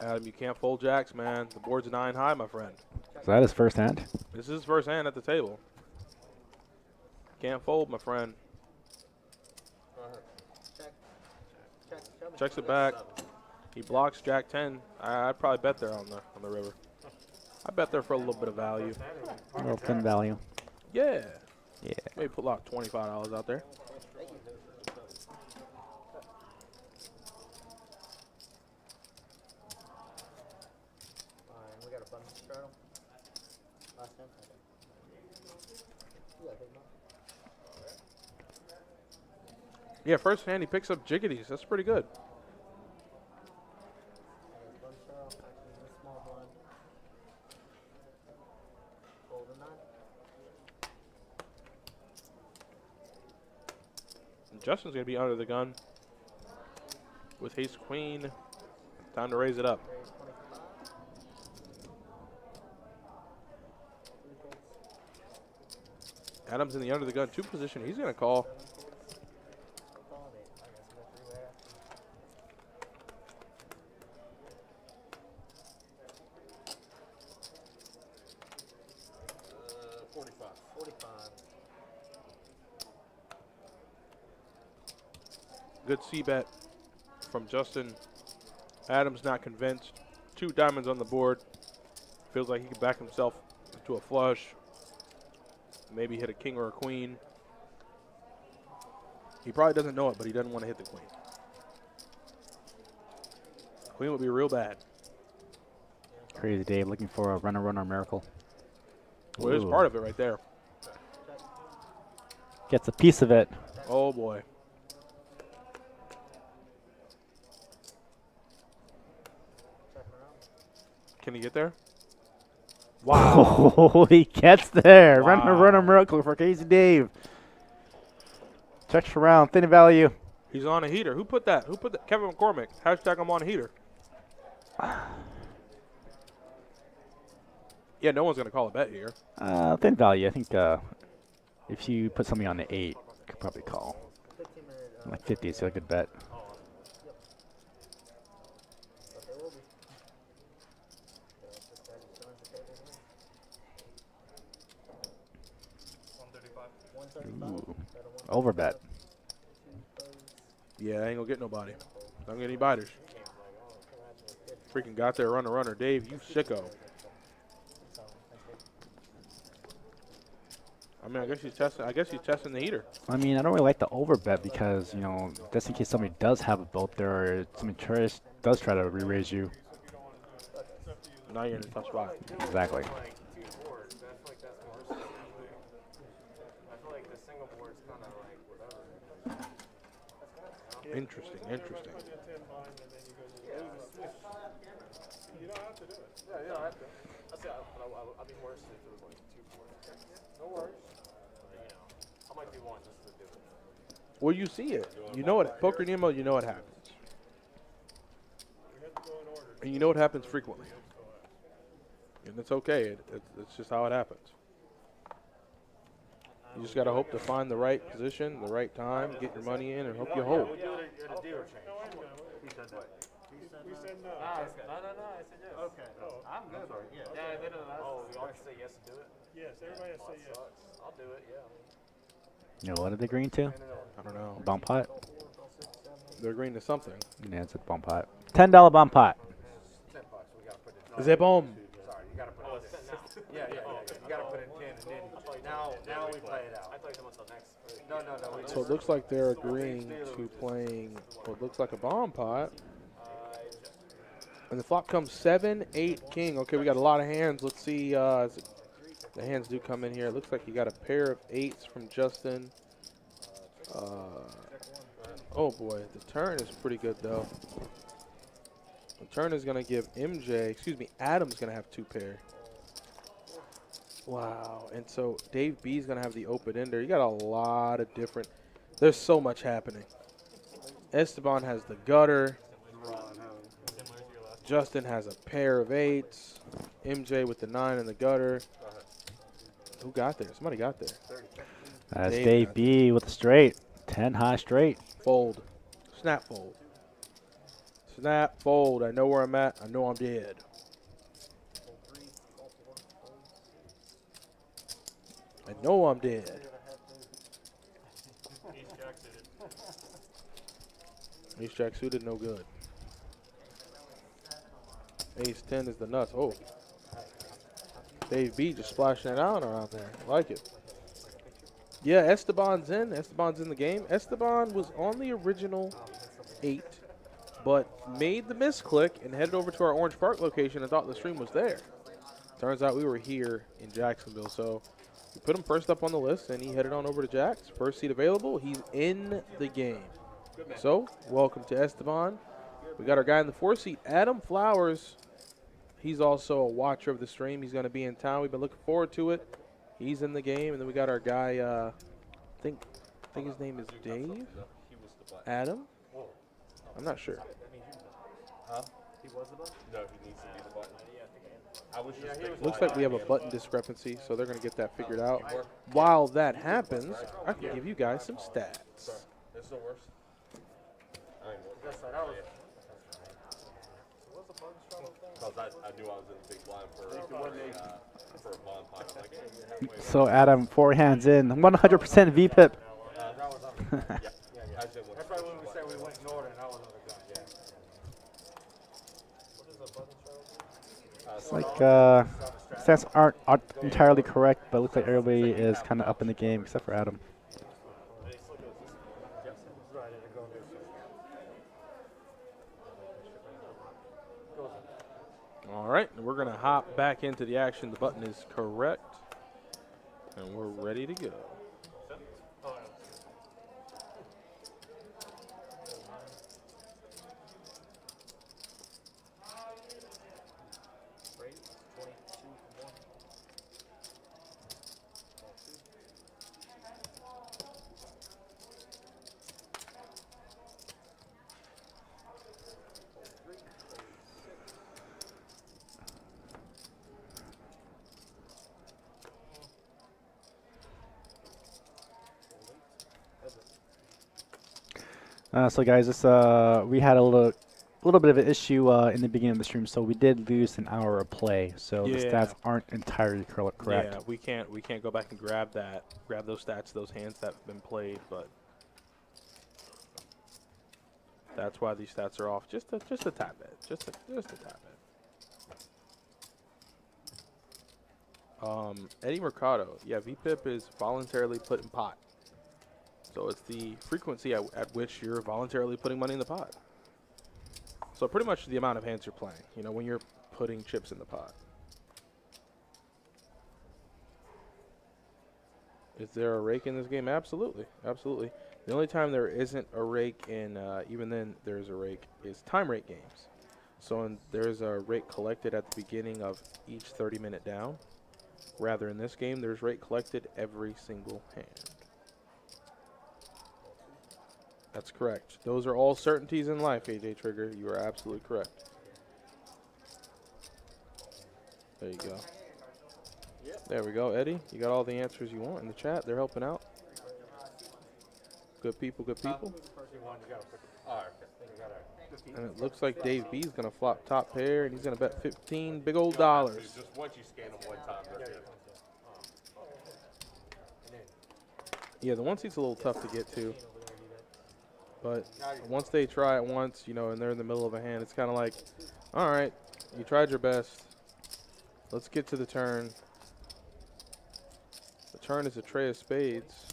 Adam, you can't fold jacks, man. The board's 9 high, my friend. Is that his first hand? This is his first hand at the table. Can't fold, my friend. Check. Check. Checks it back. He blocks Jack 10. I'd probably bet there on the river. I bet there for a little bit of value. A little thin value. Yeah. Yeah. Maybe put like $25 out there. We got a bunch of straddle. Last hand. You got a big one. Yeah, first hand he picks up jiggities. That's pretty good. Bunch straddle. Actually, a small blind. Fold a 9. And Justin's going to be under the gun with ace queen. Time to raise it up. Raise 25. 3 folds. Adam's in the under the gun 2 position. He's going to call. 7 folds. Call it 8. I guess we got 3 way after. 45. 45. Good C bet from Justin. Adam's not convinced. 2 diamonds on the board. Feels like he could back himself into a flush. Maybe hit a king or a queen. He probably doesn't know it, but he doesn't want to hit the queen. Queen would be real bad. Crazy Dave looking for a runner miracle. Well, there's Ooh. part of it right there. Gets a piece of it. Oh, boy. Checking around. Can he get there? Wow. He gets there. Wow. Runner miracle for Crazy Dave. Checks around. Thin value. He's on a heater. Who put that? Who put that? Kevin McCormick. Hashtag I'm on a heater. Yeah, no one's going to call a bet here. Thin value. I think if you put something on the 8, you could probably call. 15-minute. Like 50 is a good bet. But they will be. Yeah, this guy just joins the table here. 135. Ooh. Got a 135. Overbet. 2 folds. Yeah, I ain't going to get nobody. Don't get any biters. Freaking got there runner. Dave, you sicko. I mean, I guess he's testing the heater. I mean, I don't really like the overbet because, you know, just in case somebody does have a boat there or somebody does try to re-raise you. Now you're in a tough spot. Exactly. Interesting. I'd be worse if it was like 2 4. No worries. I might do one just to do it. Well, you see it. You know it. Poker Nemo, you know it happens. And you know it happens frequently. And it's okay. It's just how it happens. You just got to hope to find the right position, the right time, get your money in, and hope you hold. We do it at a dealer change. He said that. We said no. No, I said yes. Okay. I'm good. Yeah. Yeah, they don't know. Oh, we all say yes to do it? Yes, everybody has to say yes. I'll do it, yeah. You know what are they agreeing to? I don't know. Bomb pot? They're agreeing to something. Yeah, it's a bomb pot. $10 bomb pot. $10. We gotta put it. Is it bomb? Sorry, you gotta put it. Yeah. You gotta put in 10, and then now we play it out. I thought you were talking about the next. No. So it looks like they're agreeing to playing what looks like a bomb pot. And the flop comes 7, 8, king. Okay, we got a lot of hands. Let's see. The hands do come in here. It looks like you got a pair of 8s from Justin. Oh boy, the turn is pretty good though. The turn is going to give Adam's going to have 2 pair. Wow, and so Dave B is going to have the open ender. You got a lot of different, there's so much happening. Esteban has the gutter. Justin has a pair of 8s. MJ with the 9 in the gutter. Who got there? Somebody got there. That's Dave Dave got B with a straight. 10 high straight. Fold. Snap fold. Snap fold. I know where I'm at. I know I'm dead. I know I'm dead. Ace jack suited, no good. Ace 10 is the nuts. Oh. Dave B just splashing it out around there. I like it. Yeah, Esteban's in. Esteban's in the game. Esteban was on the original 8, but made the misclick and headed over to our Orange Park location and thought the stream was there. Turns out we were here in Jacksonville, so we put him first up on the list, and he headed on over to Jack's. First seat available. He's in the game. So, welcome to Esteban. We got our guy in the 4 seat, Adam Flowers. He's also a watcher of the stream. He's going to be in town. We've been looking forward to it. He's in the game, and then we got our guy. I think his name is Dave. Adam. I'm not sure. Huh? He was the button? No, he needs to be the button. I was just Looks like we have a button discrepancy, so they're going to get that figured out. While that happens, I can give you guys some stats. It's the worst. Because I knew I was in the big blind for a bond pot. I'm like, hey, you're halfway there. So Adam, 4 hands in. 100% VPIP. That was on. Yeah. That's right when we said we went in order, and I was on the gun. Yeah. It's like stats aren't entirely correct, but it looks like everybody is kind of up in the game except for Adam. All right, we're going to hop back into the action. The button is correct, and we're ready to go. So guys, this we had a little bit of an issue in the beginning of the stream, so we did lose an hour of play. So the stats aren't entirely correct. Yeah, we can't go back and grab those stats, those hands that have been played, but that's why these stats are off just a tad bit, just a tad bit. Eddie Mercado, yeah, VPIP is voluntarily put in pot. So it's the frequency at which you're voluntarily putting money in the pot. So pretty much the amount of hands you're playing, you know, when you're putting chips in the pot. Is there a rake in this game? Absolutely. Absolutely. The only time there isn't a rake, and even then there's a rake, is time rake games. So there's a rake collected at the beginning of each 30-minute down. Rather, in this game, there's rake collected every single hand. That's correct. Those are all certainties in life, AJ Trigger. You are absolutely correct. There you go. There we go, Eddie. You got all the answers you want in the chat. They're helping out. Good people, good people. And it looks like Dave B is going to flop top pair, and he's going to bet 15 big old dollars. Just once you scan them one time, they're good. Yeah, the one seat's a little tough to get to. But once they try it once, you know, and they're in the middle of a hand, it's kind of like, all right, you tried your best. Let's get to the turn. The turn is a tray of spades.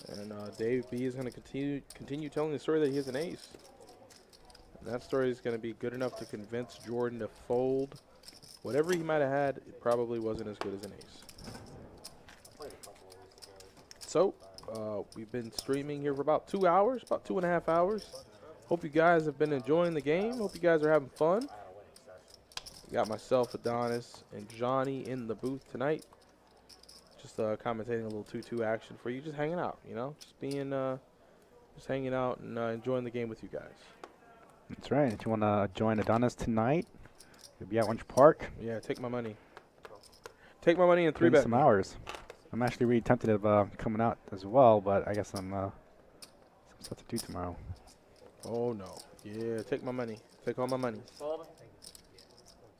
And Dave B is going to continue telling the story that he has an ace. And that story is going to be good enough to convince Jordan to fold. Whatever he might have had, it probably wasn't as good as an ace. So, we've been streaming here for about 2 hours, about 2.5 hours. Hope you guys have been enjoying the game. Hope you guys are having fun. Got myself, Adonis, and Johnny in the booth tonight. Just commentating a little 2-2 action for you. Just hanging out, you know. Just hanging out and enjoying the game with you guys. That's right. If you want to join Adonis tonight, you'll be at Orange Park. Yeah, take my money. Take my money and Put in 3-bet. some hours. I'm actually really tempted of coming out as well, but I guess I'm some stuff to do tomorrow. Oh, no. Yeah, take my money. Take all my money.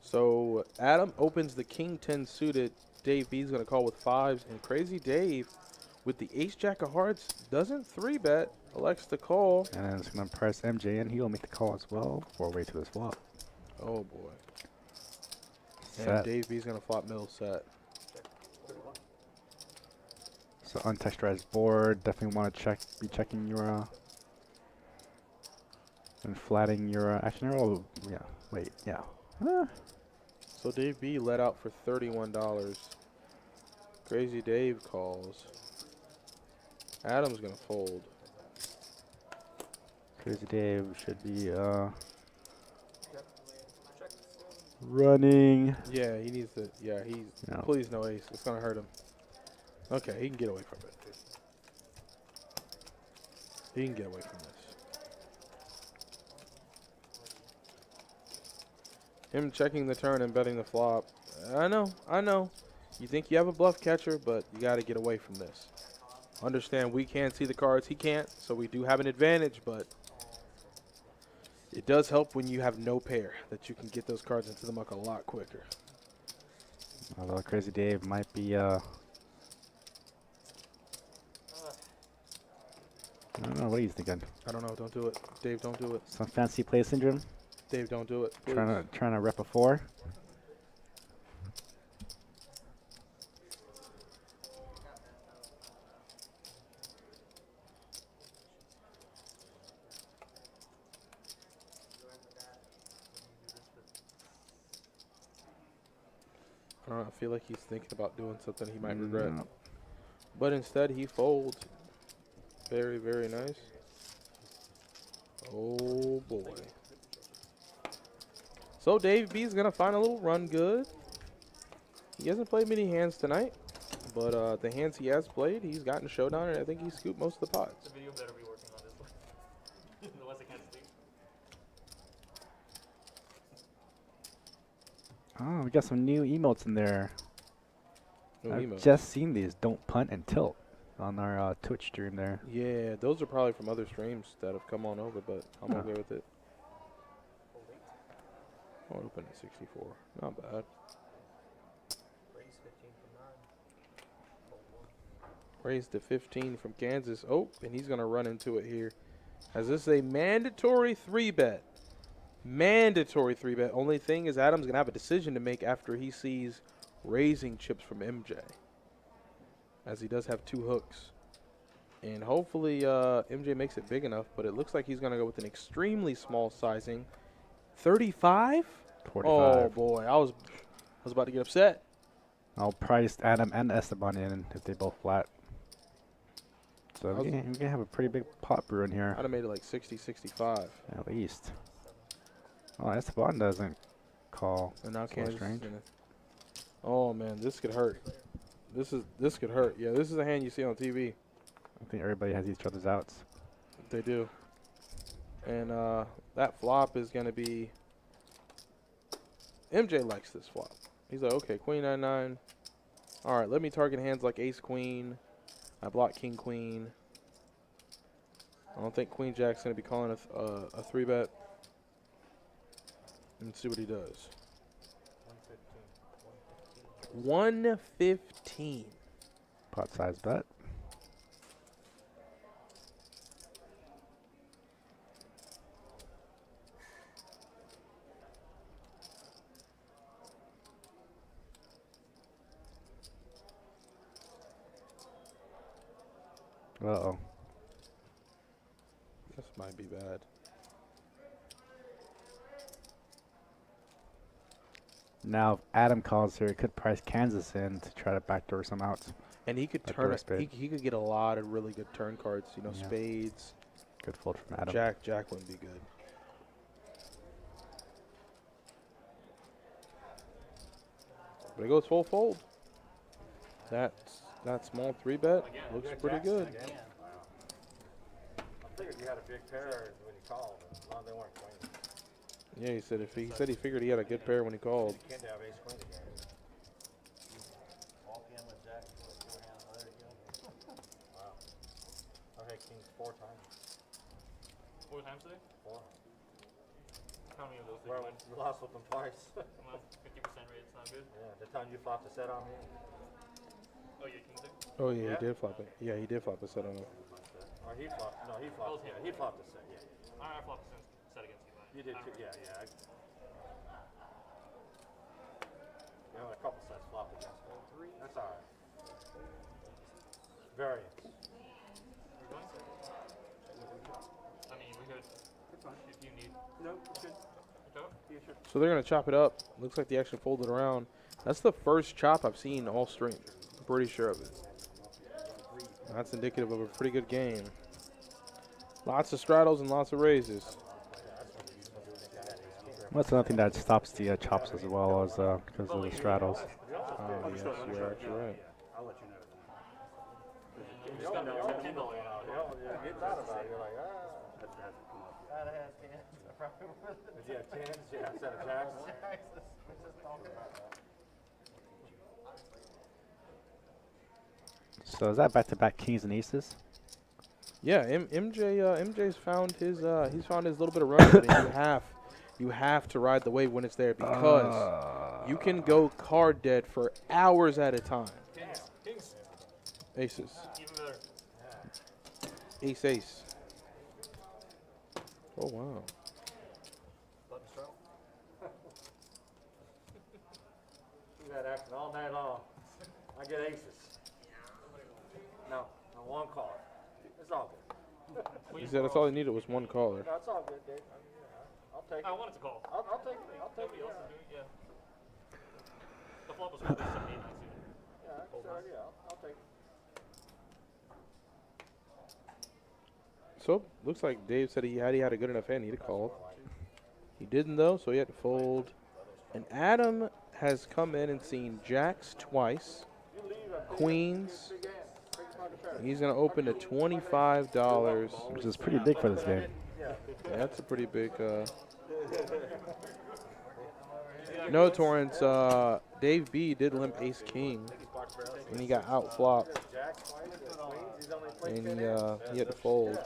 So, Adam opens the King 10 suited. Dave B's going to call with fives. And Crazy Dave, with the ace-jack of hearts, doesn't 3-bet. Elects to call. And then it's going to press MJ, and he'll make the call as well before way to this flop. Oh, boy. And Set. Dave B's going to flop middle set. So untexturized board. Definitely want to be checking your and flatting your action arrow. Yeah. Wait. Yeah. So Dave B let out for $31. Crazy Dave calls. Adam's going to fold. Crazy Dave should be running. Yeah, he needs to. Yeah, he's. No. Please no ace. It's going to hurt him. Okay, he can get away from it. He can get away from this. Him checking the turn and betting the flop. I know. You think you have a bluff catcher, but you got to get away from this. Understand we can't see the cards, he can't, so we do have an advantage, but it does help when you have no pair, that you can get those cards into the muck a lot quicker. Although Crazy Dave might be I don't know what he's thinking. I don't know, don't do it. Dave, don't do it. Some fancy play syndrome. Dave, don't do it. Please. Trying to rep a 4. I don't know, I feel like he's thinking about doing something he might regret. No. But instead, he folds. Very, very nice. Oh, boy. So Dave B's going to find a little run good. He hasn't played many hands tonight, but the hands he has played, he's gotten showdown, and I think he scooped most of the pots. The video better be working on this one. Otherwise I can't sleep. Oh, we got some new emotes in there. No I've emotes. just seen these. Don't punt and tilt on our Twitch stream there. Yeah, those are probably from other streams that have come on over, but I'm Huh. okay with it. Oh, open at 64. Not bad. Raise 15 from 9. Raised to 15 from Kansas. Oh, and he's going to run into it here. As this is a mandatory 3-bet. Mandatory 3-bet. Only thing is Adam's going to have a decision to make after he sees raising chips from MJ. As he does have 2 hooks. And hopefully MJ makes it big enough, but it looks like he's going to go with an extremely small sizing. 35? 45. Oh, boy. I was about to get upset. I'll price Adam and Esteban in if they both flat. So I was- we can have a pretty big pot brewing here, I'd have made it like 60, 65. at least. Oh, Esteban doesn't call. And now So Kansas. strange. Oh man, this could hurt. This could hurt. Yeah, this is a hand you see on TV. I think everybody has each other's outs. They do. And that flop is gonna be. MJ likes this flop. He's like, okay, queen 9-9. All right, let me target hands like ace queen. I block king queen. I don't think queen jack's gonna be calling a 3-bet. And see what he does. 115. Pot size bet. Uh-oh. This might be bad. Now, if Adam calls here, he could price Kansas in to try to backdoor some outs. And he could Backdoor turn it. spade. He could get a lot of really good turn cards. You know, Yeah. spades. Good fold from Adam. Jack wouldn't be good. But it goes full fold. That small 3-bet looks pretty good. I figured you had a big pair when you called, and no, they weren't queens. Yeah, he figured he had a good pair when he called. You can't have ace queen again. Walk in with Jack, four hands, there you go. Wow. I've had kings 4 times. 4 times today? 4. How many of those did Well, you win? you lost with them twice. Well, 50% rate, it's not good. Yeah, the time you flopped the set on me. Oh, you had kings there? Oh yeah, Yeah? he did flop it. Yeah, he did flop a set on it. Or he flopped. No, he flopped. Yeah, he flopped the set. Yeah. I flopped the set against you. You did I too. remember. Yeah, yeah. You know, a couple sets flopped against me. That's all right. Variance. We're going? I mean, we could. If you need. No, it's good. You sure? So they're gonna chop it up. Looks like they actually folded around. That's the first chop I've seen all stream. I'm pretty sure of it. That's indicative of a pretty good game. Lots of straddles and lots of raises. That's another thing that stops the chops as well as because of the straddles. Oh yes, you're actually right. I'll let you know. You don't know. You thought about it. You're like, ah. That has hands. I probably would. If you have tens, yeah, a set of jacks. We're just talking about that. So is that back-to-back kings and aces? Yeah, MJ's found his he's found his little bit of run. But you have to ride the wave when it's there because you can go card dead for hours at a time. Kings. Aces. Even better. Ace. Oh wow. Button stroke. Do that action all night long. I get aces. No, one call. It's all good. He said that's all he needed was one caller. No, it's all good, Dave. I'll take it. I wanted to call. I'll take it. I'll take Nobody it. else is doing it, yeah. The flop was probably 78, 9 suited. Yeah, sure, yeah. I'll take it. So looks like Dave said he had a good enough hand. He'd have called. He didn't though, so he had to fold. And Adam has come in and seen jacks twice, queens. He's gonna open to $25. Which is pretty big for this game. Yeah, that's a pretty big. No, Torrance. Dave B did limp ace king, and he got out flopped, and he had to fold.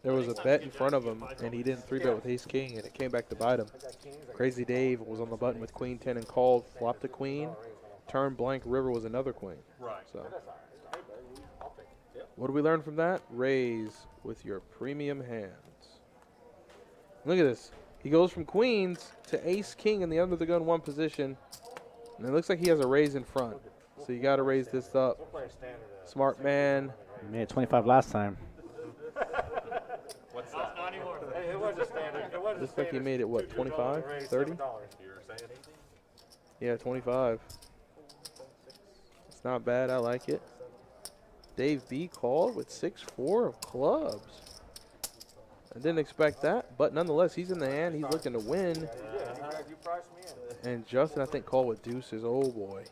There was a bet in front of him, and he didn't 3-bet with ace king, and it came back to bite him. Crazy Dave was on the button with queen 10 and called, flopped a queen, turn blank river was another queen. Right. So, what do we learn from that? Raise with your premium hands. Look at this. He goes from queens to ace king in the under the gun 1 position, and it looks like he has a raise in front. So you got to raise this up. Smart man. He made 25 last time. What's Not anymore. Hey, it was a standard. It was a Looks like he standard. made it, what, 25, 30? Yeah, 25. It's not bad. I like it. Dave B called with 6-4 of clubs. I didn't expect that, but nonetheless, he's in the hand. He's looking to win. You priced me in. And Justin, I think, called with deuces. Oh, boy.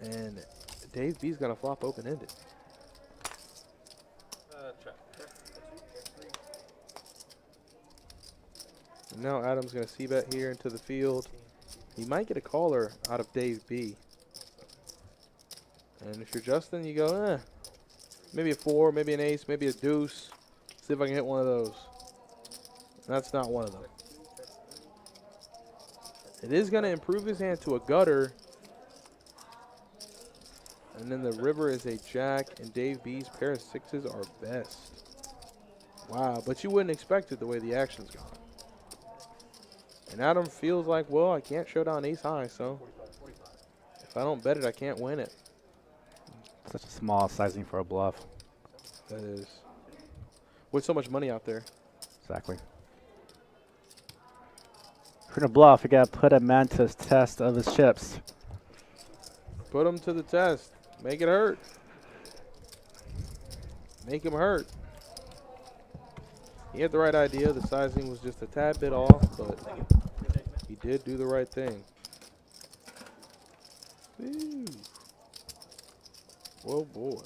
And Dave B's going to flop open-ended. Check. And now Adam's going to c-bet here into the field. He might get a caller out of Dave B. And if you're Justin, you go, maybe a 4, maybe an ace, maybe a deuce. See if I can hit one of those. That's not one of them. It is going to improve his hand to a gutter. And then the river is a jack, and Dave B's pair of sixes are best. Wow, but you wouldn't expect it the way the action's gone. And Adam feels like, well, I can't show down ace high, so if I don't bet it, I can't win it. Such a small sizing for a bluff. That is. With so much money out there. Exactly. If you're going to bluff, you got to put a man to his test of his chips. Put him to the test. Make it hurt. Make him hurt. He had the right idea. The sizing was just a tad bit off, but he did do the right thing. Woo. Whoa, boy.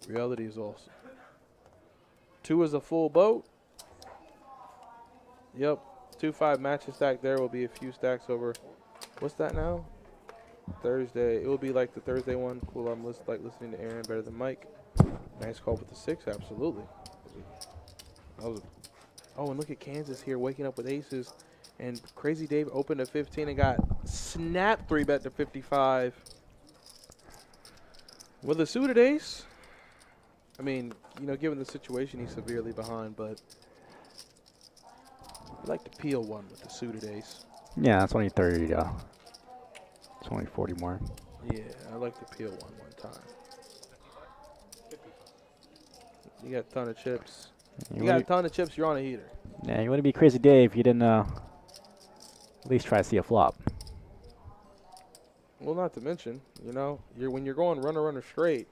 Reality is awesome. 2 is a full boat. Yep. 2-5 matches stack there will be a few stacks over. What's that now? Thursday. It will be like the Thursday one. Cool. I'm listening to Aaron better than Mike. Nice call with the 6. Absolutely. Oh, and look at Kansas here waking up with aces. And Crazy Dave opened at 15 and got snap 3-bet to 55. With a suited ace. I mean, you know, given the situation, he's severely behind, but I'd like to peel one with the suited ace. Yeah, that's only 30, 20, 40 more. Yeah, I'd like to peel one time. You got a ton of chips. You got a ton of chips, you're on a heater. Yeah, you wouldn't be Crazy Dave if you didn't at least try to see a flop. Well, not to mention, you know, when you're going runner straight,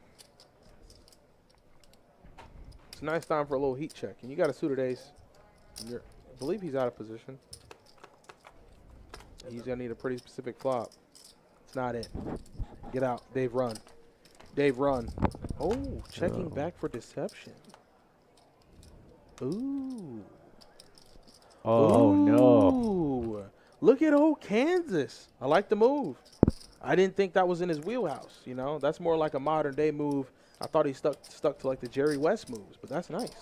it's a nice time for a little heat check. And you got a suited ace. I believe he's out of position. He's going to need a pretty specific flop. It's not it. Get out. Dave, run. Dave, run. Oh, checking back for deception. Ooh. Oh, no. Ooh. Look at old Kansas. I like the move. I didn't think that was in his wheelhouse, you know. That's more like a modern day move. I thought he stuck to like the Jerry West moves, but that's nice.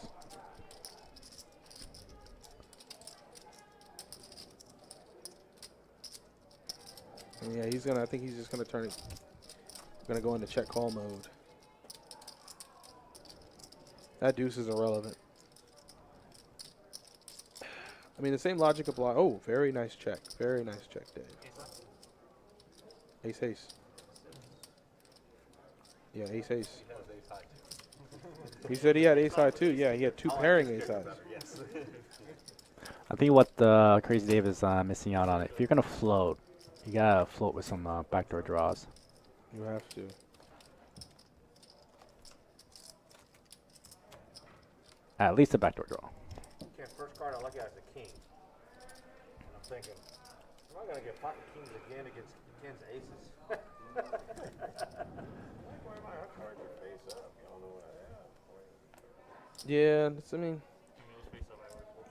And yeah, I think he's just gonna gonna go into check call mode. That deuce is irrelevant. I mean, the same logic applies. Oh, very nice check. Very nice check, Dave. Ace, ace. Yeah, ace, ace. He said he had ace high too. Yeah, he had 2 pairing ace highs. I think what the Crazy Dave is missing out on it. If you're going to float, you got to float with some backdoor draws. You have to. At least a backdoor draw. Okay, first card I look at is the king. And I'm thinking, am I going to get pocket kings again against Kansas aces? Yeah, I mean,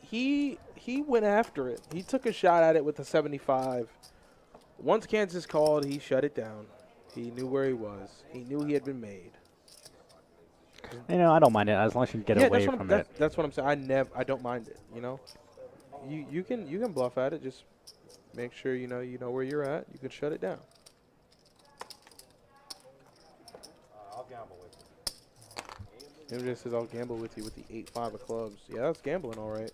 he went after it. He took a shot at it with the 75. Once Kansas called, he shut it down. He knew where he was. He knew he had been made. You know, I don't mind it as long as you get away from it. That's what I'm saying. I don't mind it. You know, you can bluff at it. Just make sure you know where you're at. You can shut it down. I'll gamble with you. MJ says I'll gamble with you with the 8-5 of clubs. Yeah, that's gambling, all right.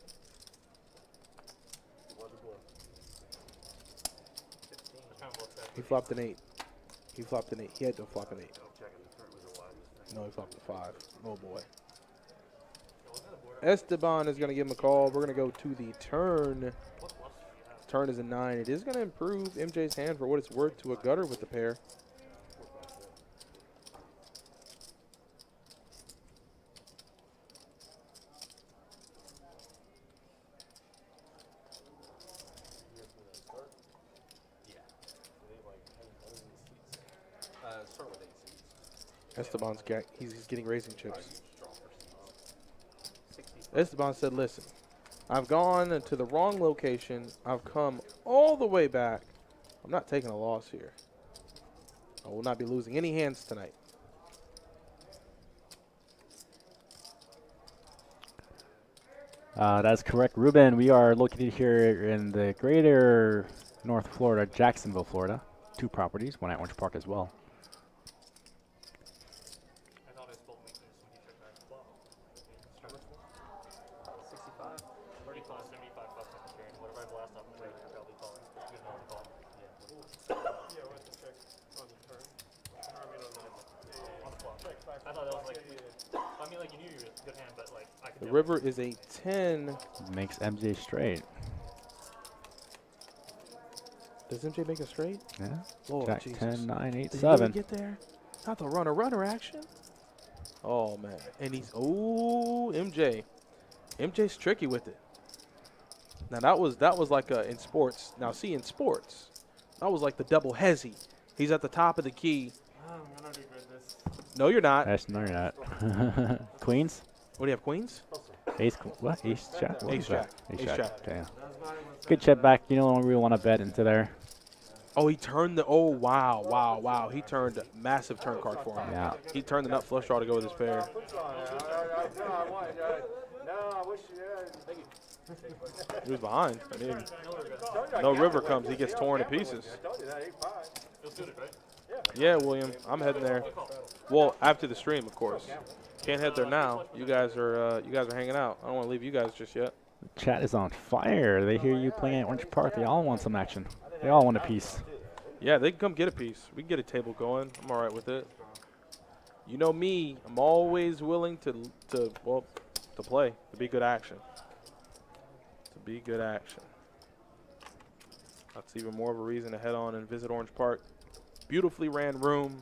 He flopped an 8. He flopped an 8. He had to flop an 8. No, he flopped a 5. Oh boy. Esteban is going to give him a call. We're going to go to the turn. Turn is a 9. It is going to improve MJ's hand for what it's worth to a gutter with the pair. Esteban's he's getting racing chips. Esteban said, listen, I've gone to the wrong location. I've come all the way back. I'm not taking a loss here. I will not be losing any hands tonight. That's correct, Ruben. We are located here in the greater North Florida, Jacksonville, Florida. 2 properties, one at Orange Park as well. I thought I spelled weakness when you checked back. Wow. 65. 35, 75 bucks I can carry. Whatever I blast off the plate, you're probably calling. Good enough to call. Yeah, we'll have to check on the turn. I mean, On the flop. I thought that was like, I mean, like you knew you were a good hand, but like I could The never- river is a 10. Makes MJ straight. Does MJ make a straight? Yeah. Lord Jack Jesus. 10, 9, 8, Did he really 7. get there? Not the runner action. Oh man, and he's MJ. MJ's tricky with it. Now that was like in sports. Now see in sports, that was like the double hezzy. He's at the top of the key. I'm gonna regret this. No, you're not. That's no, you're not. Queens? What do you have? Queens? Ace, what? Ace Jack? What Ace is that? Jack. Ace Ace Jack. Jack. Damn. That's why I was Good check back. You no longer really want to bet into there. Oh, he turned the. Oh wow. He turned a massive turn card for him. Yeah. He turned the nut flush draw to go with his pair. No, I wish you had. He was behind. I mean, no river comes, he gets torn to pieces. I told you that, 8-5. It was suited, right? Yeah, William, I'm heading there. Well, after the stream, of course. Can't head there now. You guys are hanging out. I don't want to leave you guys just yet. Chat is on fire. They hear you playing at Orange Park. They all want some action. They all want a piece. Yeah, they can come get a piece. We can get a table going. I'm all right with it. You know me. I'm always willing to play, to be good action. That's even more of a reason to head on and visit Orange Park. Beautifully ran room.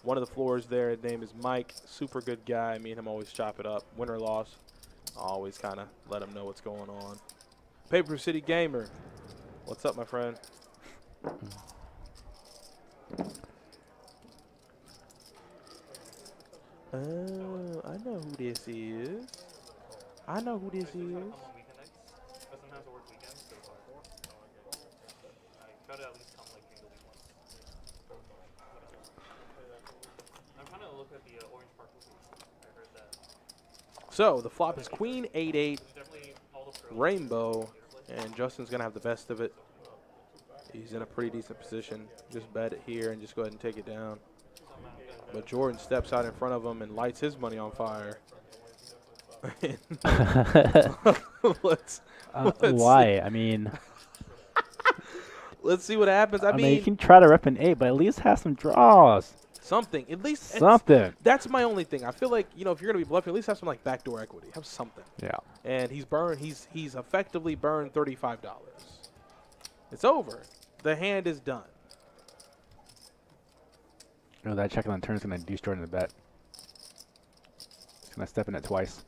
One of the floors there, his name is Mike. Super good guy. Me and him always chop it up. Win or loss, I always kind of let him know what's going on. Paper City Gamer. What's up, my friend? Oh, I know who this is. Come on weekend nights, but sometimes I work weekends, so I try to at least come like during the week once. I'm trying to look at the Orange Park movie. I heard that. So the flop is Queen 8-8 There's definitely all the pros. Rainbow, and Justin's gonna have the best of it. He's in a pretty decent position. Just bet it here and just go ahead and take it down. But Jordan steps out in front of him and lights his money on fire. let's Why? see. I mean, Let's see what happens. I you mean, can try to rep an 8, but at least have some draws. something. At least Something. That's my only thing. I feel like, if you're gonna be bluffing, at least have some like backdoor equity. Have something. Yeah. And he's effectively burned $35. It's over. The hand is done. No, that check on the turn is going to induce Jordan to bet. He's going to step in it twice.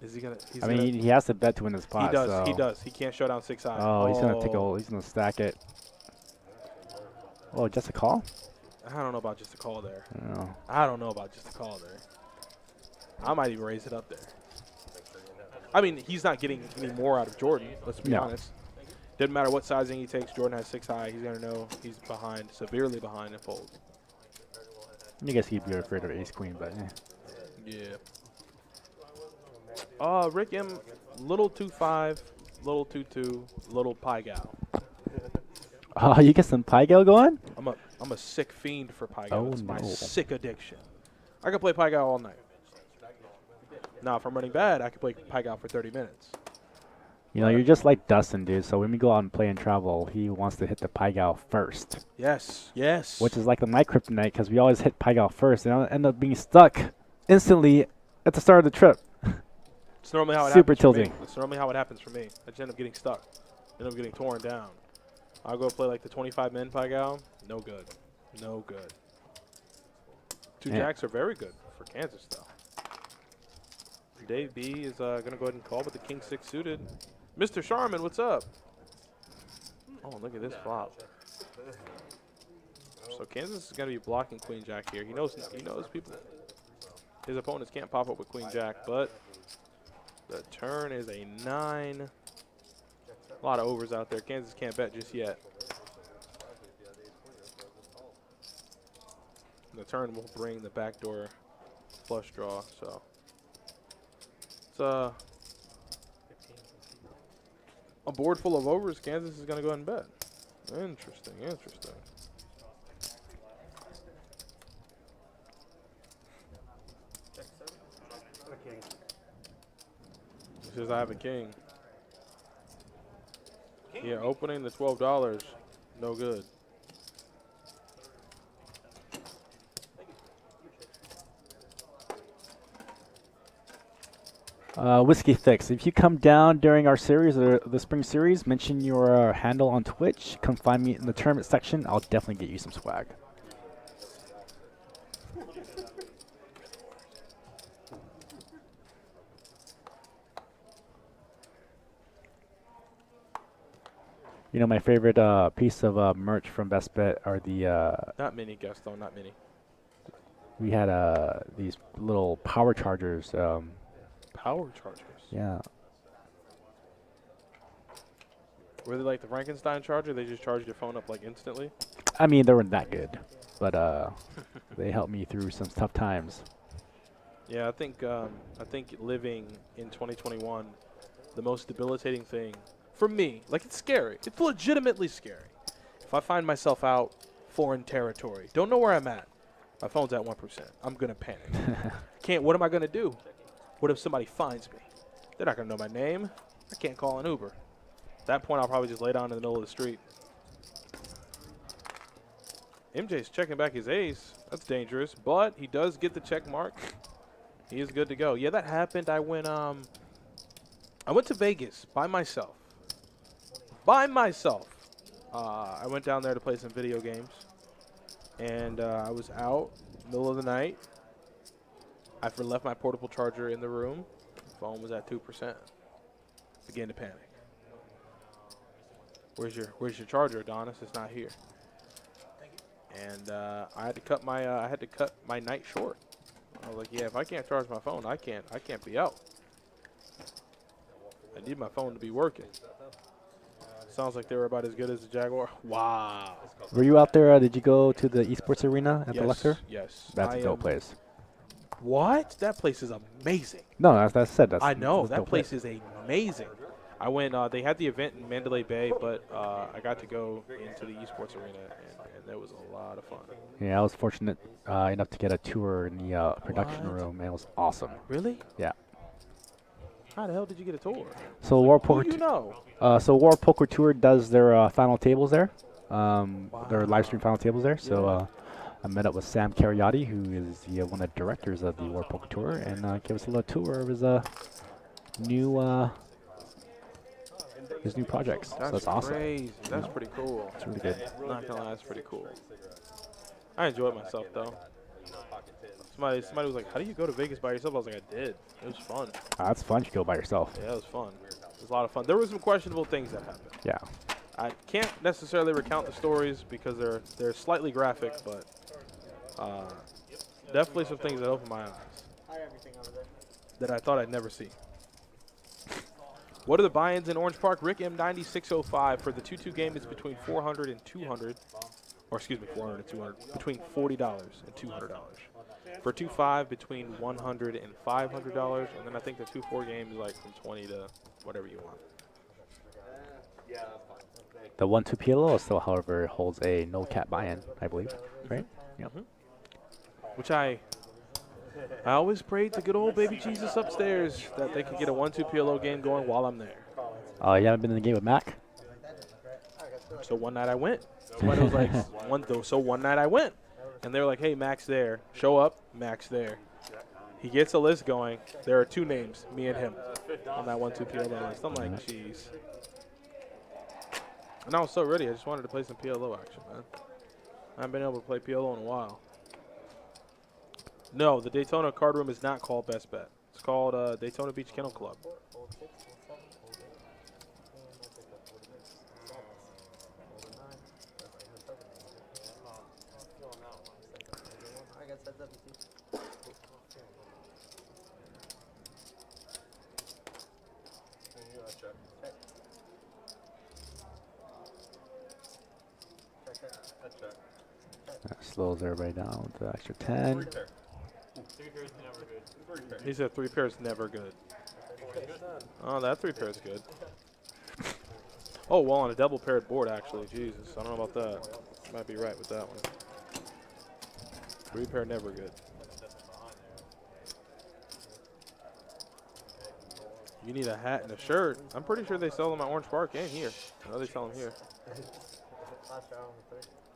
Is he gonna? I mean, he has to bet to win this pot. he does. So. He does. He can't show down 6 high. Oh, he's going to take a. He's going to stack it. Oh, just a call? I don't know about just a call there. I I don't know. don't know about just a call there. I might even raise it up there. I mean, he's not getting any more out of Jordan. Let's be No. honest. Doesn't matter what sizing he takes. Jordan has 6 high. He's gonna know he's behind, severely behind, and fold. I guess he'd be afraid of ace queen, but Yeah. Rick M. Little 2-5, little 2-2, little pie gal. Oh, you get some pie gal going? I'm a sick fiend for pie gal. Oh, It's my no. sick addiction. I can play pie gal all night. Now, if I'm running bad, I can play pie gal for 30 minutes. You know, you're just like Dustin, dude. So when we go out and play and travel, he wants to hit the pie gal first. Yes, yes. Which is like my kryptonite because we always hit pie gal first and I end up being stuck instantly at the start of the trip. It's normally how it Super happens for me. tilting. It's normally how it happens for me. I just end up getting stuck. End up getting torn down. I'll go play like the 25 men pie gal. No good. No good. 2 Yeah. jacks are very good for Kansas though. Dave B is going to go ahead and call with the king 6 suited. Mr. Sharman, what's up? Oh, look at this flop. So Kansas is going to be blocking queen jack here. He knows people. His opponents can't pop up with queen jack, but the turn is a 9. A lot of overs out there. Kansas can't bet just yet. The turn will bring the backdoor flush draw, so it's a board full of overs. Kansas is going to go ahead and bet. Interesting, interesting. He says I have a king. Yeah, opening the $12, no good. Whiskey Fix. If you come down during our series, or the spring series, mention your handle on Twitch. Come find me in the tournament section. I'll definitely get you some swag. You know, my favorite piece of merch from Best Bet are the Not many, Gaston, not many. we had these little power chargers. Power chargers. Yeah. Were they like the Frankenstein charger? They just charged your phone up like instantly? I mean, they weren't that good, but they helped me through some tough times. Yeah, I think living in 2021, the most debilitating thing for me, like it's scary. It's legitimately scary. If I find myself out foreign territory, don't know where I'm at, my phone's at 1%. I'm gonna panic. What am I gonna do? What if somebody finds me? They're not gonna know my name. I can't call an Uber. At that point, I'll probably just lay down in the middle of the street. MJ's checking back his ace. That's dangerous, but he does get the check mark. He is good to go. Yeah, that happened. I went to Vegas by myself. I went down there to play some video games, and I was out middle of the night. I left my portable charger in the room. Phone was at 2%. Began to panic. Where's your charger, Adonis? It's not here. And I had to cut my night short. I was like, yeah, if I can't charge my phone, I can't be out. I need my phone to be working. Sounds like they were about as good as the Jaguar. Wow. Were you out there? Did you go to the esports arena at the Luxor? Yes. That's a dope place. What? That place is amazing. No, that's said. I know. That's That place is amazing. I went, they had the event in Mandalay Bay, but I got to go into the esports arena, and that was a lot of fun. Yeah, I was fortunate enough to get a tour in the production room, and it was awesome. Really? Yeah. How the hell did you get a tour? So World Who Poker. do you know? So World Poker Tour does their final tables there. Their live stream final tables there. So I met up with Sam Cariotti, who is one of the directors of the World Poker Tour, and gave us a little tour of his new projects. So that's awesome. Crazy. That's pretty cool. It's really good. Not gonna lie, that's pretty cool. I enjoyed myself though. Somebody was like, "How do you go to Vegas by yourself?" I was like, "I did. It was fun." That's fun to go by yourself. Yeah, it was fun. It was a lot of fun. There were some questionable things that happened. Yeah. I can't necessarily recount the stories because they're slightly graphic, but definitely some things that opened my eyes that I thought I'd never see. What are the buy-ins in Orange Park? Rick M9605 for the 2-2 game is between $400 and $200. Or excuse me, $400 and $200. Between $40 and $200. For 2-5, between $100 and $500. And then I think the 2-4 game is like from 20 to whatever you want. The 1-2 PLO still, however, holds a no cap buy-in, I believe. Right? Yep. Which I always prayed to good old baby Jesus upstairs that they could get a 1-2 PLO game going while I'm there. You haven't been in the game with Mac? So one night I went. Somebody was like, one night I went. And they were like, hey, Mac's there. Show up, Mac's there. He gets a list going. There are 2 names, me and him, on that 1-2 PLO list. I'm like, jeez. And I was so ready. I just wanted to play some PLO action, man. I haven't been able to play PLO in a while. No, the Daytona card room is not called Best Bet. It's called Daytona Beach Kennel Club. That slows everybody down with the extra 10. 3 pairs never good. He said 3 pairs never good. Oh, that 3 pairs good. Oh, well, on a double paired board, actually. Jesus, I don't know about that. Might be right with that one. 3 pair never good. You need a hat and a shirt. I'm pretty sure they sell them at Orange Park and here. I know they sell them here.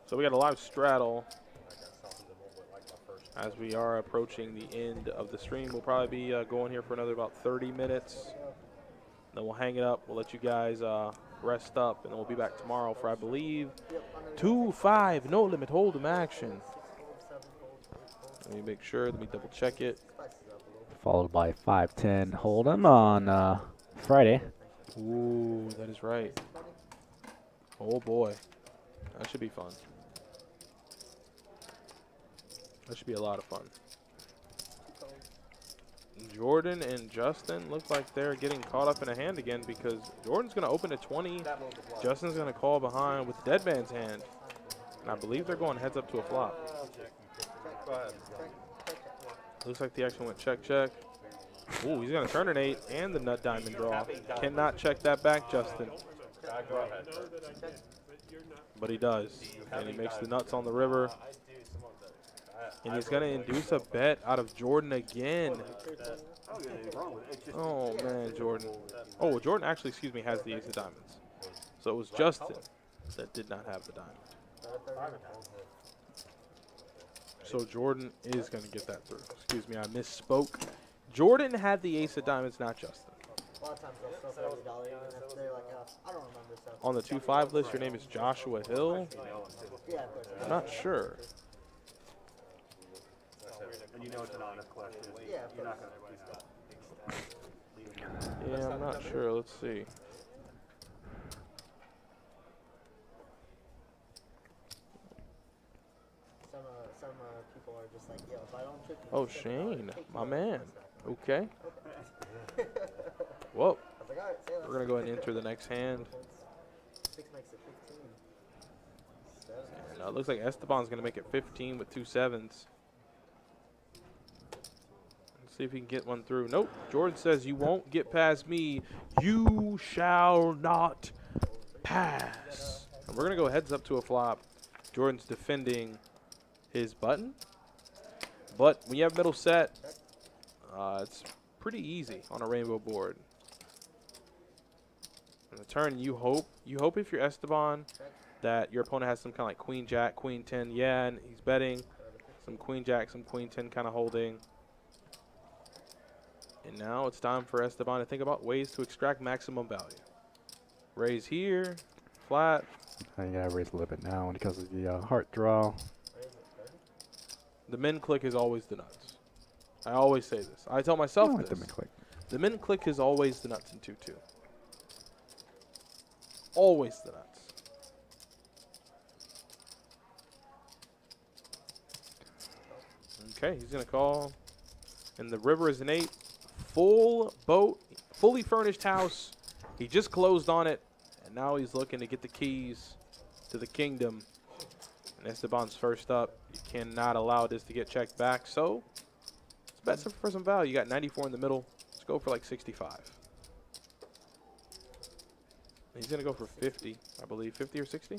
So we got a live straddle as we are approaching the end of the stream. We'll probably be going here for another about 30 minutes. Then we'll hang it up. We'll let you guys rest up, and then we'll be back tomorrow for, I believe, 2-5 no limit hold'em action. Let me make sure. Let me double check it. Followed by 5-10 hold'em on Friday. Ooh, that is right. Oh boy, that should be fun. That should be a lot of fun. Jordan and Justin look like they're getting caught up in a hand again because Jordan's going to open at 20. Justin's going to call behind with the dead man's hand. And I believe they're going heads up to a flop. Looks like the action went check, check. Ooh, he's going to turn an 8 and the nut diamond draw. Cannot check that back, Justin. But he does. And he makes the nuts on the river. And he's going to induce a bet out of Jordan again. Oh, man, Jordan. Oh, Jordan actually, excuse me, has the ace of diamonds. So it was Justin that did not have the diamond. So Jordan is going to get that through. Excuse me, I misspoke. Jordan had the ace of diamonds, not Justin. A lot of times they'll sell for $80 even if they're like, I don't remember. So. On the 2-5 list, your name is Joshua Hill? Yeah, I'm not sure. And you know it's an honest question. Yeah, You're not going to Yeah, I'm not sure. Let's see. Some people are just like, yo, if I don't trick you, Oh, it's $7, Shane, take my $12. man. Okay. Whoa. I was like, all right, say less. We're going to go ahead and enter the next hand. 6 makes it 15. 7. And it looks like Esteban's going to make it 15 with 2 sevens. Let's see if he can get one through. Nope. Jordan says, you won't get past me. You shall not pass. And we're going to go heads up to a flop. Jordan's defending his button. But when you have middle set, it's pretty easy on a rainbow board. On the turn, you hope if you're Esteban that your opponent has some kind of like queen jack, queen 10, yeah, and he's betting some queen jack, some queen 10 kind of holding. And now it's time for Esteban to think about ways to extract maximum value. Raise here, flat. I gotta raise a little bit now because of the heart draw. The min click is always the nuts. I always say this. I tell myself The this. min click. The min click is always the nuts in 2-2. Always the nuts. Okay, he's going to call. And the river is an 8. Full boat, fully furnished house. He just closed on it. And now he's looking to get the keys to the kingdom. And Esteban's first up. You cannot allow this to get checked back. So let's bet for some value. You got 94 in the middle. Let's go for like 65. He's going to go for 50, I believe. 50 or 60?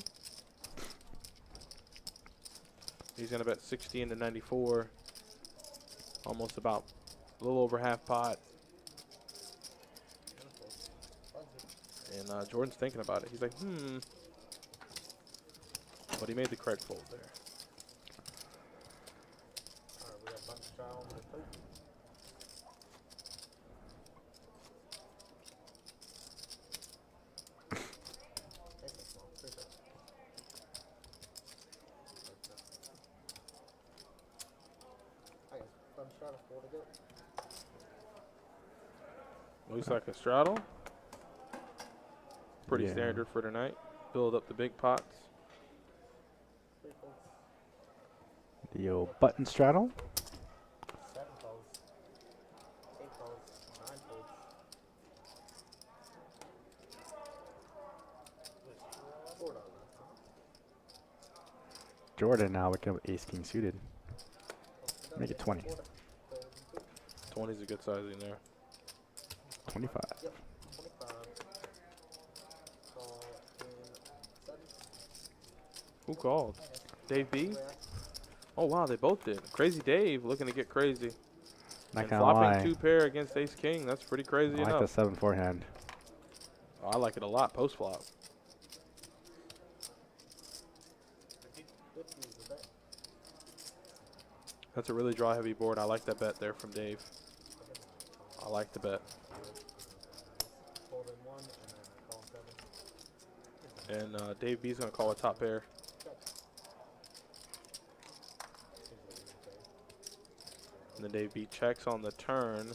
He's going to bet 60 into 94. Almost about a little over half pot. And Jordan's thinking about it. He's like, But he made the correct fold there. Alright, we got bunch trial on the plate. That's a small, 3 bet. I guess bunch trial 4 to go. Looks like a straddle. Pretty Yeah. standard for tonight. Build up the big pots. 3 folds. The old button straddle. 7 folds. 8 folds. 9 folds. $4. Jordan now. Looking at ace king suited. Make it 20. 20 is a good sizing there. 25. Yep. 25. Call in 7. Who called? Dave B? Yeah. Oh, wow, they both did. Crazy Dave looking to get crazy. Not And gonna flopping lie. 2 pair against ace king, that's pretty crazy I like the enough. 7 forehand. Oh, I like it a lot post flop. 50 is the bet. That's a really draw heavy board. I like that bet there from Dave. I like the bet. Fold in 1 and then call 7. And Dave B's going to call a top pair. And then Dave B checks on the turn.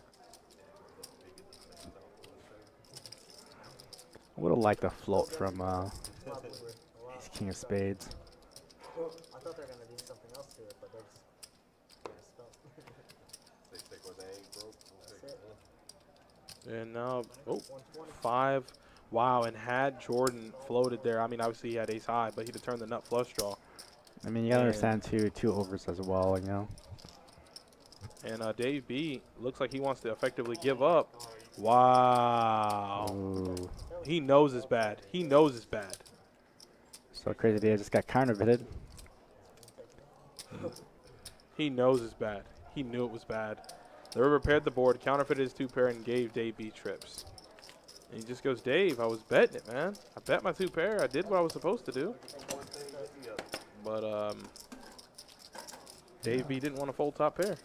I would have liked a float from Probably were a lot. ace king of spades. I thought they were gonna do something else to it, but they just messed up. They stick with A, bro. That's it. And now, oh, 120. 5. Wow, and had Jordan floated there, I mean, obviously he had ace high, but he'd have turned the nut flush draw. I mean, you gotta And- understand too, 2 overs as well, you know. And Dave B looks like he wants to effectively give up. Wow. Ooh. He knows it's bad. He knows it's bad. So Crazy Dave just got counterfeited. He knows it's bad. He knew it was bad. The river paired the board, counterfeited his 2 pair, and gave Dave B trips. And he just goes, Dave, I was betting it, man. I bet my 2 pair. I did what I was supposed to do. But Dave B didn't want to fold top pair.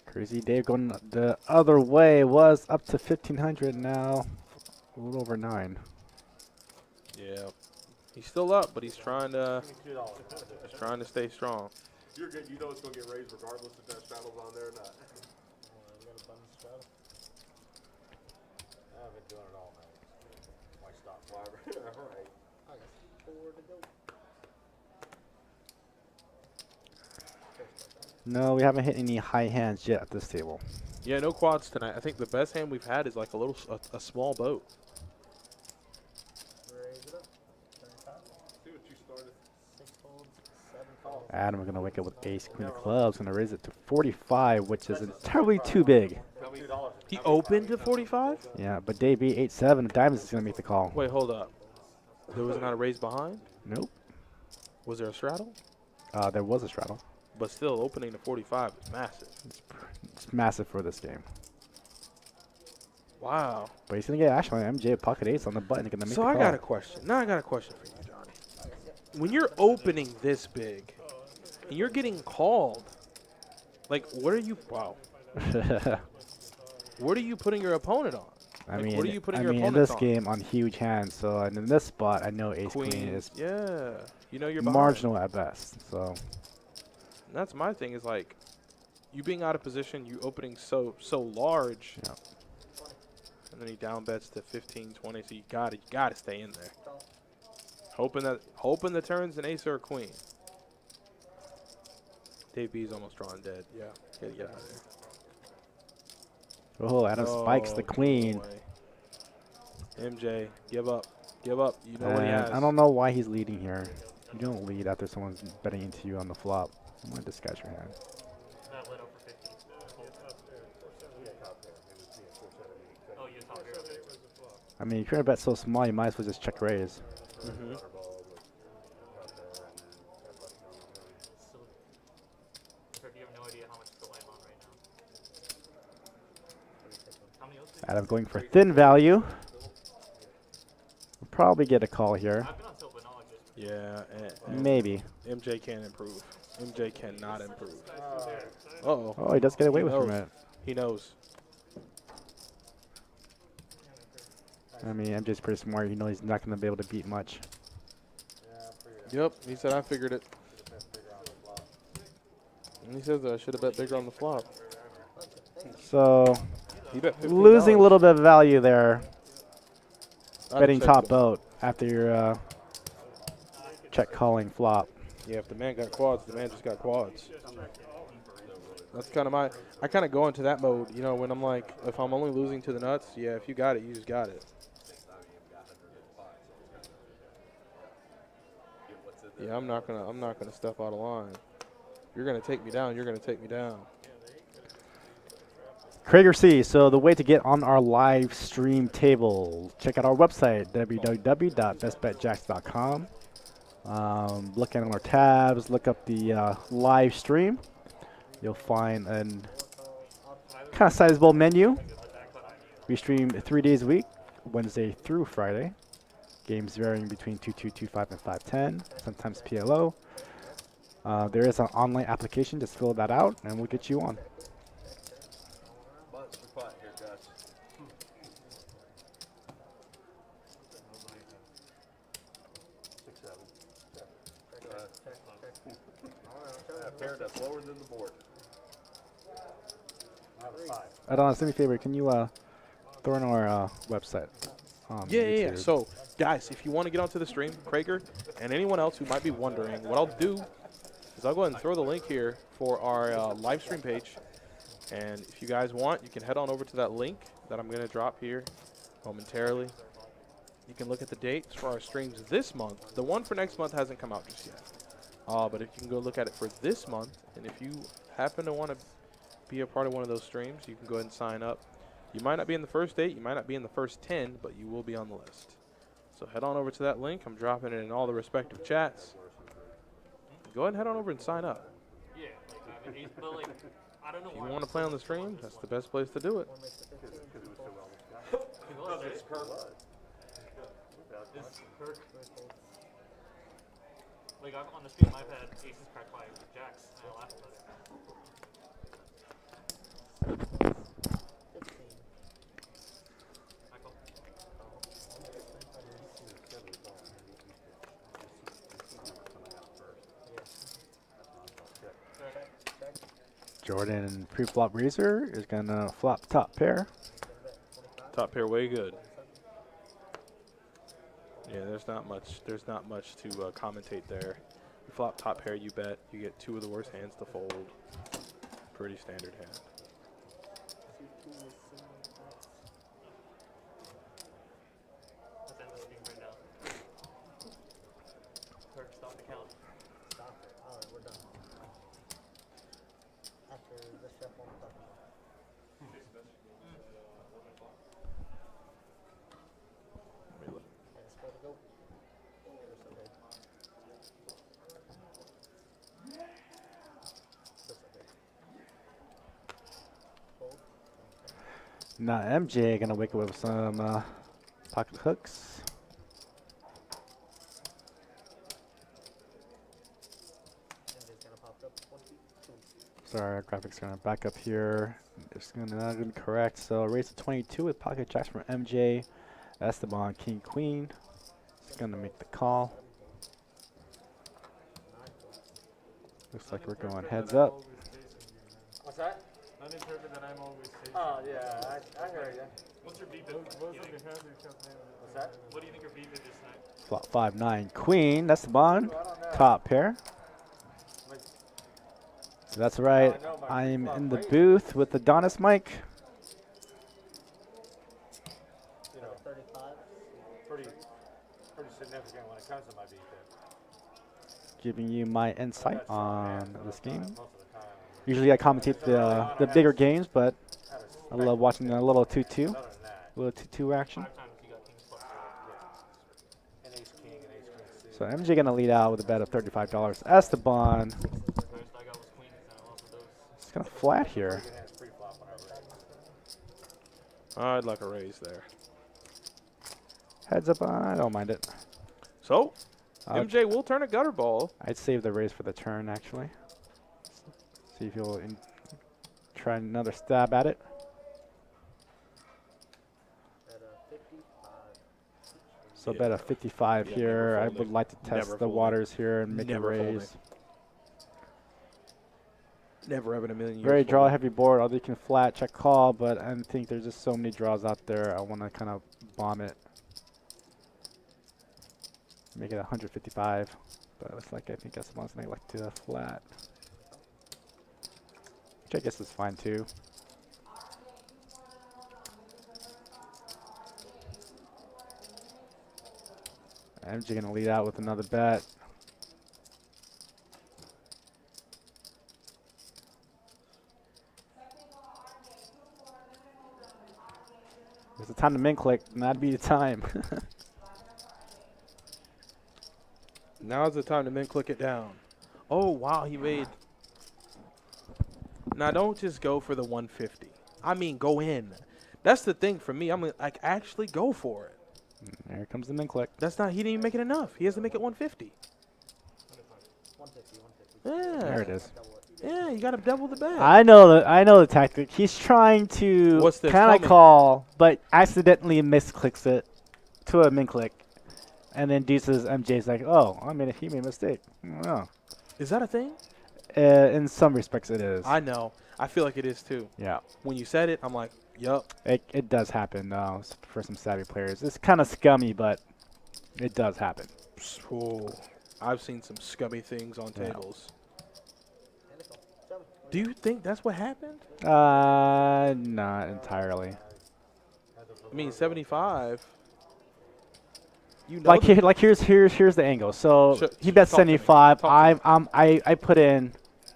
Crazy Dave going the other way was up to 1,500 now. A little over 9. Yeah. He's still up, but he's trying to stay strong. You're good. You know it's going to get raised regardless if that straddle's on there or not. We got a bonus straddle. I've been doing it all night. Why stop? All right. I got 4 to go. No, we haven't hit any high hands yet at this table. Yeah, no quads tonight. I think the best hand we've had is like a small boat. Raise it up. 35. See what you started. 6 folds. 7 calls. Adam gonna wake up with ace queen of clubs, gonna raise it to 45, which is entirely too big. Tell me He opened to 45? Yeah, but Dave B 8-7, Diamonds is gonna make the call. Wait, hold up. There was not a raise behind? Nope. Was there a straddle? There was a straddle. But still, opening to 45 is massive. It's massive for this game. Wow. But he's gonna get actually MJ pocket ace on the button, gonna make So the I call. got a question. Now I got a question for you, Johnny. When you're opening this big and you're getting called, like, what are you? Wow. What are you putting your opponent on? I Like, mean, what are you putting I your mean, in opponents this on? game on huge hands, so and in this spot, I know ace queen Queen. is Yeah. You know you're behind. marginal at best. So And that's my thing is like, you being out of position, you opening so large, yeah. and then he down bets to 15, 20. So you gotta stay in there, hoping the turns an ace or a queen. Dave B's almost drawn dead. Yeah, gotta get out of there. Oh, Adam spikes the Oh, queen. boy. MJ, give up. Give up. You know what he And has. I don't know why he's leading here. You don't lead after someone's betting into you on the flop. I'm gonna disguise your hand. That lit up for 50. Oh, you top pair. Okay. I mean, if you're gonna bet so small, you might as well just check raise. Mm-hmm. So, Kirk, you have no idea how much skill I'm on right now. How many oats? Adam going for thin value. We'll probably get a call here. I've been on tilt, but not like this. Yeah, and Maybe. MJ can't improve. MJ cannot improve. Uh-oh. Oh, he does get away He with from knows. it. He knows. I mean, MJ's pretty smart. You know he's not gonna be able to beat much. Yep, he said I figured it. And he says I should have bet bigger on the flop. So He bet $15. losing a little bit of value there. Betting top Unacceptable. boat after your check calling flop. Yeah, if the man got quads, the man just got quads. That's kind of I kind of go into that mode, you know, when I'm like, if I'm only losing to the nuts, yeah, if you got it, you just got it. Get what's in Yeah, I'm not gonna step out of line. You're gonna take me down. You're gonna take me down. Krager C. So the way to get on our live stream table, check out our website, www.bestbetjacks.com. Look at our tabs, look up the live stream. You'll find an kind of sizable menu. We stream 3 days a week, Wednesday through Friday. Games varying between 2225 and 510, sometimes PLO. There is an online application, just fill that out and we'll get you on. Monster putt here, Gus. 6-7. Pair that's lower than the board. Adonis, do me a favor, can you throw in our website? Yeah. YouTube? So, guys, if you want to get onto the stream, Krager, and anyone else who might be wondering, what I'll do is I'll go ahead and throw the link here for our live stream page. And if you guys want, you can head on over to that link that I'm going to drop here momentarily. You can look at the dates for our streams this month. The one for next month hasn't come out just yet. But if you can go look at it for this month, and if you happen to want to be a part of one of those streams, you can go ahead and sign up. You might not be in the first 8, you might not be in the first 10, but you will be on the list. So head on over to that link. I'm dropping it in all the respective chats. Go ahead and head on over and sign up. Yeah, like, I mean, but like, I don't know If you why. want to play on the stream, that's the best place to do it. Like, on the stream, I've had aces cracked by jacks, and I laugh about it. 15. Michael? Jordan pre-flop raiser is gonna flop top pair. Top pair way good. Yeah, there's not much to commentate there. You flop top pair, you bet. You get 2 of the worst hands to fold. Pretty standard hand. Let's end the stream right now. Kirk, stop the count. Stop it. Alright, we're done. After the shuffle, I'm done. Let me look. And it's supposed to go. It's okay. It's okay. Hold. Now MJ gonna wake up with some pocket hooks. And it's gonna pop up 22. Sorry, our graphics gonna back up here. It's gonna correct. So raise to 22 with pocket jacks from MJ. Esteban King Queen. It's gonna make the call. Looks like we're going heads up. What's that? Uninterpreted that I'm always chasing. Oh, yeah, I hear you. What's your beef? Those are the hands that kept naming. What's that? What do you think your beef is this night? Flop 5-9 Queen. Esteban. I don't know. Top pair. Like, So that's right. I know my I'm pre-flop in the raise. booth with Adonis Mike. you know, 35. pretty significant when it comes to my beat there. Giving you my insight on this game. Most of the time. Usually I commentate the bigger games, but Had a I love watching a little 2-2. Other than that, Little 2-2 action. 5 times you got kings plus 4. an ace king and ace queen suited. So MJ gonna lead out with a bet of $35. Esteban. First I got was queens, and I lost with those. It's kind of flat here. Good hands pre-flop whenever. I'd like a raise there. Heads up, I don't mind it. So, Uh, MJ will turn a gutter ball. I'd save the raise for the turn, actually. See if you'll try another stab at it. At 55. So Yeah. bet a 55 Yeah, here. never I folding. would like to test Never the folding. waters here and make Never a folding. raise. Never ever in a million years. Very draw folding. heavy board, although you can flat check call, but I think there's just so many draws out there. I want to kind of bomb it. Make it 155, but it looks like I think that's the one's gonna like to flat. Which I guess is fine too. MJ gonna lead out with another bet. it's the time to min click. That'd be the time. Now's the time to min click it down. Oh, wow, he made. Now, don't just go for the 150. I mean, go in. That's the thing for me. I'm like, actually go for it. There comes the min click. That's not, he didn't even make it enough. He has to make it 150. 150, 150. Yeah. There it is. Double it. Yeah, you got to double the bet. I know the tactic. He's trying to What's this? kind Tell of me. call, but accidentally misclicks it to a min click. And then Deuce's MJ's like, oh, he made a mistake. I don't know. Is that a thing? In some respects, it is. I know. I feel like it is too. Yeah. When you said it, I'm like, yup. It does happen for some savvy players. It's kind of scummy, but it does happen. Oh, I've seen some scummy things on Yeah. tables. And it's all. 7. Do you think that's what happened? Not entirely. I mean, 75. You know Like that- here's the angle. So he bets talk to me. 75. Talk to me. I put in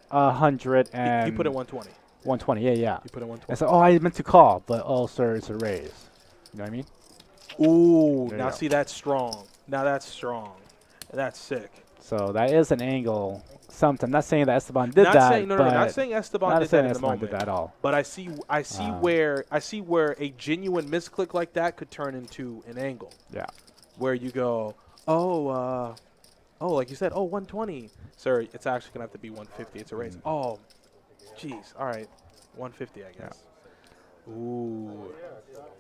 100 and you put it 120. 120. Yeah. You put it I 120. said, I meant to call, but sir, it's a raise. You know what I mean? Ooh, There now you go. see, that's strong. Now that's strong. That's sick. So that is an angle. Sometimes not saying that Esteban did Not that, saying but not saying Esteban not did that saying in the Esteban moment. did that at all. But I see where a genuine misclick like that could turn into an angle. Yeah. Where you go, like you said, 120. Sir, it's actually gonna have to be 150. It's a raise. Oh, jeez. All right, 150, I guess. Ooh.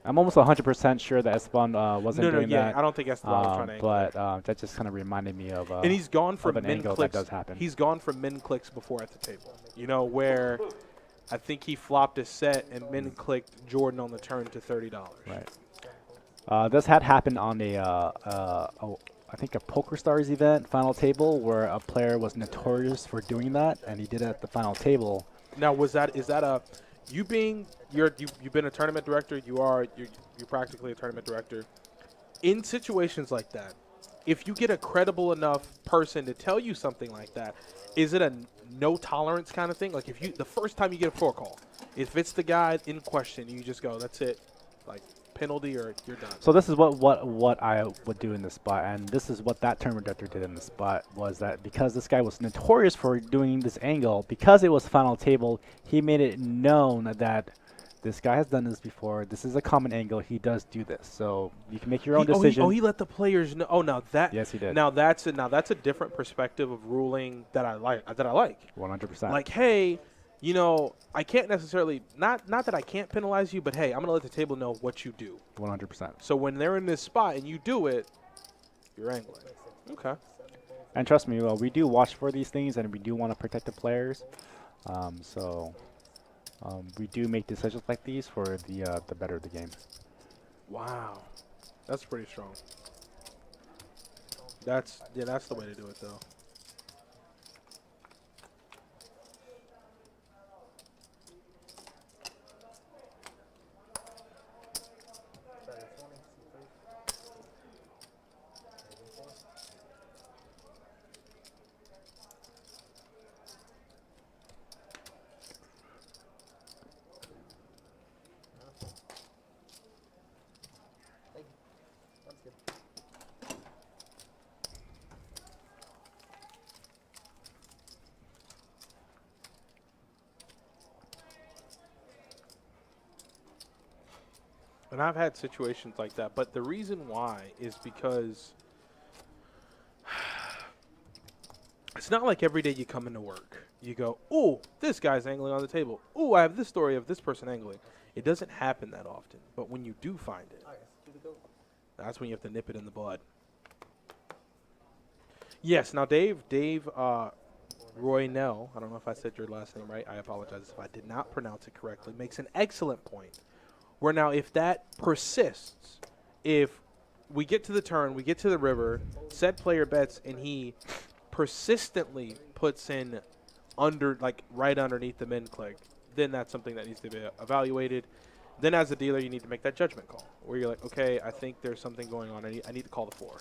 I'm almost 100% sure that Esteban wasn't doing that. I don't think Esteban was trying to angle. But that just kind of reminded me of. And he's gone for of an min angle clicks. that does happen. He's gone for min clicks before at the table. You know, where I think he flopped a set and min clicked Jordan on the turn to $30. Right. This had happened on I think a Poker Stars event, final table, where a player was notorious for doing that, and he did it at the final table. Now, is that a you've been a tournament director? You're practically a tournament director. In situations like that, if you get a credible enough person to tell you something like that, is it a no tolerance kind of thing? Like if the first time you get a floor call, if it's the guy in question, you just go, that's it, like penalty or you're done. So this is what I would do in this spot, and this is what that tournament director did in the spot, was that because this guy was notorious for doing this angle, because it was final table, he made it known that this guy has done this before. This is a common angle. He does do this, so you can make your own decision. He let the players know. Oh, now that Yes, he did. Now that's a different perspective of ruling that I like. 100%. Like, hey, you know, I can't necessarily not that I can't penalize you, but hey, I'm gonna let the table know what you do. 100%. So when they're in this spot and you do it, you're angling. Okay. And trust me, we do watch for these things, and we do want to protect the players. We do make decisions like these for the better of the game. Wow, that's pretty strong. That's the way to do it though. That's good. And I've had situations like that, but the reason why is because it's not like every day you come into work, you go, "Oh, this guy's angling on the table. Oh, I have this story of this person angling." It doesn't happen that often, but when you do find it, Alright, do the go. that's when you have to nip it in the bud. Yes, now Dave Roy Nell, I don't know if I said your last name right. I apologize if I did not pronounce it correctly. Makes an excellent point. Where now if that persists, if we get to the turn, we get to the river, said player bets, and he persistently puts in right underneath the min click, then that's something that needs to be evaluated. Then as a dealer, you need to make that judgment call where you're like, okay, I think there's something going on. I need to call the floor.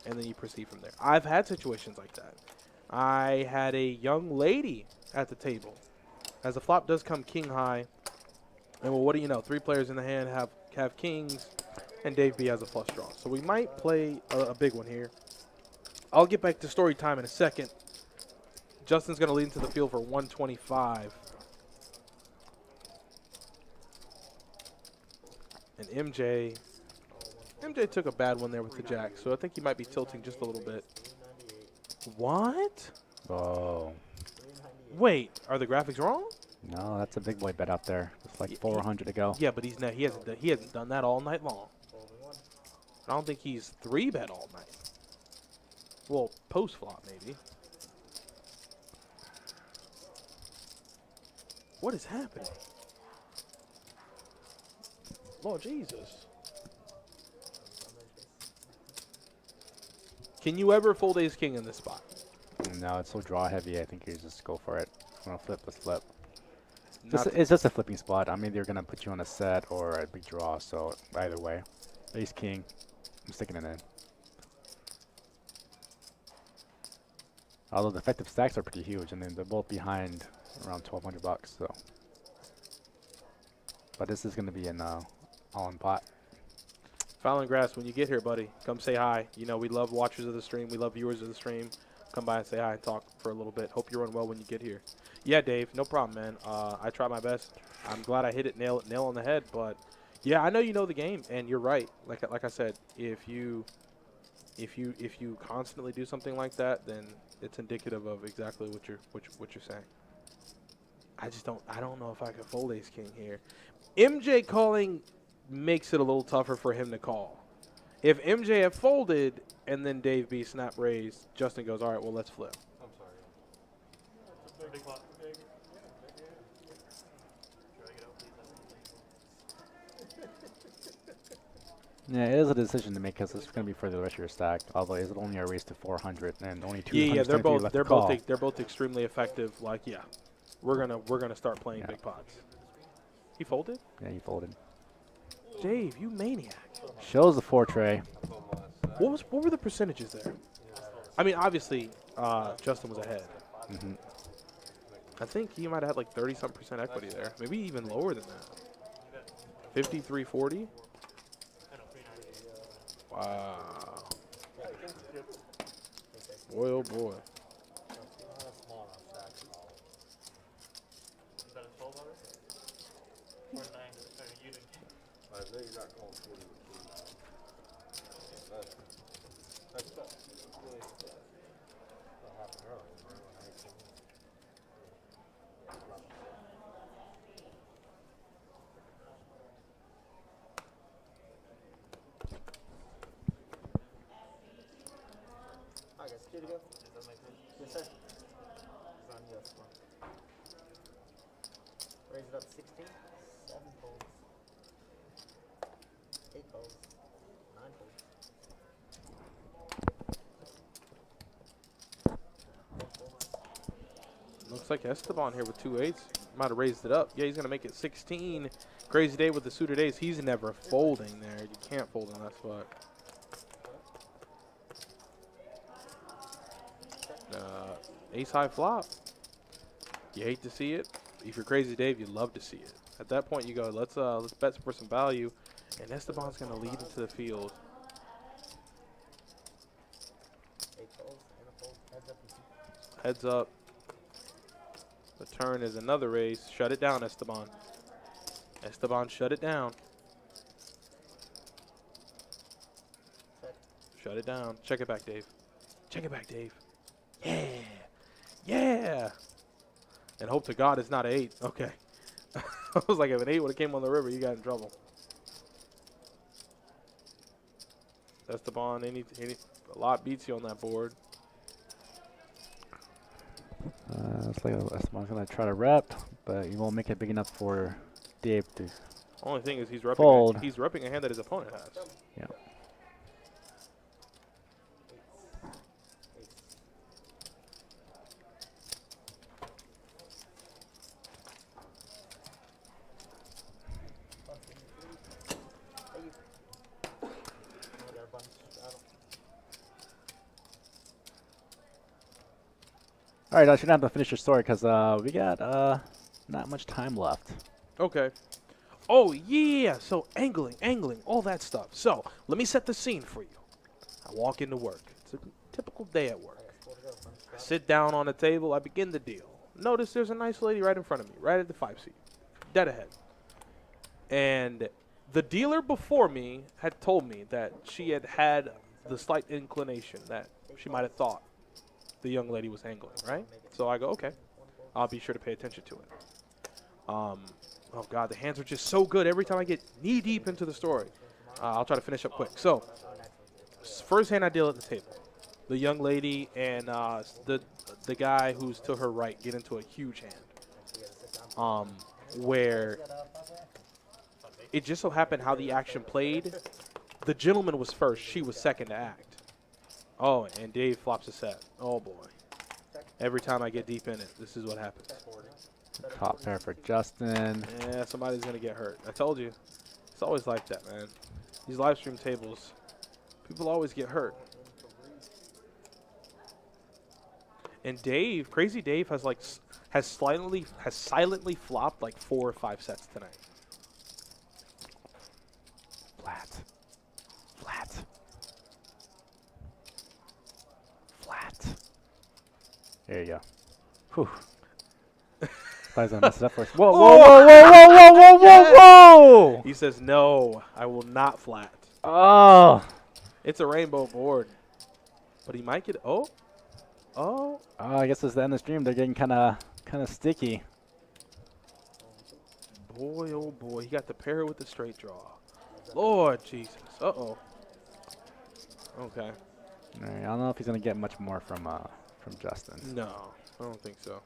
And then you proceed from there. I've had situations like that. I had a young lady at the table. As the flop does come king high, and well, what do you know? 3 players in the hand have have kings, and Dave B has a flush draw. So we might play a big one here. I'll get back to story time in a second. Justin's going to lead into the field for 125. And MJ took a bad one there with the jack, so I think he might be tilting just a little bit. What? Oh. Wait, are the graphics wrong? No, that's a big boy bet out there. It's like 400 to go. Yeah, but he hasn't done that all night long. I don't think he's 3-bet all night. Well, post flop maybe. What is happening? Lord Jesus. Can you ever fold ace king in this spot? No, it's so draw heavy. I think you just go for it. I'm gonna flip. Let's flip. Not It's just a flipping spot. I'm either gonna put you on a set or a big draw. So either way, ace king. I'm sticking it in. Although the effective stacks are pretty huge, and then they're both behind around 1,200 bucks. So, but this is gonna be an all-in pot. Fallon Grass, when you get here, buddy, come say hi. You know, we love watchers of the stream. We love viewers of the stream. Come by and say hi and talk for a little bit. Hope you run well when you get here. Yeah, Dave, no problem, man. I try my best. I'm glad I hit it nail on the head, but yeah, I know you know the game, and you're right. Like I said, if you constantly do something like that, then it's indicative of exactly what you're saying. I don't know if I could fold ace king here. MJ calling makes it a little tougher for him to call. If MJ had folded and then Dave B snap raised, Justin goes, all right, well, let's flip. I'm sorry. Big pot. Should I get out, please? Yeah, it is a decision to make because it's going to be for the rest of your stack. Although it's only a raise to 400 and only 200. Yeah, they're both extremely effective. Like, yeah, we're gonna start playing big pots. He folded? Yeah, he folded. Dave, you maniac. Shows the 4 tray. What were the percentages there? I mean, obviously, Justin was ahead. Mm-hmm. I think he might have had like 30-something% equity there. Maybe even lower than that. 53-40? Wow. Boy, oh boy. Is that a 12 hour? Or 9? Or you didn't. I know you're not calling 40 with king. That's really what happened earlier, right? When I came in. I guess 2 to go. Does that make sense? Yes, sir. It's on you. Come on. Raise it up 16. 7 folds. 8 folds. 9 folds. 4 folds. Looks like Esteban here with 2 8s. Might have raised it up. Yeah, he's going to make it 16. Crazy Dave with the suited ace. He's never folding there. You can't fold in that spot. Ace high flop. You hate to see it. If you're Crazy Dave, you love to see it. At that point, you go, let's bet for some value, and Esteban's going to lead into the field. 8 folds and a fold. Heads up. Heads up. The turn is another raise. Shut it down, Esteban. Esteban, shut it down. Check. Shut it down. Check it back, Dave. Check it back, Dave. Yeah. Yeah. And hope to God it's not an 8. Okay. I was like, if an 8 would have came on the river, you got in trouble. Esteban, a lot beats you on that board. Looks like Esteban's going to try to rep, but he won't make it big enough for Dave to. Only thing is he's Fold. repping a hand that his opponent has. Yeah. All right, I should have to finish your story because we got not much time left. Okay. Oh, yeah. So angling, all that stuff. So let me set the scene for you. I walk into work. It's a typical day at work. I sit down on the table. I begin the deal. Notice there's a nice lady right in front of me, right at the 5 seat, dead ahead. And the dealer before me had told me that she had the slight inclination that she might have thought the young lady was angling, right? So I go, okay, I'll be sure to pay attention to it. Oh, God, the hands are just so good every time I get knee-deep into the story. I'll try to finish up quick. So first hand I deal at the table. The young lady and the guy who's to her right get into a huge hand. Where it just so happened how the action played. The gentleman was first. She was second to act. Oh, and Dave flops a set. Oh, boy. Every time I get deep in it, this is what happens. Top pair for Justin. Yeah, somebody's going to get hurt. I told you. It's always like that, man. These live stream tables, people always get hurt. And Dave, Crazy Dave, has silently flopped like 4 or 5 sets tonight. Flat. There you go. Whew. Thought I was gonna mess it up for us. Whoa, whoa! He says, no, I will not flat. Oh. It's a rainbow board. But he might get, oh. I guess it's the end of the stream. They're getting kind of sticky. Boy, oh boy, he got the pair with the straight draw. Lord Jesus. Uh-oh. Okay. All right, I don't know if he's gonna get much more from Justin. No, I don't think so.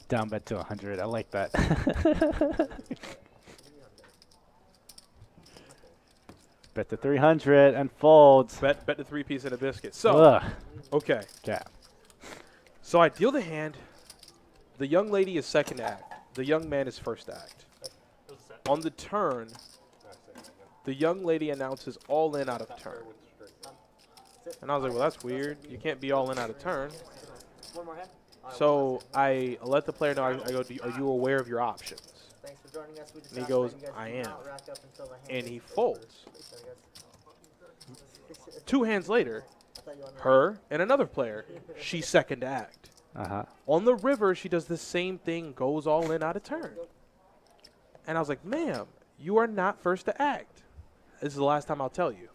Down bet to 100. I like that. Bet to 300 and folds. Bet the 3-piece and a biscuit. So, Ugh. okay. Cap. So I deal the hand. The young lady is second act. The young man is first act. On the turn, the young lady announces all in out of turn. And I was like, well, that's weird. You can't be all in out of turn. One more hand. So I let the player know, I go, are you aware of your options? Thanks for joining us. We just And he asked goes, that you guys I do am. not rack up until the hand And is he over. folds. Sorry, guys. 2 hands later, I thought you wanted to- her and another player, she's second act. Uh-huh. On the river, she does the same thing, goes all in out of turn. And I was like, ma'am, you are not first to act. This is the last time I'll tell you.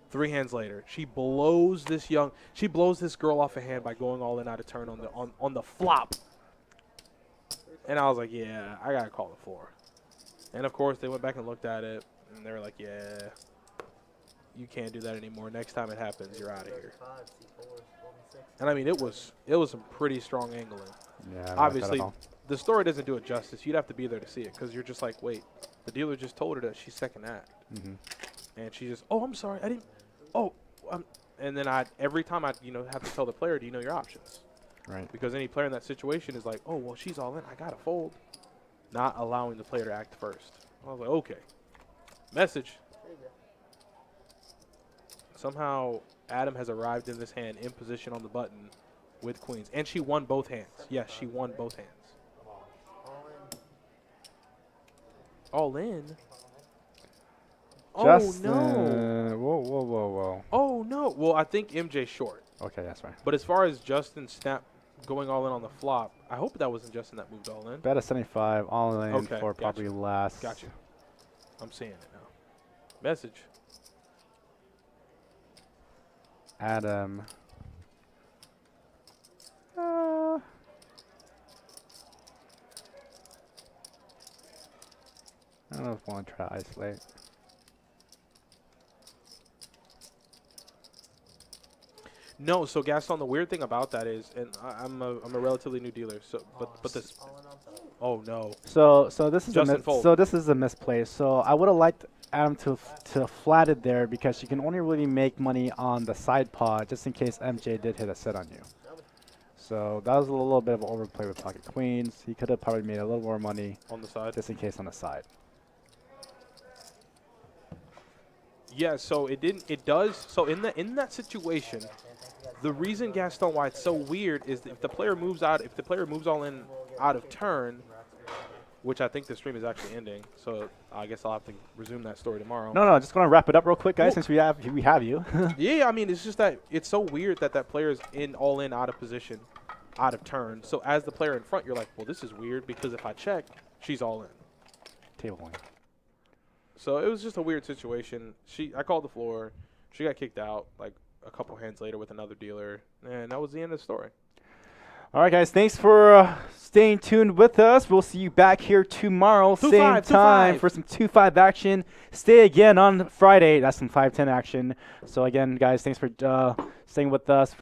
3 hands later, she blows this girl off a hand by going all in out of turn on the flop. And I was like, yeah, I gotta call the floor. And of course, they went back and looked at it, and they were like, yeah, you can't do that anymore. Next time it happens, you're out of here. And I mean, it was some pretty strong angling. Yeah. I don't like that Obviously, at all. the story doesn't do it justice. You'd have to be there to see it, because you're just like, wait, the dealer just told her that she's second act. Mhm. And she just, oh, I'm sorry, I didn't, and then every time I have to tell the player, do you know your options? Right. Because any player in that situation is like, oh, well, she's all in, I gotta fold. Not allowing the player to act first. I was like, okay. Message. Somehow Adam has arrived in this hand in position on the button with queens. And she won both hands. Yes, she won both hands. All in? Justin. Oh, no. Whoa. Oh, no. Well, I think MJ's short. Okay, that's right. But as far as Justin snap going all in on the flop, I hope that wasn't Justin that moved all in. Bet a 75, all in Okay, for gotcha. probably less. Gotcha. I'm seeing it now. Message. Adam. I don't know if I want to try to isolate. No, so Gaston, the weird thing about that is, and I'm a relatively new dealer, so but this, oh no, So this is Justin fold. so this is a misplay. So I would have liked Adam to flatted there because you can only really make money on the side paw just in case MJ did hit a set on you. So that was a little bit of an overplay with pocket queens. He could have probably made a little more money On the side. just in case on the side. Yeah, so it didn't. It does. So in that situation, the reason Gaston why it's so weird is that if the player moves out, if the player moves all in out of turn, which I think the stream is actually ending. So I guess I'll have to resume that story tomorrow. No, just gonna wrap it up real quick, guys, Well- since we have you. Yeah, I mean it's just that it's so weird that that player is all in out of position, out of turn. So as the player in front, you're like, well, this is weird because if I check, she's all in. Table point. So it was just a weird situation. I called the floor. She got kicked out like a couple hands later with another dealer, and that was the end of the story. All right, guys. Thanks for staying tuned with us. We'll see you back here tomorrow, same 2-5, time 2-5. for some 2-5 action. Stay again on Friday. That's some 5-10 action. So again, guys, thanks for staying with us.